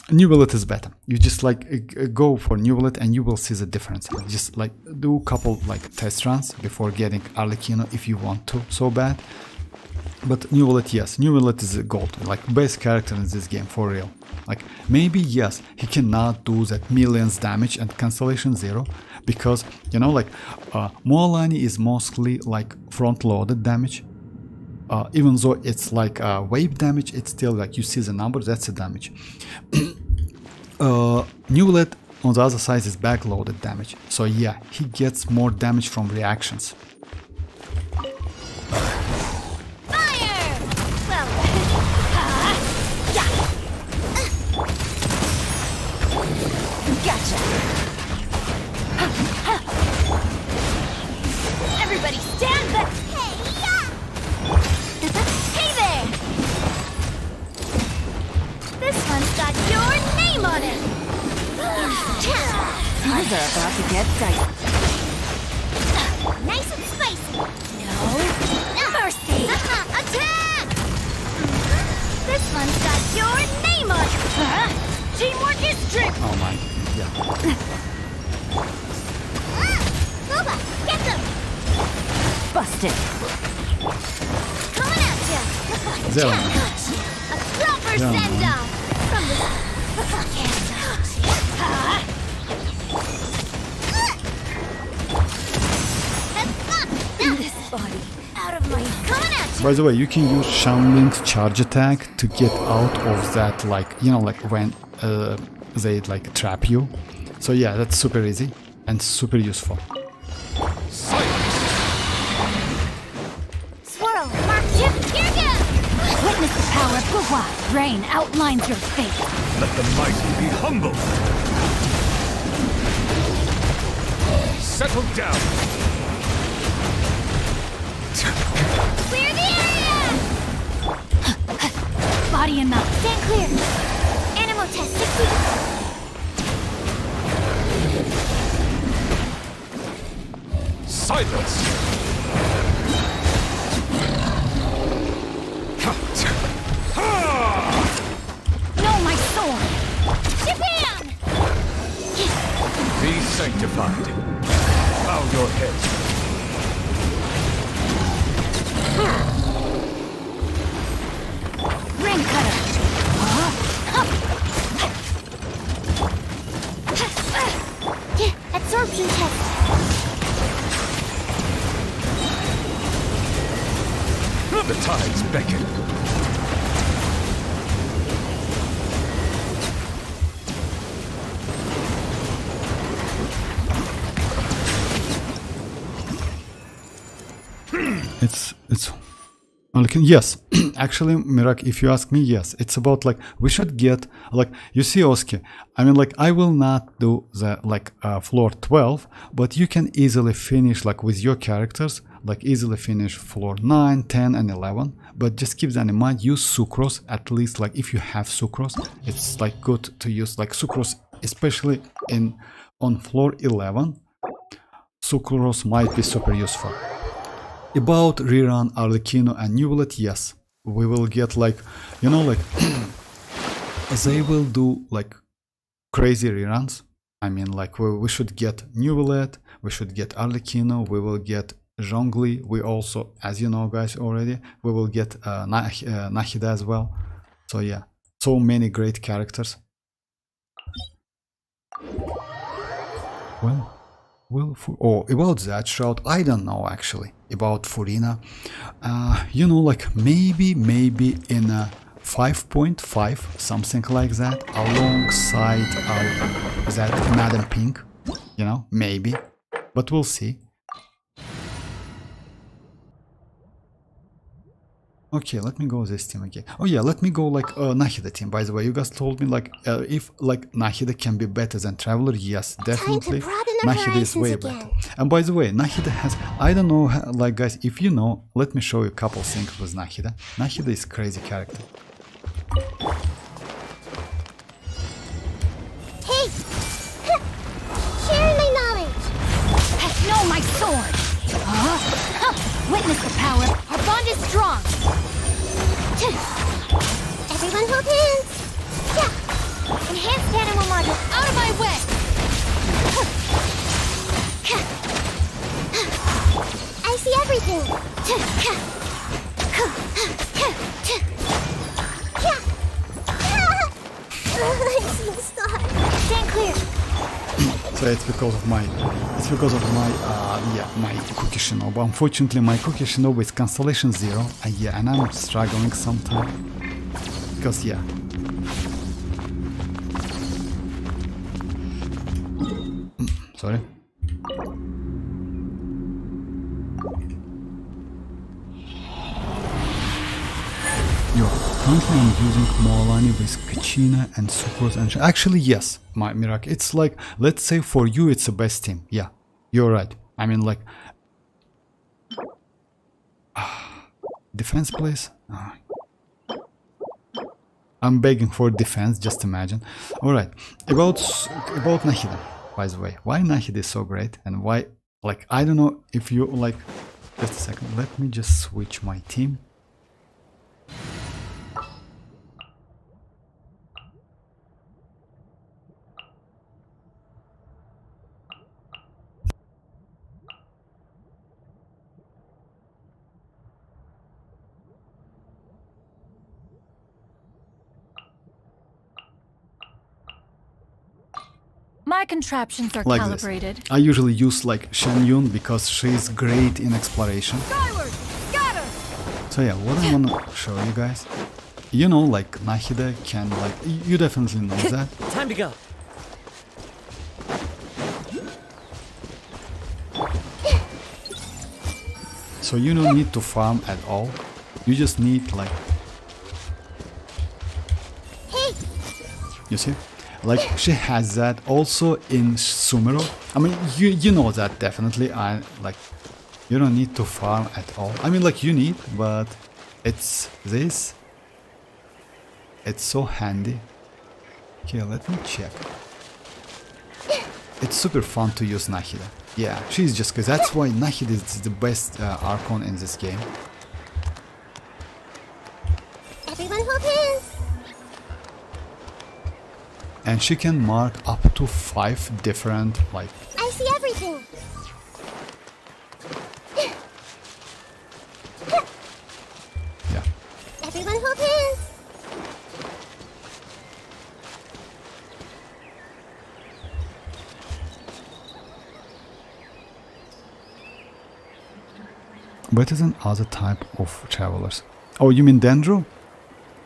Neuvillette is better. You just like go for Neuvillette and you will see the difference. Just like do a couple like test runs before getting Arlecchino if you want to so bad. But Neuvillette, yes, Neuvillette is a gold, like best character in this game for real. Like maybe yes, he cannot do that millions damage and cancellation 0 because you know like mualani is mostly like front loaded damage. Even though it's like wave damage, it's still like you see the number, that's the damage. Neuvillette on the other side is backloaded damage, so yeah, he gets more damage from reactions. Fire! Well, yeah. Gotcha. Everybody stand back. Hey there! This one's got your name on it! Things are about to get dicey. Nice and spicy! No mercy! Attack! This one's got your name on it! Teamwork is trick! Oh my, yeah. Boba, get them! Busted. Coming at ya! There. A proper Yeah. send-off! From the... This body. Out of my... Coming at ya! By the way, you can use Xianyun's charge attack to get out of that, like, you know, like when they like trap you. So yeah, that's super easy and super useful. Swirl, mark chip, here goes! Witness the power of Gua. Rain outlines your fate. Let the mighty be humble. Settle down. Clear the area! Body and mouth. Stand clear. Animal test 6 weeks. Silence. No, my sword. Japan! Be sanctified. Bow your head. Ring cutter. Absorption test. The tides beckon. It's yes. Actually, Mirak, if you ask me, yes, it's about like we should get like you see Oski. I mean, like I will not do the like floor 12, but you can easily finish like with your characters, like easily finish floor 9, 10, and 11. But just keep that in mind. Use sucrose at least. Like if you have sucrose, it's like good to use like sucrose, especially on floor 11. Sucrose might be super useful. About rerun Arlecchino and Neuvillette, yes, we will get like, you know, like they will do like crazy reruns. I mean, like we should get Neuvillette, we should get Arlecchino, we will get Zhongli. We also, as you know, guys, already we will get Nahida as well. So yeah, so many great characters. Well, about that shout, I don't know actually. About Furina, you know, like maybe in a 5.5, something like that, alongside that Madam Pink, you know, maybe, but we'll see. Okay, let me go this team again. Oh yeah, let me go like Nahida team. By the way, you guys told me like if like Nahida can be better than Traveler. Yes, definitely. broaden our Nahida is way horizons better. again. And by the way, Nahida has, I don't know, like guys, if you know, let me show you a couple things with Nahida. Nahida is crazy character. Hey! Share my knowledge! No, my sword! Witness the power. Our bond is strong. Everyone hold hands! Yeah! Enhanced animal module Out of my way! I see everything! Stand clear! So it's because of my, yeah, my Cookie Shinobu. Unfortunately, my Cookie Shinobu is Constellation 0, and yeah, and I'm struggling sometimes. Because yeah. Sorry. Yo, currently I'm using mualani with Kachina and Sucrose and actually yes, my Miracle. It's like, let's say for you it's the best team. Yeah, you're right. I mean like defense please. I'm begging for defense, just imagine. Alright, about Nahida, by the way. Why Nahida is so great and why, like, I don't know if you like, just a second, let me just switch my team. My contraptions are Like calibrated. this. I usually use like Xianyun because she's great in exploration. Skyward! Scatter! So yeah, what I wanna show you guys, you know, like Nahida can like, you definitely know that. Time to go. So you don't need to farm at all. You just need like, you see, like she has that also in Sumero. I mean, you know that definitely. I like, you don't need to farm at all. I mean, like you need, but it's this. It's so handy. Okay, let me check. It's super fun to use Nahida. Yeah, she's just because that's why Nahida is the best Archon in this game. Everyone hold hands! And she can mark up to 5 different, like, I see everything! yeah. Everyone hold hands! Better than other type of travelers. Oh, you mean Dendro?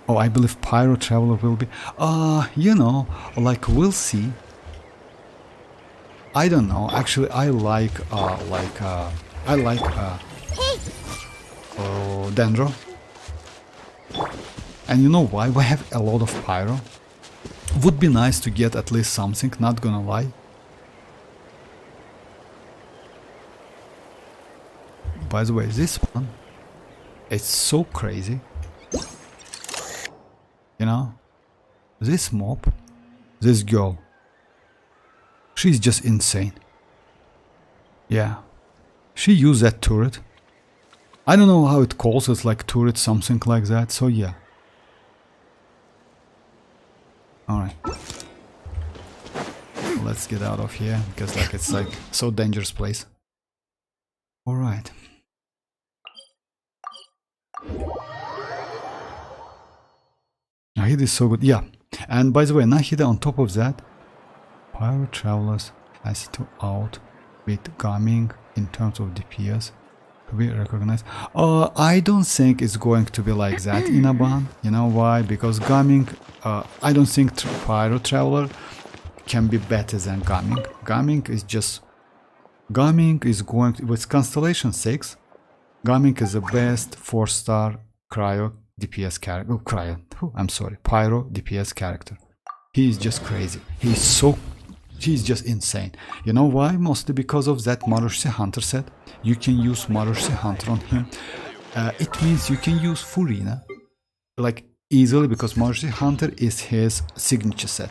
Oh, I believe Pyro Traveler will be. You know, like we'll see. I don't know. Actually, I like Dendro. And you know why? We have a lot of Pyro. Would be nice to get at least something, not gonna lie. By the way, this one, it's so crazy. You know, this mob, this girl, she's just insane. Yeah, she used that turret. I don't know how it calls it, like turret, something like that, so yeah. Alright. Let's get out of here, because like it's like so dangerous place. Alright. Nahida is so good, yeah. And by the way, Nahida on top of that, Pyro Travelers has to out with Gaming in terms of DPS to be recognized. I don't think it's going to be like that in a ban. You know why? Because Gaming, I don't think Pyro Traveler can be better than Gaming. Gaming is just, Gaming is going to, with Constellation 6, Gaming is the best 4-star cryo DPS character. Oh, cryo. Oh, I'm sorry, pyro DPS character. He is just crazy. He's just insane. You know why? Mostly because of that Marushi Hunter set. You can use Marushi Hunter on him. It means you can use Furina like easily because Marushi Hunter is his signature set.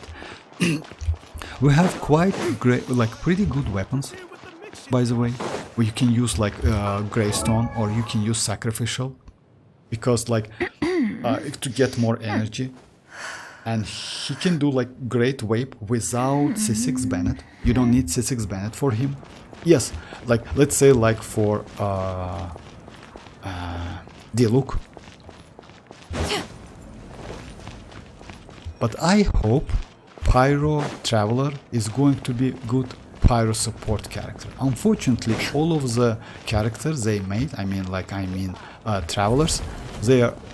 We have quite great, like pretty good weapons, by the way. Where you can use like Greystone or you can use Sacrificial because like to get more energy. And he can do like great wave without C6 Bennett. You don't need C6 Bennett for him. Yes, like let's say like for Diluc. But I hope Pyro Traveler is going to be good Pyro support character. Unfortunately, all of the characters they made, Travelers,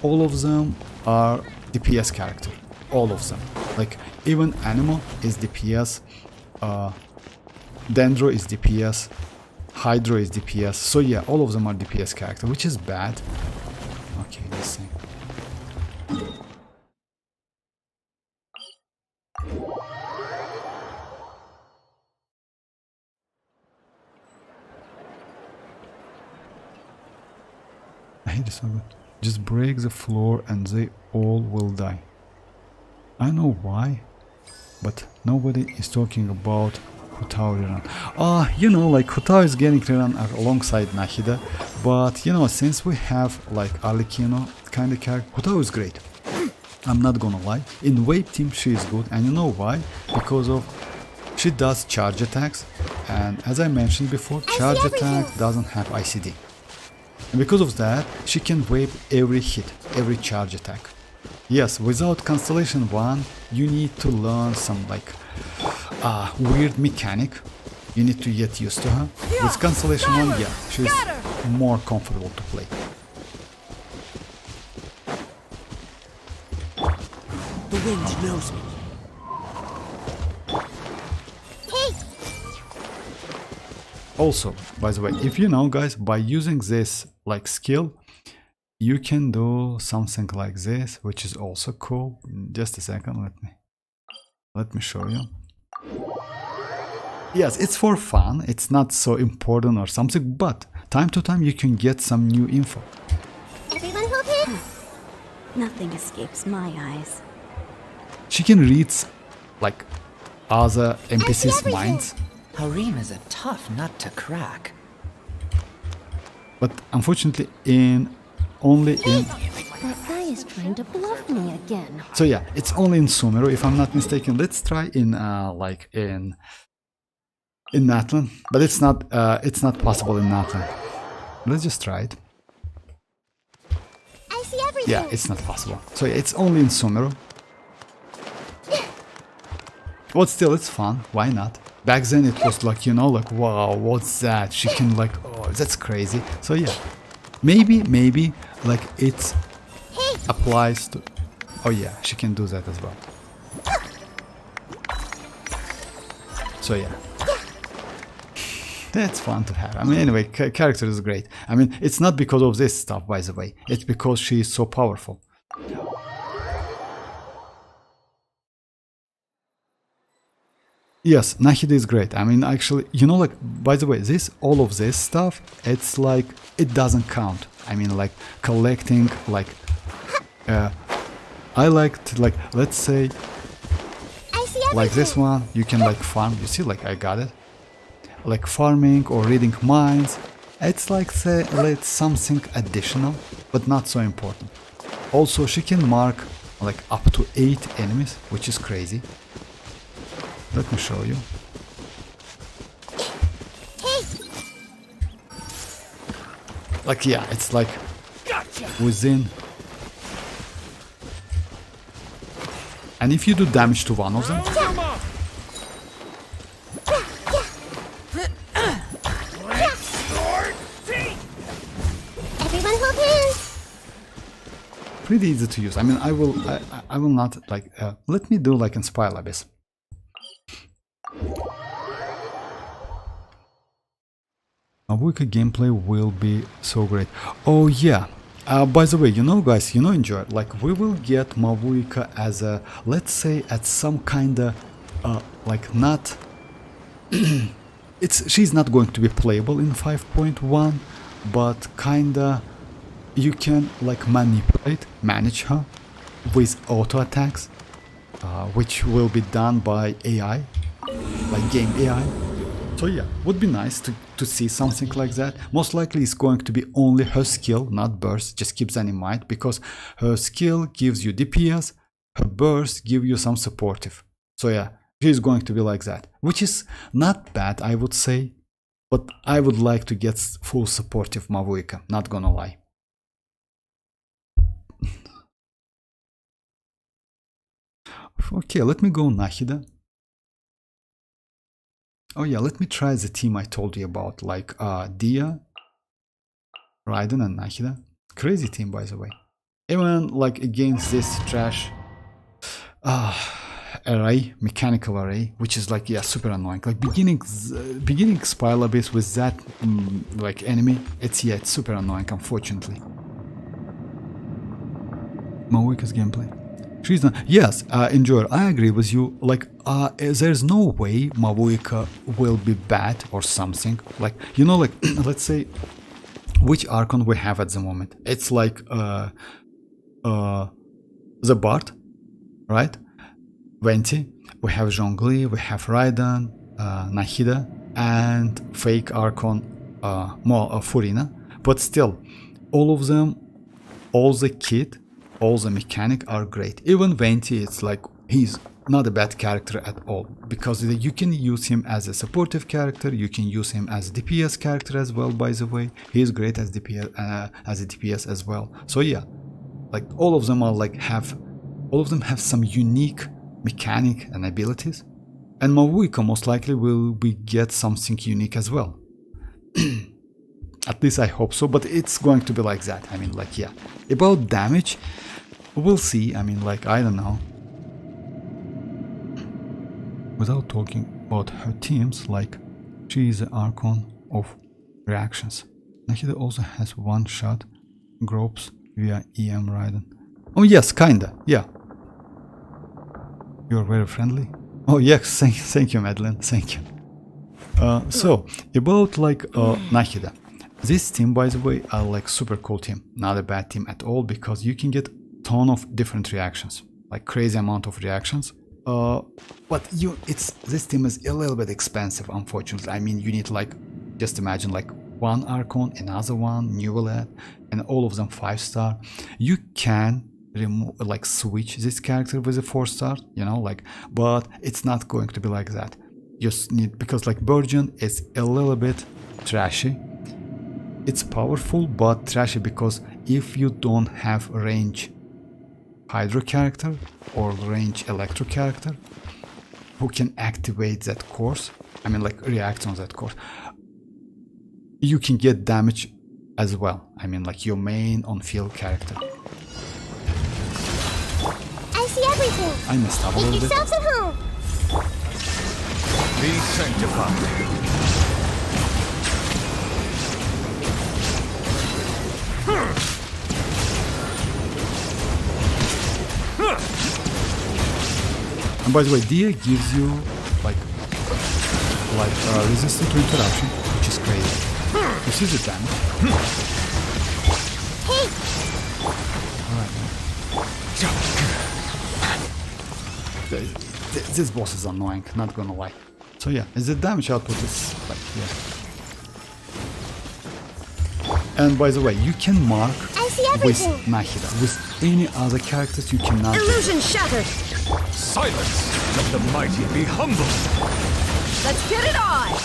all of them are DPS character. All of them. Like even Animal is DPS, Dendro is DPS, Hydro is DPS. So yeah, all of them are DPS character, which is bad. Okay, let's see. I hate this one. Just break the floor and they all will die. I know why, but nobody is talking about Hutao rerun. You know, like Hutao is getting rerun alongside Nahida, but you know, since we have like Arlecchino kind of character, Hutao is great. I'm not gonna lie. In Wave Team she is good, and you know why? Because of she does charge attacks, and as I mentioned before, charge attack doesn't have ICD. And because of that, she can wave every hit, every charge attack. Yes, without Constellation 1, you need to learn some like weird mechanic. You need to get used to her. With Constellation 1, yeah, she's more comfortable to play. The wind knows me. Also, by the way, if you know guys, by using this like skill, you can do something like this, which is also cool. Just a second, let me show you. Yes, it's for fun, it's not so important or something, but time to time you can get some new info. Everyone okay? Nothing escapes my eyes. She can read like other NPCs' minds. Harem is a tough nut to crack. But unfortunately only in... That guy is trying to bluff me again. So yeah, it's only in Sumeru if I'm not mistaken. Let's try in in Natlan, but it's not possible in Natlan. Let's just try it. I see everything. Yeah, it's not possible. So yeah, it's only in Sumeru. But still, it's fun. Why not? Back then it was like, you know, like, wow, what's that? She can like, oh, that's crazy. So yeah, maybe like it applies to... Oh yeah, she can do that as well. So yeah. That's fun to have. I mean, anyway, character is great. I mean, it's not because of this stuff, by the way. It's because she is so powerful. Yes, Nahida is great. I mean, actually, you know, like, by the way, all of this stuff, it's like, it doesn't count. I mean, like, collecting, like, I liked, like, let's say, like this one, you can, like, farm. You see, like, I got it. Like, farming or reading minds. It's like, say, it's something additional, but not so important. Also, she can mark, like, up to 8 enemies, which is crazy. Let me show you. Like, yeah, it's like within. And if you do damage to one of them, pretty easy to use. I mean, I will not like. Let me do like Inspire Abyss. Mavuika gameplay will be so great. Oh yeah, By the way, you know, guys, you know, enjoy. Like, we will get Mavuika as a, let's say, at some kinda, like, not. She's not going to be playable in 5.1, but kinda, you can like manage her with auto attacks, which will be done by AI, like game AI. So yeah, would be nice to see something like that. Most likely it's going to be only her skill, not burst. Just keep that in mind, because her skill gives you DPS, her burst give you some supportive. So yeah, she's going to be like that, which is not bad, I would say. But I would like to get full supportive Mavuika, not gonna lie. Okay, let me go Nahida. Oh yeah, let me try the team I told you about, like Dia, Raiden and Nahida. Crazy team, by the way. Even like against this trash array, mechanical array, which is like, yeah, super annoying. Like beginning Spiral Abyss with that like enemy, it's super annoying, unfortunately. Mavuika's gameplay. She's not. Yes, Enjoyer, I agree with you. Like, there's no way Mavuika will be bad or something. Like, you know, like, let's say, which Archon we have at the moment? It's like, the Bard, right? Venti, we have Zhongli, we have Raiden, Nahida, and fake Archon, Furina. But still, all of them, all the kit, all the mechanic are great. Even Venti, it's like, he's not a bad character at all, because you can use him as a supportive character, you can use him as a DPS character as well, by the way. He's great as DPS, as a DPS as well. So yeah, like all of them are like all of them have some unique mechanic and abilities. And Mavuika most likely will get something unique as well. At least I hope so, but it's going to be like that. I mean, like, yeah. About damage, we'll see. I mean, like, I don't know. Without talking about her teams, like, she is the Archon of reactions. Nahida also has one shot groups via EM Raiden. Oh yes, kinda, yeah. You're very friendly. Oh yes, thank you, Madeline, thank you. So, about like Nahida. This team, by the way, are like super cool team. Not a bad team at all, because you can get ton of different reactions, like crazy amount of reactions. But this team is a little bit expensive, unfortunately. I mean, you need like, just imagine like one Archon, another one, Neuvillette, and all of them 5-star. You can remove, like, switch this character with a 4-star, you know, like, but it's not going to be like that. You just need, because like Virgin is a little bit trashy. It's powerful but trashy, because if you don't have range Hydro character or range Electro character who can activate that course, I mean like react on that course, you can get damage as well. I mean like your main on-field character. I see everything. I messed up a little Make bit. yourselves at home. Be sanctified. And by the way, Dia gives you like resistance to interruption, which is crazy. You see the damage. Hey! Alright. This boss is annoying, not gonna lie. So yeah, the damage output is like, yeah. And by the way, you can mark with Nahida. With any other characters you cannot. Illusion shattered! Silence! Let the mighty be humble! Let's get it on!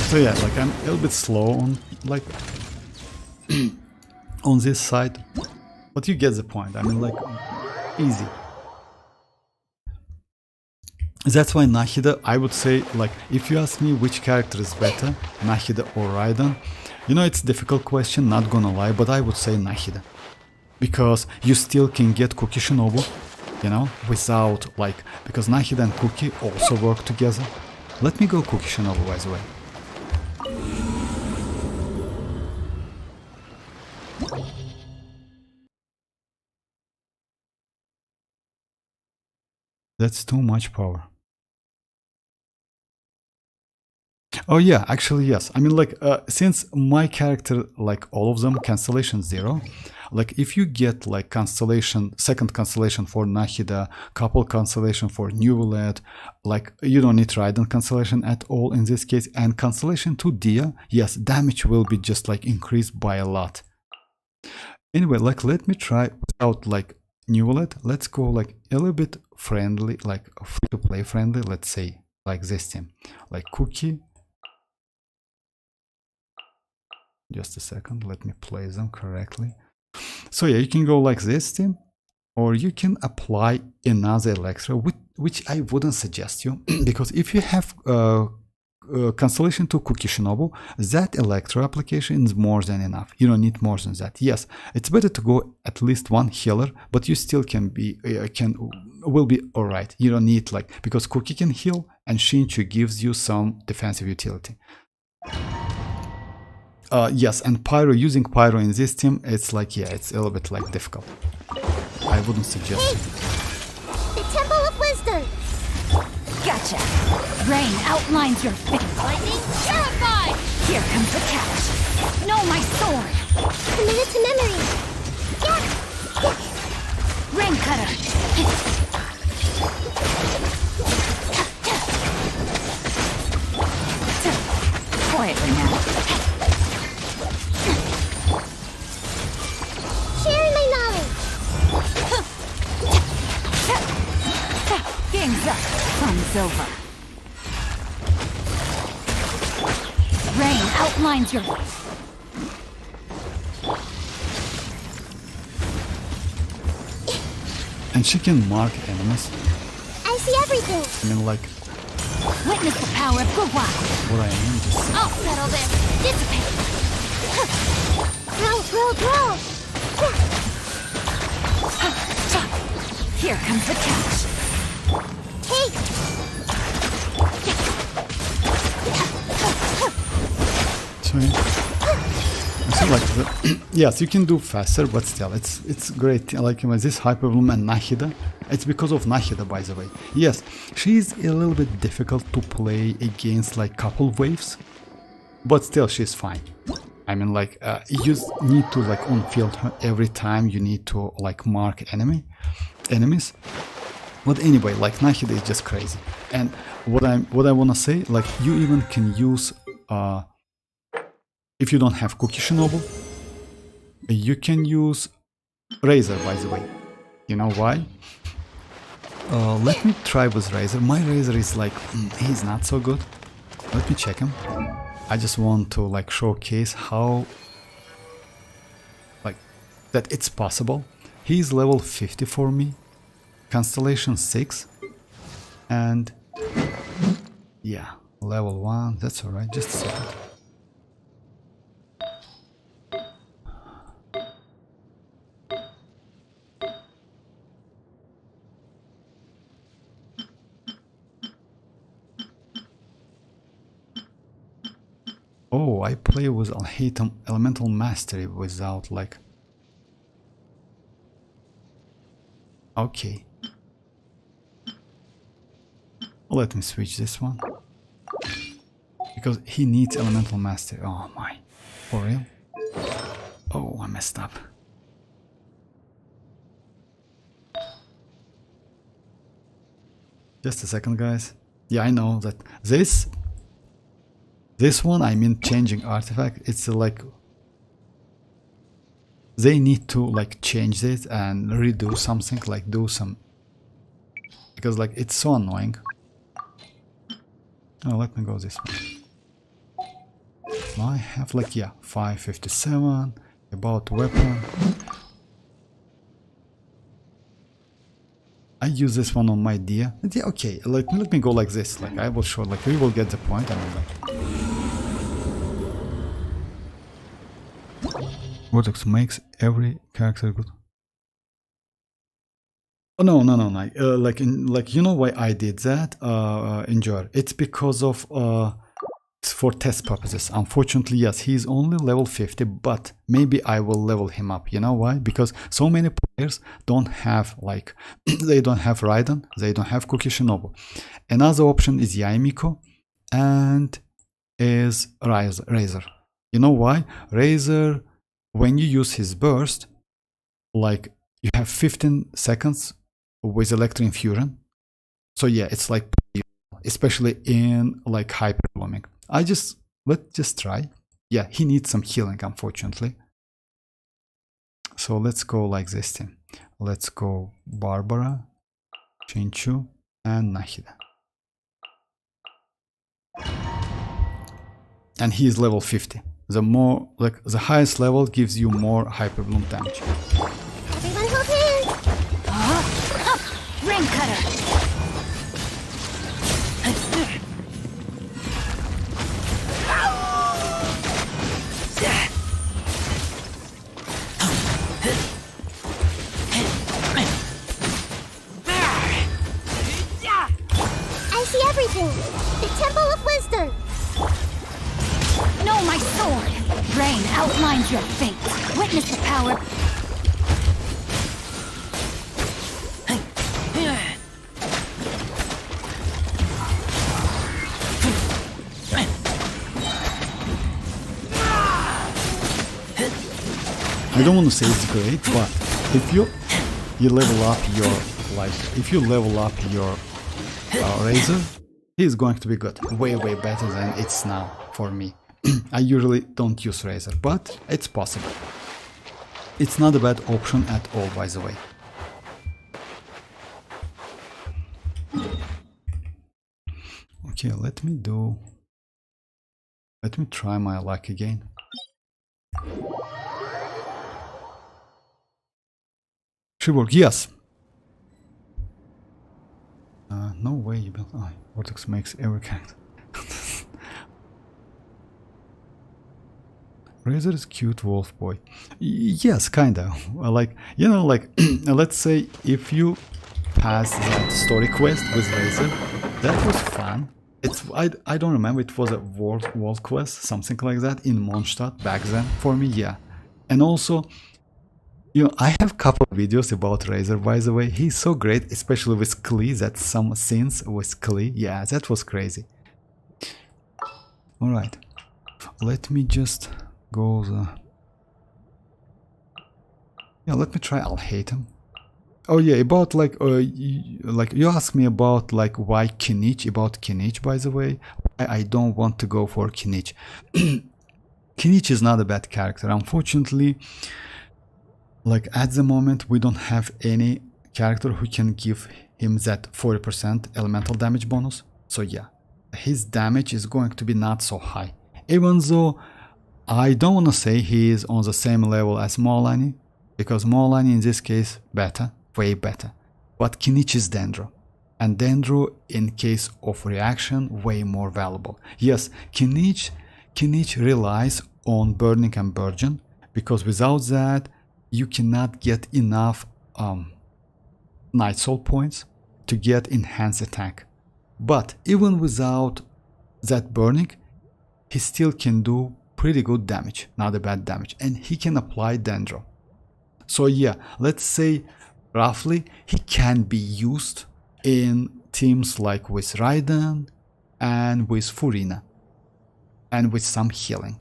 So yeah, like I'm a little bit slow on like on this side, but you get the point. I mean like easy. That's why Nahida, I would say, like, if you ask me which character is better, Nahida or Raiden, you know, it's a difficult question, not gonna lie, but I would say Nahida. Because you still can get Koki Shinobu you know, without like, because Nahida and Cookie also work together. Let me go Cookie Shinobu, by the way. That's too much power. Oh yeah, actually yes. I mean, like, since my character, like all of them, constellation 0, like if you get like constellation, second constellation for Nahida, couple constellation for Neuvillette, like you don't need Trident constellation at all in this case, and constellation 2 Dia, yes, damage will be just like increased by a lot. Anyway, like let me try without like Neuvillette. Let's go like a little bit friendly, like free to play friendly, let's say like this team, like Cookie. Just a second, let me place them correctly. So yeah, you can go like this team, or you can apply another Electro, which I wouldn't suggest you, because if you have Constellation to Cookie Shinobu, that Electro application is more than enough. You don't need more than that. Yes, it's better to go at least one healer, but you still can be will be alright. You don't need like, because Cookie can heal and Shinchu gives you some defensive utility. Yes, and Pyro, using Pyro in this team, it's like, yeah, it's a little bit like difficult. I wouldn't suggest it. The Temple of Wisdom! Gotcha. Rain outlines your fate. Lightning purified! Here comes the catch. Know my sword. Committed to memory! Rain cutter. Quietly now. Sharing my knowledge! Game's up. Fun's over. Rain outlines your... And she can mark enemies. I see everything! I mean, like, Witness the power of Gugwa. what I mean is... I'll settle this! Dissipate! Grow! Here comes the catch. Hey! So like, yes, you can do faster, but still, it's great. Like this Hyper Bloom and Nahida, it's because of Nahida, by the way. Yes, she's a little bit difficult to play against like couple waves, but still she's fine. I mean, like, you need to like on-field her every time you need to like mark enemies. But anyway, like Nahida is just crazy. And what I wanna say, like, you even can use if you don't have Cookie Shinobu, you can use Razor, by the way. You know why? Let me try with Razor. My Razor is like, he's not so good. Let me check him. I just want to like showcase how like that it's possible. He's level 50 for me, Constellation 6, and yeah, level 1, that's alright, just a second. Oh, I play with Elemental Mastery without like... Okay. Let me switch this one. Because he needs Elemental Mastery. Oh my. For real? Oh, I messed up. Just a second, guys. Yeah, I know that this one, I mean changing artifact, it's like they need to like change it and redo something, like do some, because like it's so annoying. Oh, let me go this way. I have like, yeah, 557 about weapon. I use this one on my Dia. Yeah, okay, like let me go like this, like I will show, like we will get the point. I mean, like Vortex makes every character good. Oh, no. Like you know why I did that? Enjoy. It's because of for test purposes. Unfortunately, yes, he's only level 50, but maybe I will level him up. You know why? Because so many players don't have like they don't have Raiden, they don't have Kuki Shinobu. Another option is Yaemiko and is Razor. You know why? Razor, when you use his burst, like you have 15 seconds with Electro Infusion. So yeah, it's like, especially in like hyper blooming. Let's just try. Yeah, he needs some healing, unfortunately. So let's go like this team. Let's go Barbara, Chinchu, and Nahida. And he is level 50. The more, like, the highest level gives you more hyper bloom damage. Everyone hold hands! Ring cutter! I see everything! The Temple of Wisdom! Know my sword! Rain outlines your fate. Witness the power. I don't want to say it's great, but if you level up your, like, if you level up your Razor, he's going to be good. Way better than it's now for me. I usually don't use Razor, but it's possible. It's not a bad option at all, by the way. Okay, let me try my luck again. Shiborg, yes. No way you built. Oh, Vortex makes every character. Razor is cute wolf boy. Yes, kinda. Like, you know, like, let's say if you pass that story quest with Razor, that was fun. I don't remember, it was a world quest, something like that in Mondstadt back then for me, yeah. And also, you know, I have a couple of videos about Razor, by the way. He's so great, especially with Klee, that some scenes with Klee. Yeah, that was crazy. Alright, let me just go yeah, let me try I'll hate him. Oh yeah, about like you asked me about like why Kinich, about Kinich, by the way. I don't want to go for Kinich. Kinich is not a bad character, unfortunately. Like at the moment we don't have any character who can give him that 40% elemental damage bonus. So yeah, his damage is going to be not so high. Even though I don't want to say he is on the same level as mualani, because mualani in this case better, way better. But Kinich is Dendro. And Dendro in case of reaction way more valuable. Yes, Kinich relies on Burning and Burgeon, because without that you cannot get enough Night Soul points to get enhanced attack. But even without that burning, he still can do pretty good damage, not a bad damage, and he can apply Dendro. So yeah, let's say roughly he can be used in teams like with Raiden and with Furina and with some healing.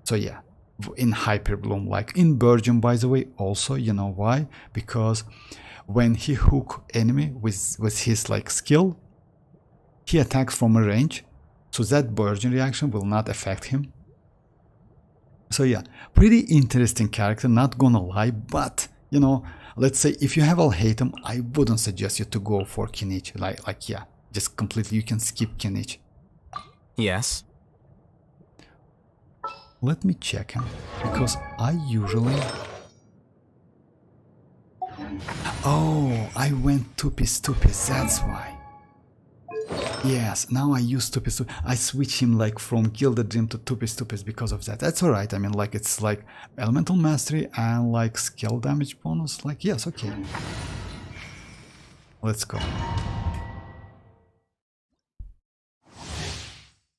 So yeah, in Hyper Bloom, like in Burgeon, by the way, also, you know why? Because when he hook enemy with his like skill, he attacks from a range, so that Burgeon reaction will not affect him. So yeah, pretty interesting character, not gonna lie, but you know, let's say if you have Alhaitham, I wouldn't suggest you to go for Kinich. Like yeah, just completely you can skip Kinich. Yes. Let me check him, because I usually... Oh, I went 2-piece, that's why. Yes, now I use 2-piece. I switch him like from Gilded Dream to 2-piece because of that. That's alright, I mean, like it's like Elemental Mastery and like skill damage bonus, like yes, okay. Let's go.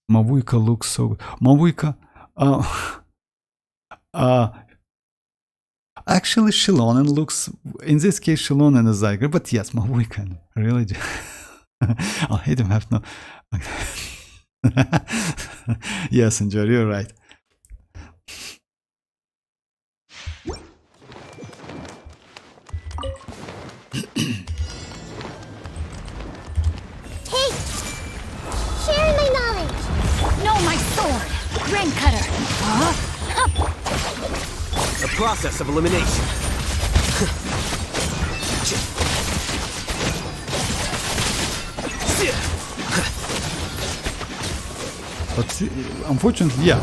Mavuika looks so good. Mavuika, actually xilonen looks, in this case xilonen is like, but yes, Mavuika, really. I hate him, have no. Yes, enjoy, you're right. Hey! Share my knowledge! No, my sword! Rain cutter! The process of elimination. But unfortunately, yeah.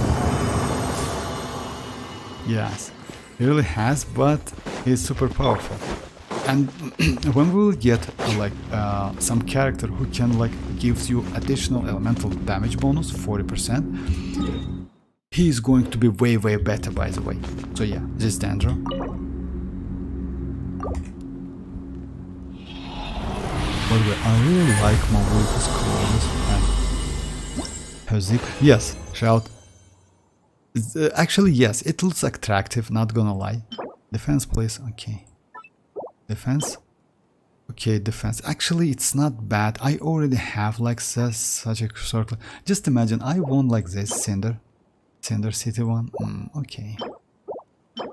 Yes, he really has, but he's super powerful. And when we will get like some character who can like gives you additional elemental damage bonus 40%, he is going to be way better, by the way. So yeah, this is Dandro. By the way, I really like Mavuika's clothes and her zip. Yes, shout. Actually, yes, it looks attractive, not gonna lie. Defense, please. Okay. Defense. Okay, defense. Actually, it's not bad. I already have like such a circle. Just imagine, I want like this Cinder City one. Okay.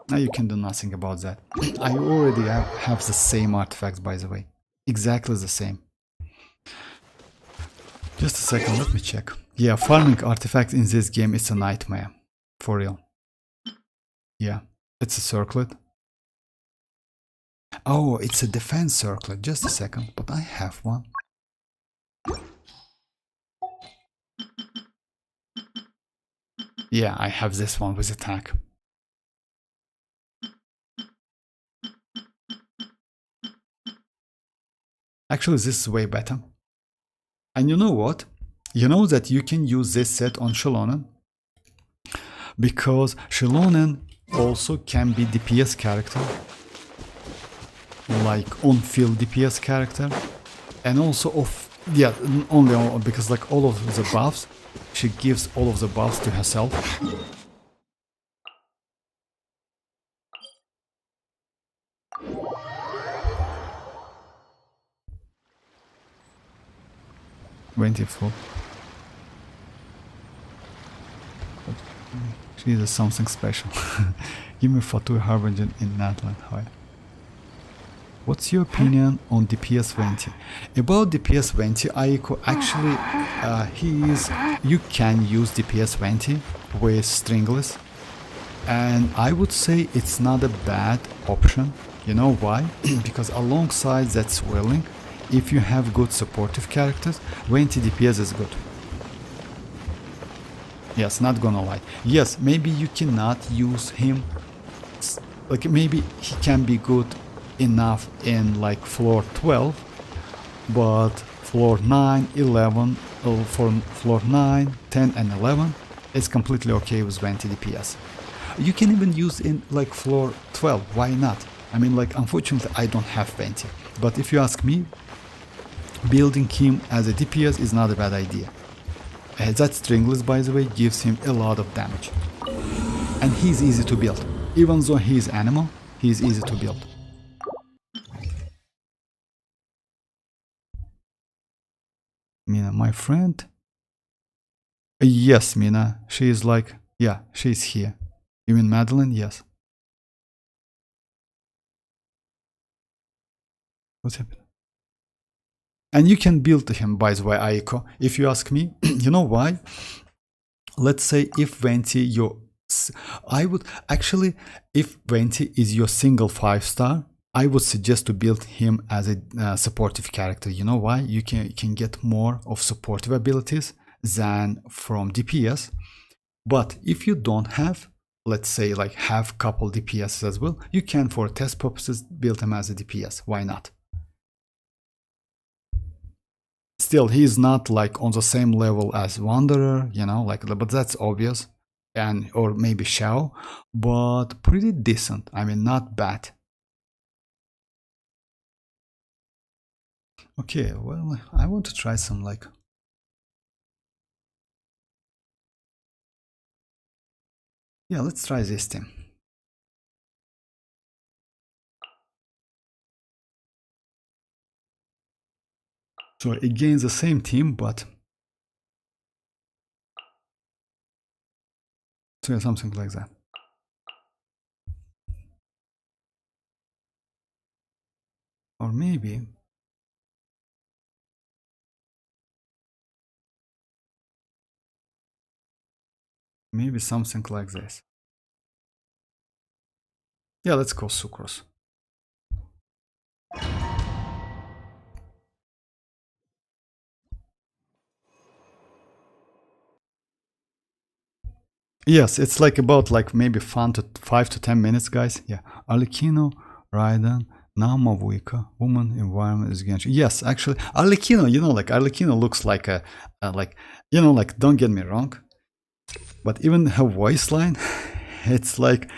Now you can do nothing about that. I already have the same artifacts, by the way. Exactly the same. Just a second, let me check. Yeah, farming artifacts in this game is a nightmare. For real. Yeah, it's a circlet. Oh, it's a defense circlet. Just a second, but I have one. Yeah, I have this one with attack. Actually, this is way better. And you know what? You know that you can use this set on xilonen, because xilonen also can be DPS character, like on-field DPS character, and also only because like all of the buffs, she gives all of the buffs to herself. Wonderful. She is something special. Give me Fatu Harbinger in Natlan. Hi. What's your opinion on DPS 20? About DPS 20, Aiko, actually, you can use DPS 20 with stringless, and I would say it's not a bad option. You know why? Because alongside that swirling, if you have good supportive characters, 20 DPS is good. Yes, not gonna lie. Yes, maybe you cannot use him, like maybe he can be good enough in like floor 12, but floor 9, 11, for floor 9, 10 and 11 is completely okay with 20 DPS. You can even use in like floor 12, why not? I mean, like, unfortunately I don't have 20, but if you ask me, building him as a DPS is not a bad idea. That stringless, by the way, gives him a lot of damage. And he's easy to build. Even though he's animal, he's easy to build. Mina, my friend? Yes, Mina. She is like, yeah, she's here. You mean Madeline? Yes. What's happening? And you can build him, by the way, Aiko, if you ask me. You know why? Let's say if 20 I would actually, if 20 is your single 5-star, I would suggest to build him as a supportive character. You know why? You can get more of supportive abilities than from DPS. But if you don't have, let's say like have couple DPS as well, you can for test purposes build him as a DPS. Why not? Still, he's not like on the same level as Wanderer, you know, like, but that's obvious, and or maybe Xiao, but pretty decent. I mean, not bad. Okay, well, I want to try some like... Yeah, let's try this team. So again, the same team, but... So yeah, something like that. Or maybe... Maybe something like this. Yeah, let's go Sucrose. Yes, it's like about like maybe 5 to 10 minutes, guys. Yeah, Arlecchino, Raiden, now Mavuika, woman, environment is Genshin. Yes, actually, Arlecchino, you know, like Arlecchino looks like a like, you know, like, don't get me wrong, but even her voice line, it's like,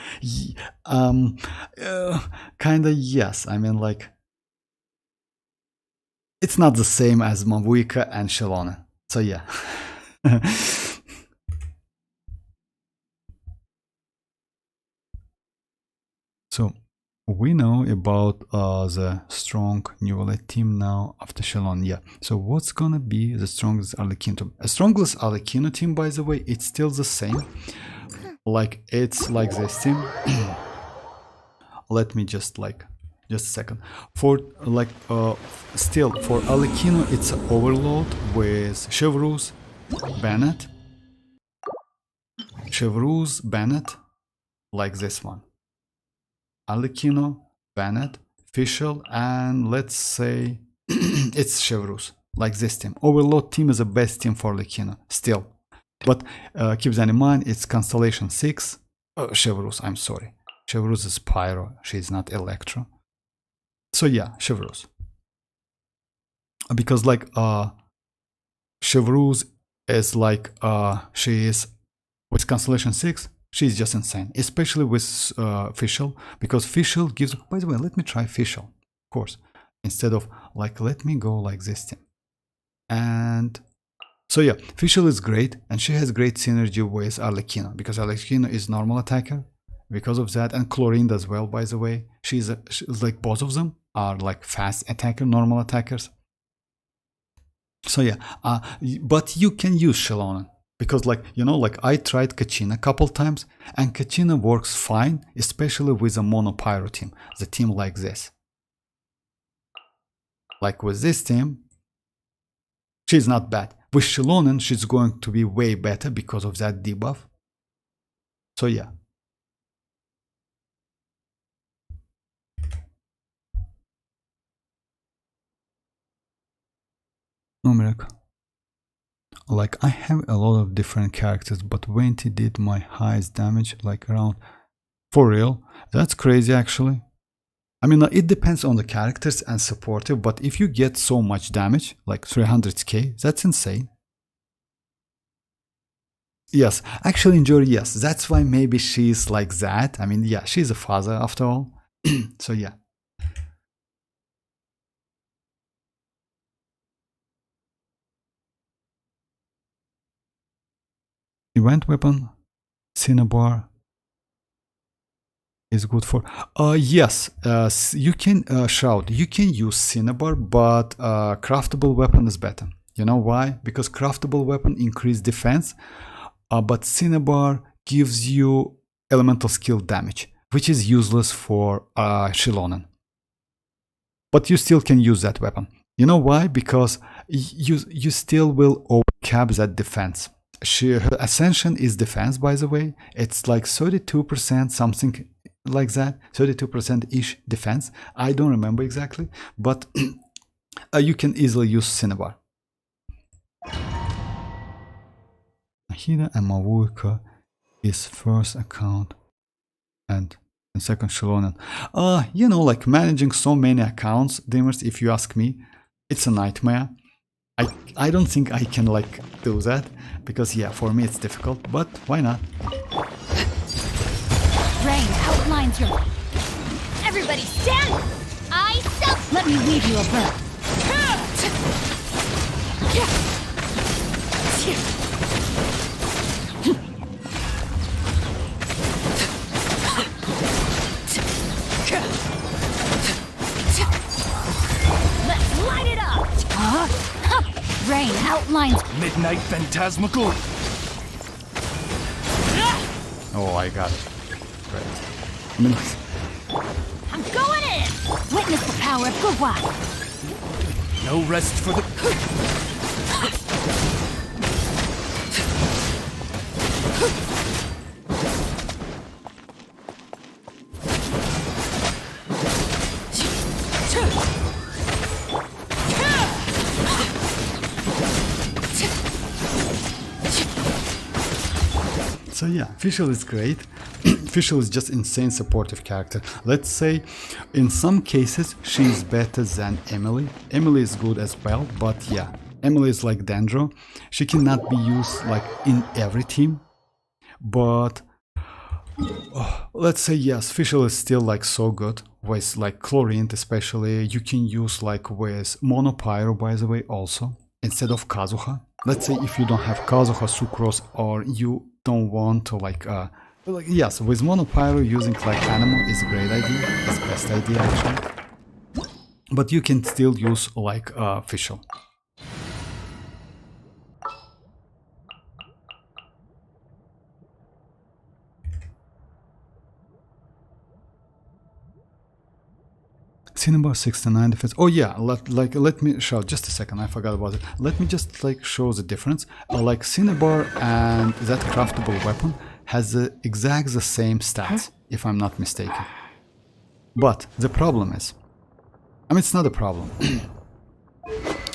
kind of, yes. I mean, like, it's not the same as Mavuika and xilonen. So yeah. So we know about the strong Neuvillette team now after xilonen. Yeah. So what's gonna be the strongest Arlecchino team? A strongest Arlecchino team, by the way, it's still the same. Like, it's like this team. Let me just a second. For like still for Arlecchino, it's Overload with Chevreuse, Bennett, like this one. Arlecchino, Bennett, Fischl, and let's say it's Chevreuse, like this team. Overload team is the best team for Arlecchino, still. But keep that in mind, it's Constellation 6. Chevreuse, I'm sorry. Chevreuse is Pyro, she's not Electro. So yeah, Chevreuse. Because like Chevreuse is like, she is with Constellation 6, she's just insane, especially with Fischl, because Fischl gives... By the way, let me try Fischl, of course, instead of like, let me go like this team. And so yeah, Fischl is great, and she has great synergy with Arlecchino, because Arlecchino is normal attacker, because of that, and Chlorine as well, by the way. She's like, both of them are like fast attacker, normal attackers. So yeah, but you can use xilonen. Because like, you know, like I tried Kachina a couple times, and Kachina works fine, especially with a mono pyro team, the team like this. Like with this team, she's not bad. With xilonen, she's going to be way better because of that debuff. So yeah. No miracle. Like, I have a lot of different characters, but Venti did my highest damage, like around... For real? That's crazy, actually. I mean, it depends on the characters and supportive, but if you get so much damage, like 300k, that's insane. Yes, actually, Enjoy, yes, that's why maybe she's like that. I mean, yeah, she's a father after all. So yeah. Event weapon, Cinnabar is good for... yes, you can Shroud, you can use Cinnabar, but craftable weapon is better. You know why? Because craftable weapon increase defense, but Cinnabar gives you elemental skill damage, which is useless for xilonen. But you still can use that weapon. You know why? Because you still will overcap that defense. Her Ascension is defense, by the way. It's like 32%, something like that, 32%-ish defense. I don't remember exactly, but you can easily use Cinnabar. Hida and Mavuika is first account and second xilonen. You know, like managing so many accounts, Dreamers, if you ask me, it's a nightmare. I don't think I can like do that, because yeah, for me it's difficult, but why not? Rain outlines your... Everybody stand! I self... Let me weave you a bird. Let's light it up! Rain outlines. Midnight Phantasmical. Oh, I got it. Great. I mean, I'm going in! Witness the power of Gua. No rest for the... so yeah, Fischl is great. Fischl is just insane supportive character. Let's say in some cases she's better than Emily. Emily is good as well, but yeah, Emily is like Dendro. She cannot be used like in every team, but let's say yes, Fischl is still like so good with like Chlorine, especially. You can use like with Monopyro, by the way, also instead of Kazuha. Let's say if you don't have Kazuha, Sucrose, or you don't want to like yes, with Monopyro using like Animal is a great idea. It's the best idea actually. But you can still use like Fischl. Cinnabar 69 defense. Oh yeah, let me show just a second. I forgot about it. Let me just like show the difference. Like Cinnabar and that craftable weapon has exact the same stats, if I'm not mistaken. But the problem is, I mean, it's not a problem.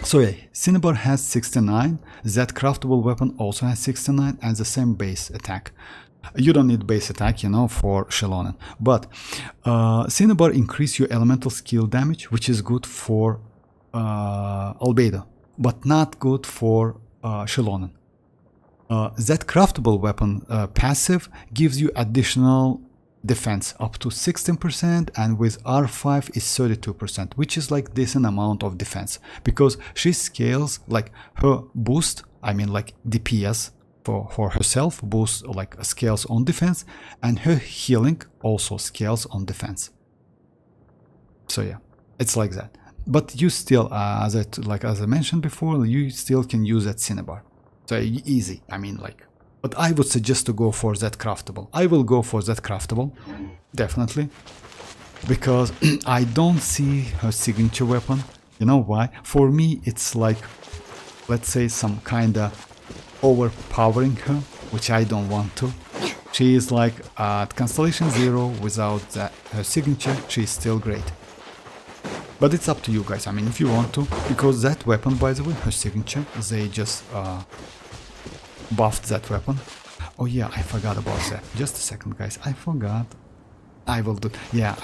So yeah, Cinnabar has 69. That craftable weapon also has 69 and the same base attack. You don't need base attack, you know, for xilonen. But Cinnabar increase your elemental skill damage, which is good for Albedo, but not good for xilonen. That craftable weapon passive gives you additional defense up to 16%, and with R5 is 32%, which is like decent amount of defense because she scales like her boost, I mean like DPS for herself boosts like scales on defense, and her healing also scales on defense. So yeah, it's like that. But you still, as I mentioned before, you still can use that Cinnabar. So easy. I mean like, but I would suggest to go for that craftable. I will go for that craftable, definitely, because I don't see her signature weapon. You know why? For me, it's like, let's say, some kinda overpowering her, which I don't want to. She is like at Constellation 0 without her signature. She is still great. But it's up to you guys. I mean, if you want to, because that weapon, by the way, her signature, they just buffed that weapon. Oh yeah, I forgot about that. Just a second, guys. I forgot. I will do. Yeah,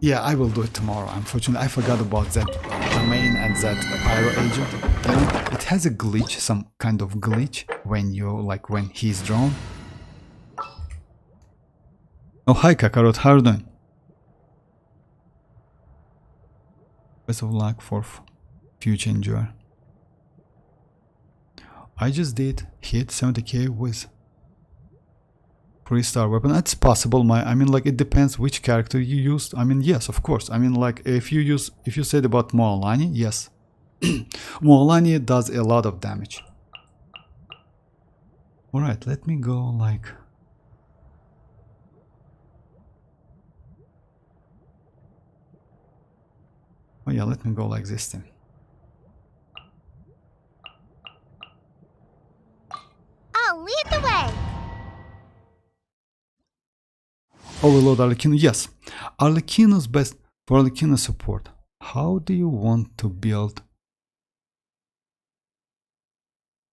yeah, I will do it tomorrow. Unfortunately, I forgot about that domain and that pyro agent. You know, it has a glitch, some kind of glitch when you when he's drawn. Oh, hi Kakarot, how are you doing? Best of luck for future enjoy. I just did hit 70k with 3-star weapon. That's possible. I mean, like, it depends which character you used. I mean, yes, of course. I mean, like, if you said about Mualani, yes. Mualani does a lot of damage. Alright, let me go like... Oh yeah, let me go like this then. I'll lead the way. Overload Arlecchino, yes. Arlecchino's best for Arlecchino support. How do you want to build?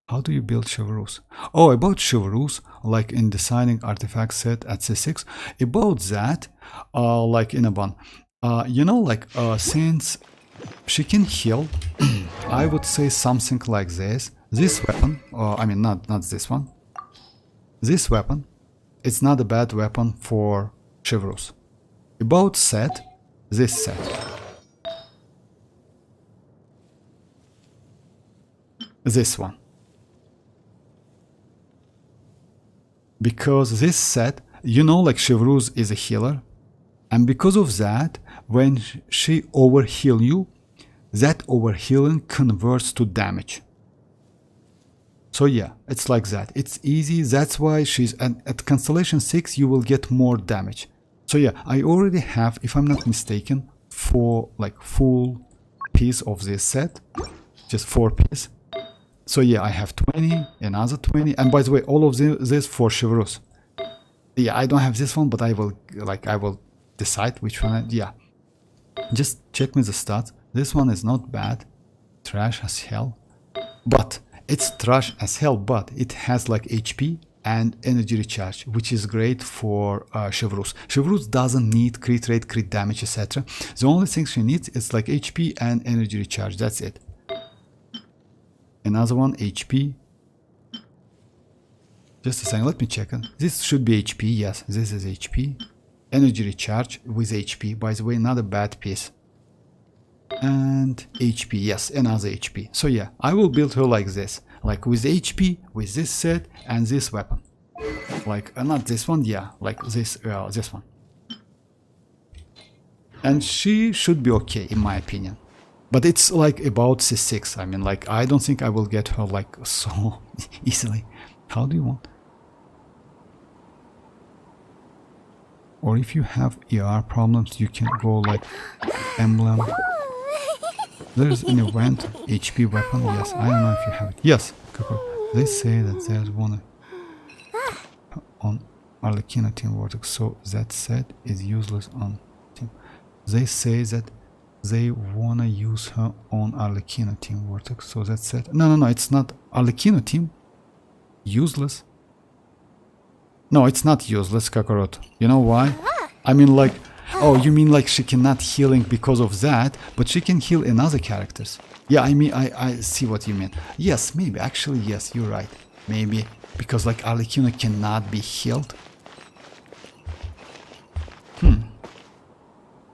How do you build Chevreuse? Oh, about Chevreuse, like in designing artifact set at C6. About that, like in a bun. You know, like since she can heal, I would say something like this. This weapon, I mean not this one. This weapon, it's not a bad weapon for Chevreuse. About set, this set. This one. Because this set, you know, like Chevreuse is a healer, and because of that, when she overheal you, that overhealing converts to damage. So yeah, it's like that. It's easy. That's why she's at Constellation 6 you will get more damage. So yeah, I already have, if I'm not mistaken, 4 like full piece of this set, just 4 piece. So yeah, I have 20, another 20, and by the way, all of this for Chevreuse. Yeah, I don't have this one, but I will decide which one. Yeah, just check me the stats. This one is not bad, trash as hell, but it's trash as hell, but it has like HP and energy recharge, which is great for Chevreuse. Chevreuse doesn't need crit rate, crit damage, etc. The only thing she needs is like HP and energy recharge. That's it. Another one, HP. Just a second, let me check it. This should be HP. Yes, this is HP. Energy recharge with HP. By the way, not a bad piece. And HP, yes, another HP. So yeah, I will build her like this, like with HP, with this set and this weapon. Like not this one, yeah, like this one. And she should be okay in my opinion. But it's like about C6. I mean, like I don't think I will get her like so easily. How do you want? Or if you have ER problems, you can go like emblem. There's an event, HP weapon. Yes, I don't know if you have it. Yes, they say that there's one on Arlecchino Team Vortex, so that set is useless on Team. They say that they wanna use her on Arlecchino Team Vortex, so that set. No, it's not Arlecchino Team. Useless. No, it's not useless, Kakarot. You know why? I mean, like. Oh, you mean like she cannot healing because of that, but she can heal in other characters. Yeah, I mean, I see what you mean. Yes, maybe. Actually, yes, you're right. Maybe because like Arlecchino cannot be healed.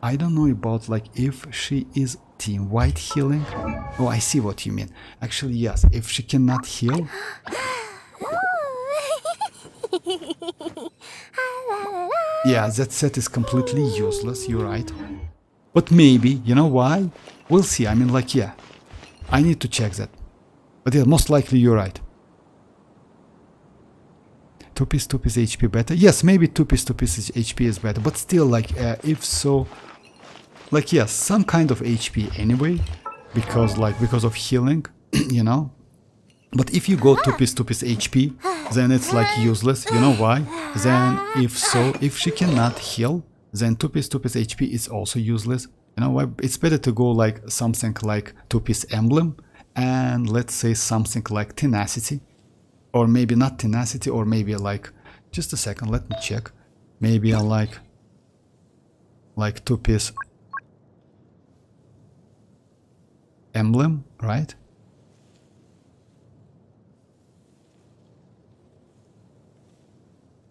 I don't know about like if she is Team White healing. Oh, I see what you mean. Actually, yes, if she cannot heal. Yeah, that set is completely useless, you're right. But maybe, you know why? We'll see, I mean, like, yeah. I need to check that. But yeah, most likely you're right. 2-piece HP better? Yes, maybe 2-piece HP is better. But still, like, if so... Like, yes, some kind of HP anyway. Because of healing, you know? But if you go 2-piece HP, then it's like useless. You know why? Then if she cannot heal, then 2-piece HP is also useless. You know why? It's better to go like something like 2-piece emblem and let's say something like tenacity, or maybe not tenacity, or maybe like, just a second, let me check. Maybe I like 2-piece emblem, right?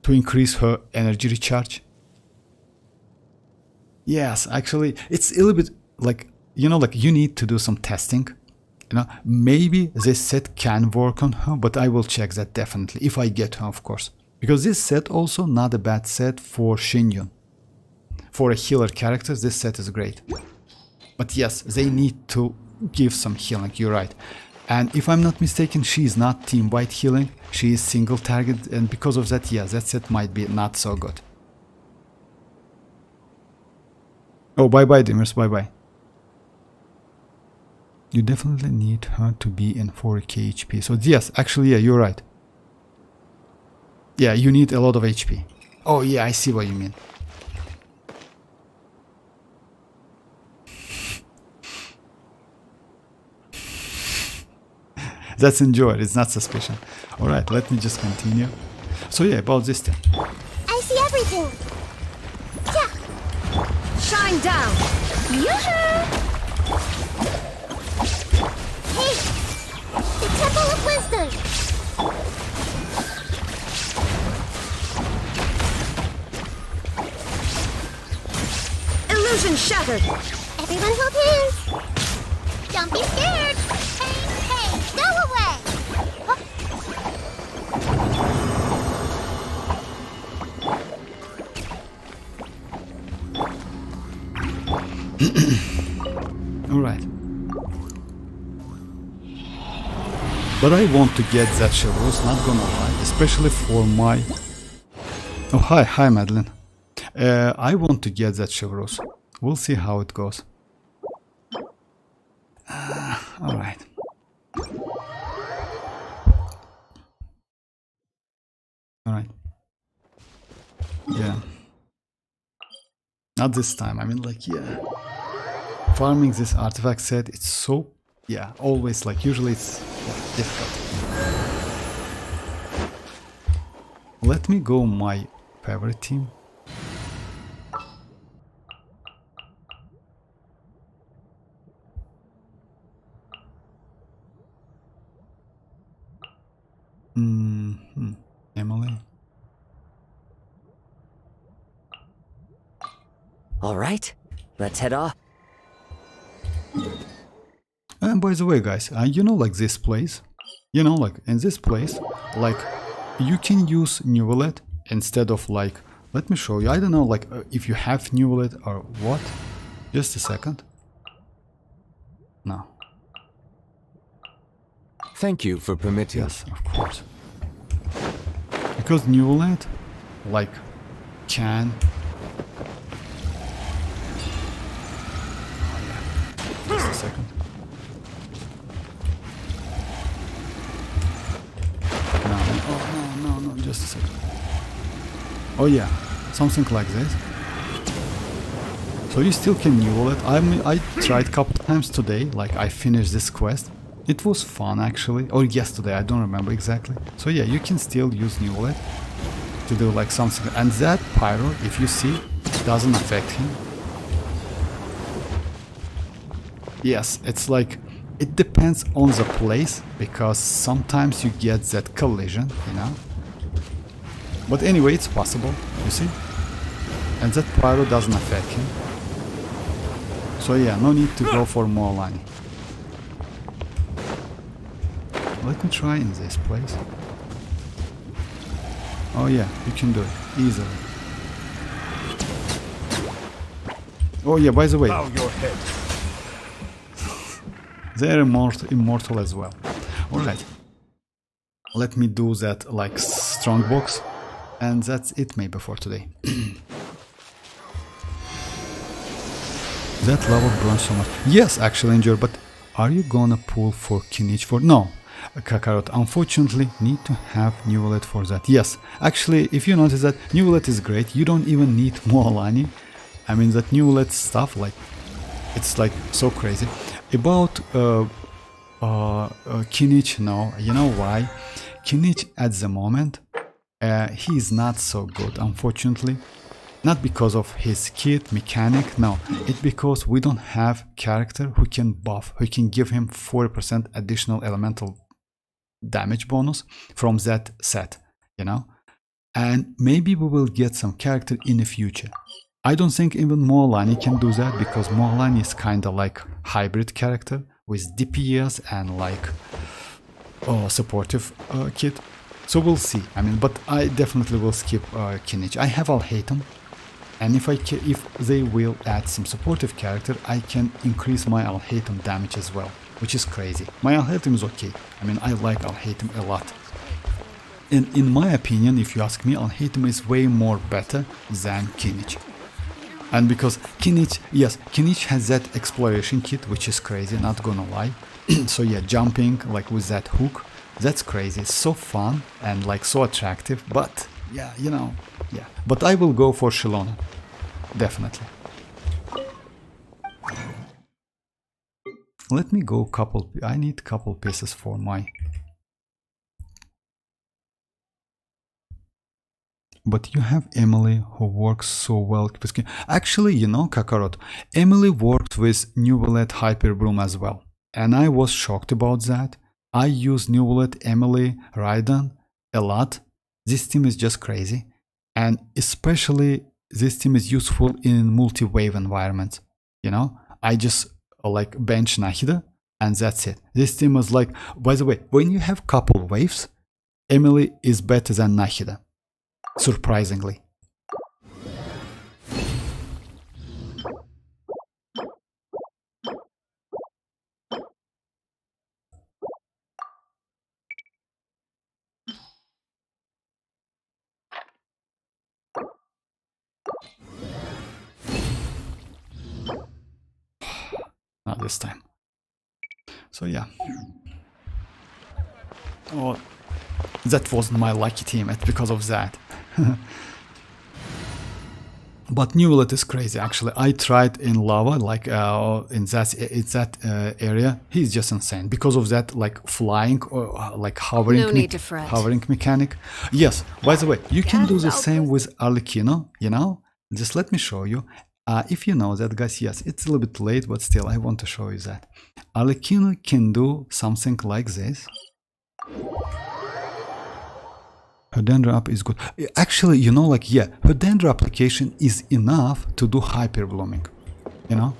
To increase her energy recharge. Yes, actually, it's a little bit like, you know, like you need to do some testing. You know, maybe this set can work on her, but I will check that definitely if I get her, of course. Because this set also not a bad set for Xianyun. For a healer character, this set is great. But yes, they need to give some healing, you're right. And if I'm not mistaken, she is not Team White healing, she is single target, and because of that, yeah, that set might be not so good. Oh, bye-bye, Dimmers, bye-bye. You definitely need her to be in 4k HP. So yes, actually, yeah, you're right. Yeah, you need a lot of HP. Oh yeah, I see what you mean. That's enjoyed, it's not suspicion. Alright, let me just continue. So yeah, about this thing. I see everything. Yeah. Shine down. Yoo-hoo! Hey! The Temple of Wisdom! Illusion shattered. Everyone hold hands. Don't be scared. Hey, go away. Alright. But I want to get that Chevrolet, not gonna lie, especially for my... Oh, hi Madeline. I want to get that Chevrolet. We'll see how it goes. Alright. Alright. Yeah. Not this time, I mean, like, yeah. Farming this artifact set, it's so, yeah, always, like, usually it's difficult. Let me go my favorite team. Emily. All right, let's head off. And by the way, guys, you know, like this place, you know, like in this place, like you can use Neuvillette instead of like, let me show you. I don't know, like if you have Neuvillette or what. Just a second. No. Thank you for permitting. Yes, of course. Because Neuvillette, like, can... Oh, yeah. Just a second. No, oh, no, just a second. Oh yeah, something like this. So you still can Neuvillette. I tried a couple times today, like I finished this quest. It was fun actually, or yesterday, I don't remember exactly. So yeah, you can still use Neuvillette to do like something. And that pyro, if you see, doesn't affect him. Yes, it's like, it depends on the place, because sometimes you get that collision, you know. But anyway, it's possible, you see. And that pyro doesn't affect him. So yeah, no need to go for mualani. Let me try in this place. Oh yeah, you can do it easily. Oh yeah, by the way, Bow your head. they're immortal as well. Alright, let me do that like strong box, and that's it maybe for today. That level burns so much. Yes, actually, Endure, but are you gonna pull for kinich for... No. Kakarot, unfortunately, need to have Neuvillette for that. Yes, actually, if you notice that Neuvillette is great, you don't even need mualani. I mean, that Neuvillette stuff, like, it's like so crazy. About kinich, no, you know why? Kinich at the moment, he is not so good, unfortunately. Not because of his kit mechanic, no, it's because we don't have character who can buff, who can give him 40% additional elemental damage bonus from that set, you know. And maybe we will get some character in the future. I don't think even mualani can do that, because mualani is kind of like hybrid character with DPS and like supportive kit. So we'll see. I mean, but I definitely will skip kinich. I have Alhaitham, and if they will add some supportive character, I can increase my Alhaitham damage as well, which is crazy. My Alhaitham is okay. I mean, I like Alhaitham a lot. In my opinion, if you ask me, Alhaitham is way more better than kinich. And because kinich, yes, kinich has that exploration kit, which is crazy, not gonna lie. So yeah, jumping like with that hook, that's crazy. It's so fun and like so attractive, but yeah, you know, yeah. But I will go for xilonen, definitely. Let me go couple, I need couple pieces for my... But you have Emily who works so well with... Actually, you know, Kakarot, Emily worked with Neuvillette Hyper Broom as well. And I was shocked about that. I use Neuvillette, Emily, Raiden a lot. This team is just crazy. And especially this team is useful in multi-wave environments. You know, I just like bench Nahida and that's it. This team is like, by the way, when you have couple waves, Emily is better than Nahida, surprisingly. Not this time. So yeah. Oh, that wasn't my lucky teammate because of that. But Neuvillette is crazy. Actually, I tried in lava, like in that area. He's just insane because of that, like flying or like hovering, No need to fret. hovering mechanic. Yes. By the way, you can do the same with Arlecchino. You know, just let me show you. If you know that, guys, yes, it's a little bit late, but still, I want to show you that. Arlecchino can do something like this. Her Dendro up is good. Actually, you know, like, yeah, her Dendro application is enough to do hyper blooming. You know,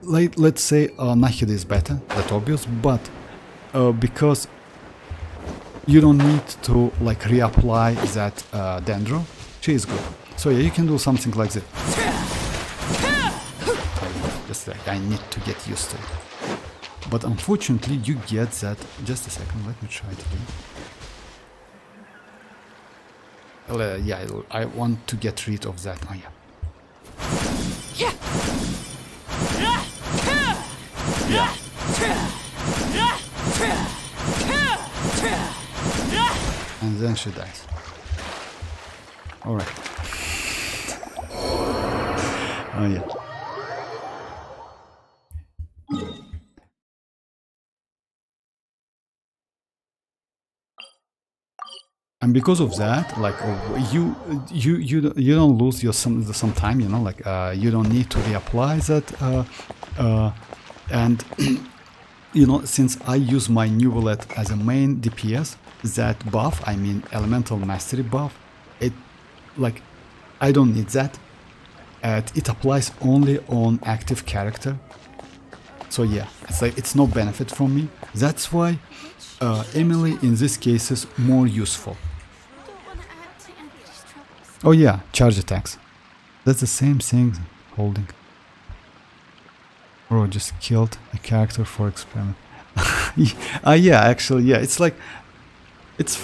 like, let's say Nahida is better, that's obvious, but because you don't need to like reapply that Dendro, she is good. So yeah, you can do something like that. Just like I need to get used to it. But unfortunately, you get that. Just a second, let me try it again. Yeah, I want to get rid of that. Oh yeah. And then she dies. Alright. Oh yeah. And because of that, like you don't lose your some time, you know, like you don't need to reapply that, and you know, since I use my Neuvillette as a main DPS, that buff, I mean elemental mastery buff, it like I don't need that. It applies only on active character. So yeah, it's like it's no benefit from me. That's why Emily in this case is more useful. Oh yeah, charge attacks. That's the same thing. Holding. Bro just killed a character for experiment. Yeah, actually, yeah. It's like it's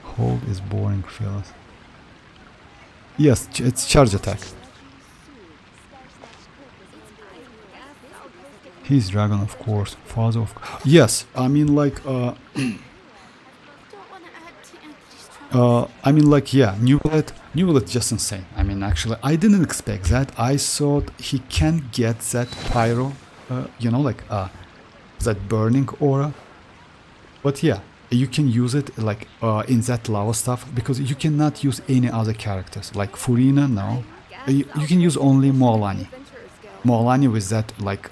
hold is boring, fellas. Yes, it's charge attack. He's dragon, of course. Father of... Yes, I mean like... I mean like, yeah, Neuvillette just insane. I mean, actually, I didn't expect that. I thought he can get that pyro, you know, like that burning aura. But yeah, you can use it like in that lava stuff because you cannot use any other characters. Like Furina, no. You can use only mualani. Mualani with that like...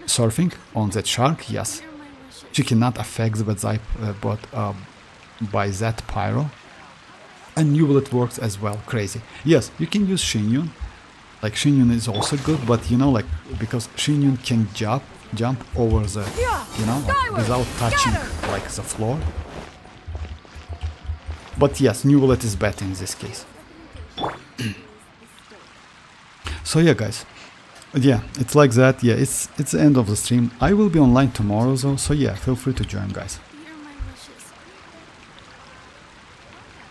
surfing on that shark, yes. She cannot affect the Bazai, but by that pyro. And Neuvillette works as well, crazy. Yes, you can use Xianyun. Like Xianyun is also good, but you know, like because Xianyun can jump over the, you know, like, without touching like the floor. But yes, Neuvillette is better in this case. So yeah, guys. Yeah, it's like that. Yeah, it's the end of the stream. I will be online tomorrow though, so yeah, feel free to join, guys.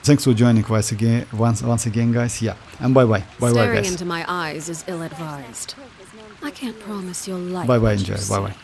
Thanks for joining once again, guys. Yeah, and bye bye, Staring guys. into my eyes is ill-advised. I can't promise you'll like Bye, what enjoy. you Bye. see.